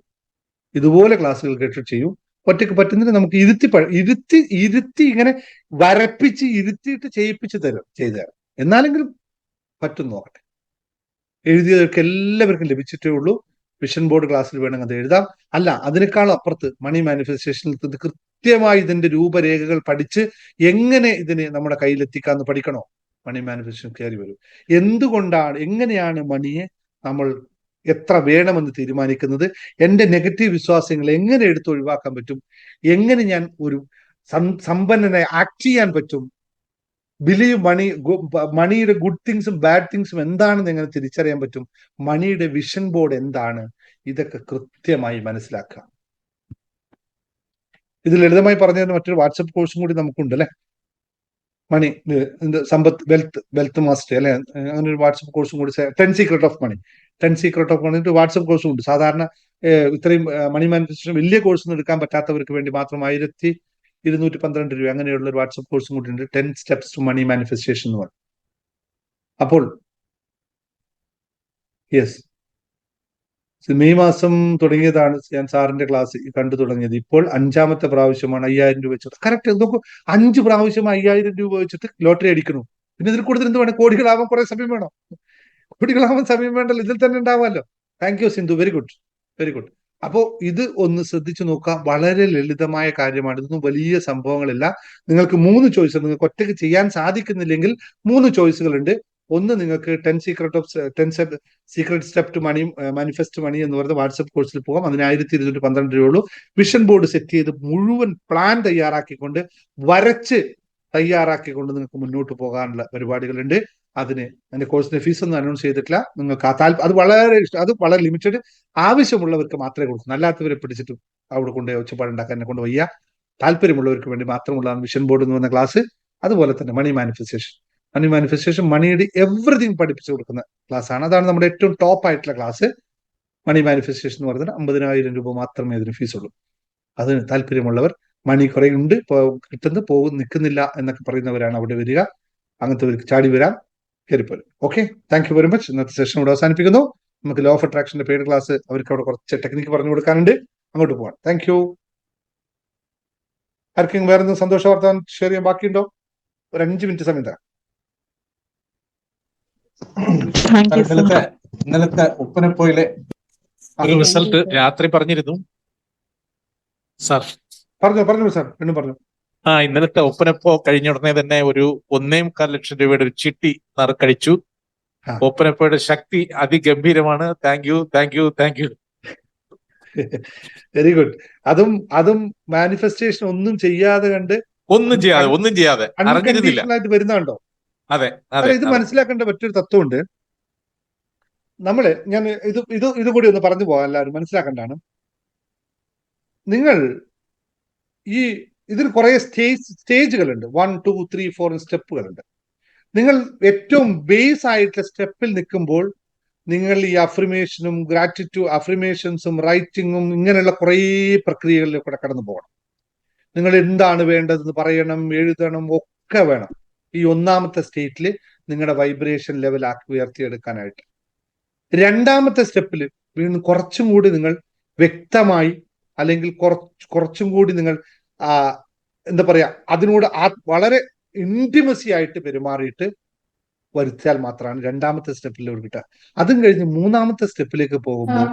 [SPEAKER 1] ഇതുപോലെ ക്ലാസ്സുകൾ കേട്ട് ചെയ്യൂ. ഒറ്റയ്ക്ക് പറ്റുന്നില്ല, നമുക്ക് ഇരുത്തി ഇങ്ങനെ വരപ്പിച്ച് ഇരുത്തിയിട്ട് ചെയ്യിപ്പിച്ച് ചെയ്തു തരാം. എന്നാലെങ്കിലും പറ്റും നോക്കട്ടെ. എഴുതിയതൊക്കെ എല്ലാവർക്കും ലഭിച്ചിട്ടേ ഉള്ളൂ. വിഷൻ ബോർഡ് ക്ലാസ്സിൽ വേണമെങ്കിൽ അത് എഴുതാം. അല്ല, അതിനേക്കാളും അപ്പുറത്ത് മണി മാനിഫെസ്റ്റേഷനിൽ കൃത്യമായി ഇതിന്റെ രൂപരേഖകൾ പഠിച്ച് എങ്ങനെ ഇതിനെ നമ്മുടെ കയ്യിലെത്തിക്കാന്ന് പഠിക്കണോ, മണി മാനിഫെസ്റ്റേഷൻ കയറി വരും. എന്തുകൊണ്ടാണ്, എങ്ങനെയാണ് മണിയെ നമ്മൾ എത്ര വേണമെന്ന് തീരുമാനിക്കുന്നത്, എന്റെ നെഗറ്റീവ് വിശ്വാസങ്ങൾ എങ്ങനെ എടുത്ത് ഒഴിവാക്കാൻ പറ്റും, എങ്ങനെ ഞാൻ ഒരു സമ്പന്നനായി ആക്ട് ചെയ്യാൻ പറ്റും, ബിലീവ് മണി, മണിയുടെ ഗുഡ് തിങ്സും ബാഡ് തിങ്സും എന്താണെന്ന് എങ്ങനെ തിരിച്ചറിയാൻ പറ്റും, മണിയുടെ വിഷൻ ബോർഡ് എന്താണ്, ഇതൊക്കെ കൃത്യമായി മനസ്സിലാക്കുക. ഇത് ലളിതമായി പറഞ്ഞതിന് മറ്റൊരു വാട്സപ്പ് കോഴ്സും കൂടി നമുക്കുണ്ട് അല്ലെ, മണി സമ്പത്ത് വെൽത്ത് മാസ്റ്റർ അല്ലെ, അങ്ങനെ ഒരു വാട്സപ്പ് കോഴ്സും കൂടി, 10 സീക്രട്ട് ഓഫ് മണി വാട്സപ്പ് കോഴ്സും ഉണ്ട്. സാധാരണ ഇത്രയും മണി മാനിഫെസ്റ്റേഷൻ വലിയ കോഴ്സൊന്നും എടുക്കാൻ പറ്റാത്തവർക്ക് വേണ്ടി മാത്രം 1212 രൂപ അങ്ങനെയുള്ള ഒരു വാട്സപ്പ് കോഴ്സും കൂടി ഉണ്ട്, 10 സ്റ്റെപ്സ് ടു മണി മാനിഫെസ്റ്റേഷൻ എന്ന് പറയും. അപ്പോൾ യെസ്, മെയ് മാസം തുടങ്ങിയതാണ് ഞാൻ സാറിന്റെ ക്ലാസ് കണ്ടു തുടങ്ങിയത്. ഇപ്പോൾ 5ാമത്തെ പ്രാവശ്യമാണ് 5000 രൂപ വെച്ചത്. കറക്റ്റ് നോക്കൂ, 5 പ്രാവശ്യം 5000 രൂപ വെച്ചിട്ട് ലോട്ടറി അടിക്കണു. പിന്നെ ഇതിൽ കൂടുതൽ എന്ത് വേണം? കോടികളാവാൻ കുറെ സമയം വേണോ? കോടികളാവാൻ സമയം വേണ്ടല്ലോ, ഇതിൽ തന്നെ ഉണ്ടാവാമല്ലോ. Thank you Sindhu, very good, very good. അപ്പോ ഇത് ഒന്ന് ശ്രദ്ധിച്ചു നോക്കാം. വളരെ ലളിതമായ കാര്യമാണ്. ഇതൊന്നും വലിയ സംഭവങ്ങളില്ല. നിങ്ങൾക്ക് 3 ചോയ്സ്, നിങ്ങൾക്ക് ഒറ്റയ്ക്ക് ചെയ്യാൻ സാധിക്കുന്നില്ലെങ്കിൽ 3 ചോയ്സുകൾ ഉണ്ട്. ഒന്ന്, നിങ്ങൾക്ക് 10 secret step to money manifest money എന്ന് പറയുന്ന വാട്സപ്പ് കോഴ്സിൽ പോകാം. അതിന് 1212 രൂപയുള്ളൂ. വിഷൻ ബോർഡ് സെറ്റ് ചെയ്ത് മുഴുവൻ പ്ലാൻ തയ്യാറാക്കിക്കൊണ്ട് വരച്ച് തയ്യാറാക്കിക്കൊണ്ട് നിങ്ങൾക്ക് മുന്നോട്ട് പോകാനുള്ള പരിപാടികളുണ്ട്. അതിന്റെ കോഴ്സിന്റെ ഫീസ് ഒന്നും അനൗൺസ് ചെയ്തിട്ടില്ല. നിങ്ങൾക്ക് അത് വളരെ ലിമിറ്റഡ്, ആവശ്യമുള്ളവർക്ക് മാത്രമേ കൊടുക്കൂ. അല്ലാത്തവരെ പിടിച്ചിട്ട് അവിടെ കൊണ്ട് ഒച്ചപ്പാടുണ്ടാക്കാൻ എന്നെ കൊണ്ട് വയ്യ. താല്പര്യമുള്ളവർക്ക് വേണ്ടി മാത്രമുള്ളതാണ് വിഷൻ ബോർഡ് എന്ന് പറഞ്ഞ ക്ലാസ്. അതുപോലെ തന്നെ മണി മാനിഫെസ്റ്റേഷൻ മണിയുടെ എവറിഥിങ് പഠിപ്പിച്ചു കൊടുക്കുന്ന ക്ലാസ് ആണ്. അതാണ് നമ്മുടെ ഏറ്റവും ടോപ്പ് ആയിട്ടുള്ള ക്ലാസ്. മണി മാനിഫെസ്റ്റേഷൻ എന്ന് പറയുന്നത് 50,000 രൂപ മാത്രമേ അതിന് ഫീസ് ഉള്ളൂ. അതിന് താല്പര്യമുള്ളവർ, മണി കുറെ ഉണ്ട്, നിൽക്കുന്നില്ല എന്നൊക്കെ പറയുന്നവരാണ് അവിടെ വരിക. അങ്ങനത്തെ ചാടി വരാം, കയറിപ്പോരും. Okay, thank you very much. ഇന്നത്തെ സെഷൻ ഇവിടെ അവസാനിപ്പിക്കുന്നു. നമുക്ക് ലോ ഓഫ് അട്രാക്ഷന്റെ പെയ്ഡ് ക്ലാസ് അവർക്ക് അവിടെ കുറച്ച് ടെക്നിക്ക് പറഞ്ഞു കൊടുക്കാനുണ്ട്, അങ്ങോട്ട് പോകാം. Thank you. ആർക്കെങ്കിലും വേറെ എന്തെങ്കിലും സന്തോഷ വാർത്ത ഷെയർ ചെയ്യാൻ ബാക്കിയുണ്ടോ? ഒരു 5 മിനിറ്റ് സമയം തരാം.
[SPEAKER 9] ഇന്നലത്തെ ഉപ്പനപ്പോയിലെ ഒരു റിസൾട്ട് രാത്രി പറഞ്ഞിരുന്നു സാർ.
[SPEAKER 1] പറഞ്ഞു സാർ, വീണ്ടും പറഞ്ഞു.
[SPEAKER 9] ഇന്നലത്തെ ഒപ്പനപ്പോ കഴിഞ്ഞ ഉടനെ തന്നെ ഒരു 1.25 ലക്ഷം രൂപയുടെ ഒരു ചിട്ടി നറുക്കടിച്ചു. ഒപ്പനപ്പോയുടെ ശക്തി അതിഗംഭീരമാണ്. Thank you.
[SPEAKER 1] Very good. അതും മാനിഫെസ്റ്റേഷൻ ഒന്നും ചെയ്യാതെ അറിഞ്ഞിരുന്നില്ല വരുന്നുണ്ടോ?
[SPEAKER 9] അതെ,
[SPEAKER 1] ഇത് മനസ്സിലാക്കേണ്ട മറ്റൊരു തത്വമുണ്ട്. ഞാൻ ഇത് കൂടി ഒന്ന് പറഞ്ഞു പോകാം, എല്ലാവരും മനസ്സിലാക്കേണ്ടതാണ്. നിങ്ങൾ ഇതിൽ കുറെ സ്റ്റേജുകളുണ്ട്, 1, 2, 3, 4 സ്റ്റെപ്പുകളുണ്ട്. നിങ്ങൾ ഏറ്റവും ബേസ് ആയിട്ടുള്ള സ്റ്റെപ്പിൽ നിൽക്കുമ്പോൾ നിങ്ങൾ ഈ അഫർമേഷനും അഫർമേഷൻസും റൈറ്റിങ്ങും ഇങ്ങനെയുള്ള കുറേ പ്രക്രിയകളിലൂടെ കടന്നു പോകണം. നിങ്ങൾ എന്താണ് വേണ്ടതെന്ന് പറയണം, എഴുതണം, ഒക്കെ വേണം. ഈ ഒന്നാമത്തെ സ്റ്റേറ്റിൽ നിങ്ങളുടെ വൈബ്രേഷൻ ലെവൽ ഉയർത്തിയെടുക്കാനായിട്ട്. രണ്ടാമത്തെ സ്റ്റെപ്പിൽ വീണ്ടും കുറച്ചും കൂടി നിങ്ങൾ വ്യക്തമായി, അല്ലെങ്കിൽ കുറച്ചും കൂടി നിങ്ങൾ എന്താ പറയാ, അതിനോട് വളരെ ഇന്റിമസി ആയിട്ട് പെരുമാറിയിട്ട് വരുത്തിയാൽ മാത്രമാണ് രണ്ടാമത്തെ സ്റ്റെപ്പിലേക്ക് കിട്ടുക. അതും കഴിഞ്ഞ് മൂന്നാമത്തെ സ്റ്റെപ്പിലേക്ക് പോകുമ്പോൾ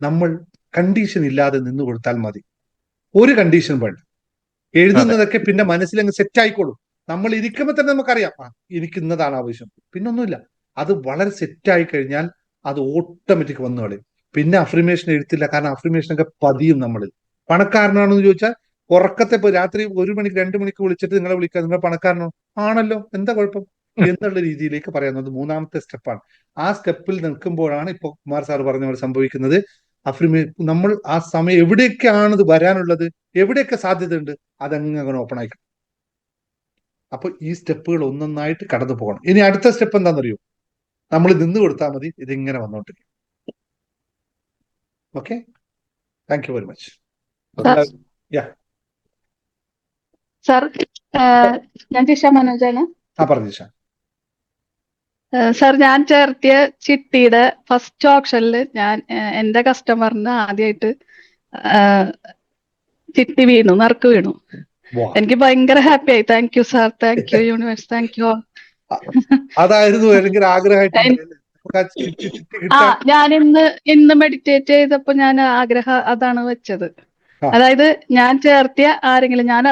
[SPEAKER 1] നമ്മൾ കണ്ടീഷൻ ഇല്ലാതെ നിന്ന് കൊടുത്താൽ മതി. ഒരു കണ്ടീഷൻ വേണ്ട. എഴുതുന്നതൊക്കെ പിന്നെ മനസ്സിലങ്ങ് സെറ്റ് ആയിക്കോളും. നമ്മൾ ഇരിക്കുമ്പോൾ തന്നെ നമുക്കറിയാം എനിക്ക് ഇന്നതാണ് ആവശ്യം, പിന്നൊന്നുമില്ല. അത് വളരെ സെറ്റായി കഴിഞ്ഞാൽ അത് ഓട്ടോമാറ്റിക് വന്നു കളയും. പിന്നെ അഫർമേഷൻ എഴുത്തില്ല, കാരണം അഫർമേഷനൊക്കെ പതിയും നമ്മളിൽ. പണക്കാരനാണെന്ന് ചോദിച്ചാൽ ഉറക്കത്തെ ഇപ്പൊ രാത്രി 1 മണിക്ക് 2 മണിക്ക് വിളിച്ചിട്ട് നിങ്ങളെ വിളിക്കുക, നിങ്ങൾ പണക്കാരനോ ആണല്ലോ, എന്താ കുഴപ്പം എന്നുള്ള രീതിയിലേക്ക് പറയുന്നത് മൂന്നാമത്തെ സ്റ്റെപ്പാണ്. ആ സ്റ്റെപ്പിൽ നിൽക്കുമ്പോഴാണ് ഇപ്പൊ കുമാർ സാർ പറഞ്ഞ പോലെ സംഭവിക്കുന്നത്. നമ്മൾ ആ സമയം എവിടെയൊക്കെയാണ് ഇത് വരാനുള്ളത്, എവിടെയൊക്കെ സാധ്യത ഉണ്ട്, അതങ്ങനെ ഓപ്പൺ ആയിക്കും. അപ്പൊ ഈ സ്റ്റെപ്പുകൾ ഒന്നൊന്നായിട്ട് കടന്നു പോകണം. ഇനി അടുത്ത സ്റ്റെപ്പ് എന്താണെന്നറിയോ? നമ്മൾ നിന്ന് കൊടുത്താൽ മതി, ഇതിങ്ങനെ വന്നോണ്ടിരിക്കും. Okay, thank you very much.
[SPEAKER 10] Sir, ഞാൻ ജിഷ മനോജാണ്.
[SPEAKER 1] പറഞ്ഞു ജിഷ.
[SPEAKER 10] സർ, ഞാൻ ചേർത്തിയ ചിട്ടിയുടെ ഫസ്റ്റ് ഓപ്ഷനിൽ ഞാൻ എന്റെ കസ്റ്റമറിന് ആദ്യമായിട്ട് ചിട്ടി വീണു, നറുക്ക് വീണു. എനിക്ക് ഭയങ്കര ഹാപ്പി ആയി. Thank you sir, thank you universe, thank you.
[SPEAKER 1] അതായിരുന്നു ഭയങ്കര ആഗ്രഹമായിട്ട്.
[SPEAKER 10] ഞാൻ ഇന്ന് മെഡിറ്റേറ്റ് ചെയ്തപ്പോ ഞാൻ ആഗ്രഹം അതാണ് വെച്ചത്. അതായത് ഞാൻ ചേർത്തിയ ആരെങ്കിലും, ഞാൻ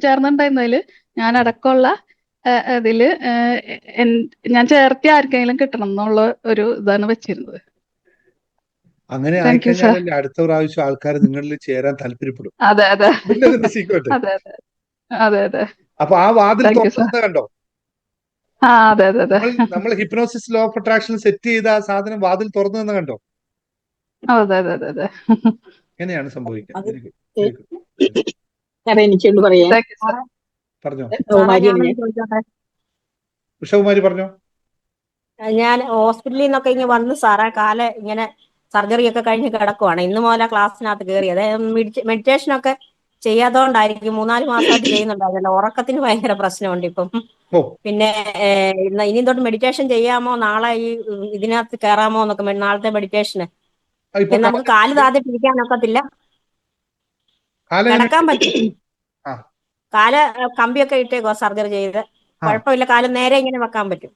[SPEAKER 10] ചേർന്നിട്ടുണ്ടായിരുന്നതില് ഞാനടക്കമുള്ള ഇതില് ഞാൻ ചേർത്തിയ ആർക്കെങ്കിലും കിട്ടണം എന്നുള്ള ഒരു ഇതാണ് വെച്ചിരുന്നത്.
[SPEAKER 1] അങ്ങനെ ആയിക്കഴിഞ്ഞാൽ അടുത്ത പ്രാവശ്യം ആൾക്കാർ നിങ്ങളിൽ ചേരാൻ താല്പര്യപ്പെടും.
[SPEAKER 10] അതെ അതെ
[SPEAKER 1] സീക്രട്ട്.
[SPEAKER 10] അതെ അതെ അതെ അതെ.
[SPEAKER 1] അപ്പൊ ആ വാതിൽ തുറന്നത് കണ്ടോ?
[SPEAKER 10] അതെ അതെ അതെ.
[SPEAKER 1] നമ്മൾ hypnosis law of attraction set ചെയ്ത ആ സാധനം വാതിൽ തുറന്നു തന്നെ കണ്ടോ?
[SPEAKER 10] അതെ അതെ അതെ അതെ.
[SPEAKER 1] എങ്ങനെയാണ് സംഭവിക്കുന്നത്?
[SPEAKER 11] എനിക്കുണ്ട് പറയാൻ.
[SPEAKER 1] പറഞ്ഞോ ഉഷകുമാരി, പറഞ്ഞോ.
[SPEAKER 7] ഞാൻ ഹോസ്പിറ്റലിൽ നിന്നൊക്കെ ഇങ്ങനെ വന്ന് സാറേ, ഇങ്ങനെ സർജറി ഒക്കെ കഴിഞ്ഞ് കിടക്കുവാണ്. ഇന്ന് മുതലാ ക്ലാസ്സിനകത്ത് കയറിയത്. മെഡിറ്റേഷൻ ഒക്കെ ചെയ്യാത്തോണ്ടായിരിക്കും. 3-4 മാസമായിട്ട് ചെയ്യുന്നുണ്ടായിരുന്നല്ലോ. ഉറക്കത്തിന് ഭയങ്കര പ്രശ്നമുണ്ട് ഇപ്പം. പിന്നെ ഇനി തൊട്ട് മെഡിറ്റേഷൻ ചെയ്യാമോ, നാളെ ഈ ഇതിനകത്ത് കയറാമോ എന്നൊക്കെ, നാളത്തെ മെഡിറ്റേഷന്. നമുക്ക് കാല് താഴ്ത്തി ഇരിക്കാനൊക്കത്തില്ല, കിടക്കാൻ പറ്റും. കാല് കമ്പിയൊക്കെ ഇട്ടേക്കോ സർജറി ചെയ്ത്, കുഴപ്പമില്ല. കാല് നേരെ ഇങ്ങനെ വെക്കാൻ പറ്റും.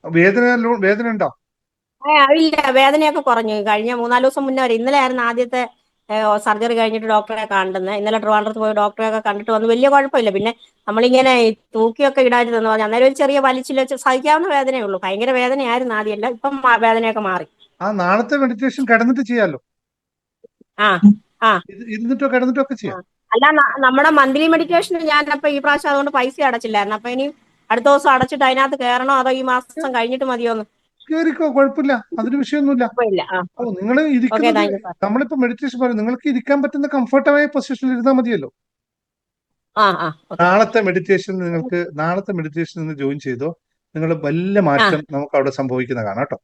[SPEAKER 1] വേദന ഉണ്ടോ?
[SPEAKER 7] ഇല്ല, വേദനയൊക്കെ കുറഞ്ഞു. കഴിഞ്ഞ 3-4 ദിവസം മുന്നേ വരെ. ഇന്നലെ ആയിരുന്നു ആദ്യത്തെ സർജറി കഴിഞ്ഞിട്ട് ഡോക്ടറെ കാണുന്നത്. ഇന്നലെ ട്രിവാൻഡ്രത്ത് പോയി ഡോക്ടറെ ഒക്കെ കണ്ടിട്ട് വന്നു. വലിയ കുഴപ്പമില്ല. പിന്നെ നമ്മളിങ്ങനെ തൂക്കിയൊക്കെ ഇടാതിരുന്നു പറഞ്ഞു. അന്നേരം ഒരു ചെറിയ വലിച്ചിൽ വെച്ച് സഹിക്കാവുന്ന വേദനയേ ഉള്ളൂ. ഭയങ്കര വേദനയായിരുന്നു ആദ്യമല്ല, ഇപ്പം വേദനയൊക്കെ മാറി.
[SPEAKER 1] നാളത്തെ മെഡിറ്റേഷൻ കിടന്നിട്ട് ചെയ്യാലോ. ഇരുന്നിട്ടോ കിടന്നിട്ടോ ഒക്കെ ചെയ്യാം.
[SPEAKER 7] അല്ല, നമ്മുടെ മന്ത്ലി മെഡിറ്റേഷൻ ഞാൻ അപ്പൊ ഈ പ്രാവശ്യം അതുകൊണ്ട് പൈസ അടച്ചില്ലായിരുന്നു. അപ്പൊ ഇനി അടുത്ത ദിവസം അടച്ചിട്ട് അതിനകത്ത് കയറണോ അതോ ഈ മാസം കഴിഞ്ഞിട്ട് മതിയോന്ന്?
[SPEAKER 1] കേറിക്കോ, കുഴപ്പമില്ല, അതിന് വിഷയമൊന്നുമില്ല. നിങ്ങൾ ഇരിക്കുന്നത്, നമ്മളിപ്പോ മെഡിറ്റേഷൻ പറയും, നിങ്ങൾക്ക് ഇരിക്കാൻ പറ്റുന്ന കംഫർട്ടബിൾ പൊസിഷനിൽ ഇരുന്നാൽ മതിയല്ലോ. നാളത്തെ മെഡിറ്റേഷൻ നിങ്ങൾ ജോയിൻ ചെയ്തോ, നിങ്ങളുടെ വലിയ മാറ്റം നമുക്ക് അവിടെ സംഭവിക്കുന്ന കാണാം കേട്ടോ.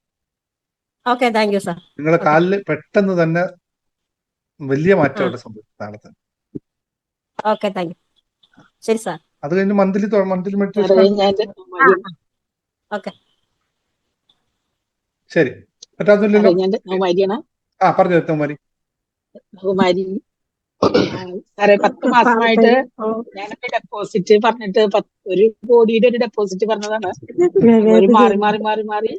[SPEAKER 7] Okay, thank you sir.
[SPEAKER 1] നിങ്ങളുടെ കാലില് പെട്ടെന്ന് തന്നെ വലിയ മാറ്റം അവിടെ സംഭവിക്കും നാളെ തന്നെ.
[SPEAKER 7] Okay, thank U. ശരി സാർ.
[SPEAKER 1] അത് കഴിഞ്ഞ് മന്ത്ലി മെഡിറ്റേഷൻ.
[SPEAKER 7] ഓക്കെ,
[SPEAKER 1] ശരി. പറ്റാത്തില്ലല്ലോ. പറഞ്ഞു കുമാരി.
[SPEAKER 11] സാറേ, 10 മാസമായിട്ട് ഞാനൊക്കെ ഡെപ്പോസിറ്റ് പറഞ്ഞിട്ട് 1 കോടിയുടെ ഒരു ഡെപ്പോസിറ്റ് പറഞ്ഞതാണ്. ഒരു മാറി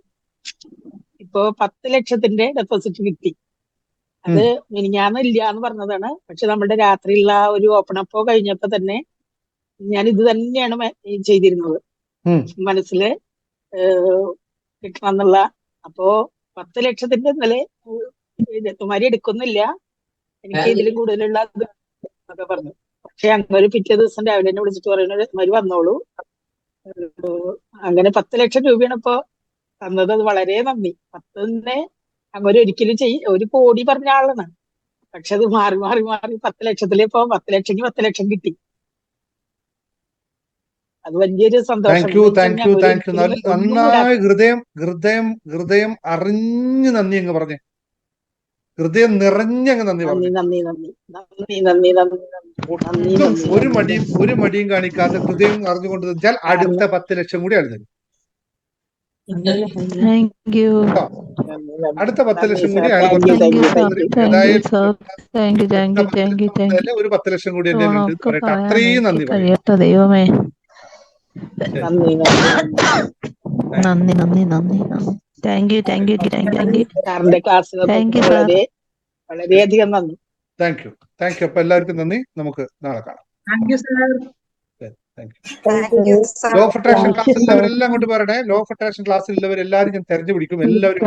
[SPEAKER 11] ഇപ്പൊ 10 ലക്ഷത്തിന്റെ ഡെപ്പോസിറ്റ് കിട്ടി. അത് മിനിഞ്ഞാന്നില്ല എന്ന് പറഞ്ഞതാണ്. പക്ഷെ നമ്മുടെ രാത്രിയുള്ള ഒരു ഓപ്പൺ അപ്പോ കഴിഞ്ഞപ്പോ തന്നെ ഞാൻ ഇത് തന്നെയാണ് ചെയ്തിരുന്നത്, മനസ്സില് കിട്ടണം എന്നുള്ള. അപ്പോ 10 ലക്ഷത്തിന്റെ ഇന്നലെ കുമാരി എടുക്കുന്നില്ല, എനിക്ക് ഇതിലും കൂടുതലുള്ള എന്നൊക്കെ പറഞ്ഞു. പക്ഷെ അങ്ങനെ പിറ്റേ ദിവസം രാവിലെ തന്നെ വിളിച്ചിട്ട് പറയുന്നത് കുമാരി വന്നോളൂ. അങ്ങനെ 10 ലക്ഷം രൂപയാണ് ഇപ്പോ തന്നത്. അത് വളരെ നന്ദി. 10 തന്നെ അങ്ങനെ ഒരിക്കലും ഒരു കോടി പറഞ്ഞ ആളാണ്. പക്ഷെ അത് മാറി മാറി മാറി 10 ലക്ഷത്തിലിപ്പോ 10 ലക്ഷമെങ്കിൽ 10 ലക്ഷം കിട്ടി. അത് വലിയൊരു സന്തോഷം.
[SPEAKER 1] Thank you thank you thank U. നന്നായി ഹൃദയം അറിഞ്ഞ് നന്ദി അങ്ങ് പറഞ്ഞേ. ഹൃദയം നിറഞ്ഞങ്ങ് നന്ദി പറഞ്ഞു.
[SPEAKER 11] നന്ദി നന്ദി നന്ദി നന്ദി നന്ദി നന്ദി നന്ദി
[SPEAKER 1] ഒരു മടിയും കാണിക്കാതെ ഹൃദയം അറിഞ്ഞുകൊണ്ട് വെച്ചാൽ അടുത്ത 10 ലക്ഷം കൂടി എഴുതും.
[SPEAKER 6] താങ്ക് യു
[SPEAKER 1] അടുത്ത 10 ലക്ഷം കൂടി അയാൾ ഒരു 10 ലക്ഷം കൂടി എന്നെ പറയട്ടെ. അത്രയും നന്ദി പറയട്ടെ.
[SPEAKER 6] ദൈവമേ,
[SPEAKER 11] നന്ദി
[SPEAKER 6] നന്ദി നന്ദി നന്ദി നന്ദി. Thank you thank you thank U.
[SPEAKER 11] സാറിന്റെ ക്ലാസ്സിന് വളരെയധികം നന്ദി.
[SPEAKER 1] Thank you thank U. അപ്പൊ എല്ലാവർക്കും നന്ദി. നമുക്ക് നാളെ കാണാം.
[SPEAKER 11] Thank you sir.
[SPEAKER 1] Law of attraction ക്ലാസ്സിൽ ഉള്ളവരെല്ലാം കൊണ്ട് പറയണേ. ലോ ഓഫ് അട്രാക്ഷൻ ക്ലാസ്സിൽ ഉള്ളവരെല്ലാവരും ഞാൻ തെരഞ്ഞു പിടിക്കും. എല്ലാവരും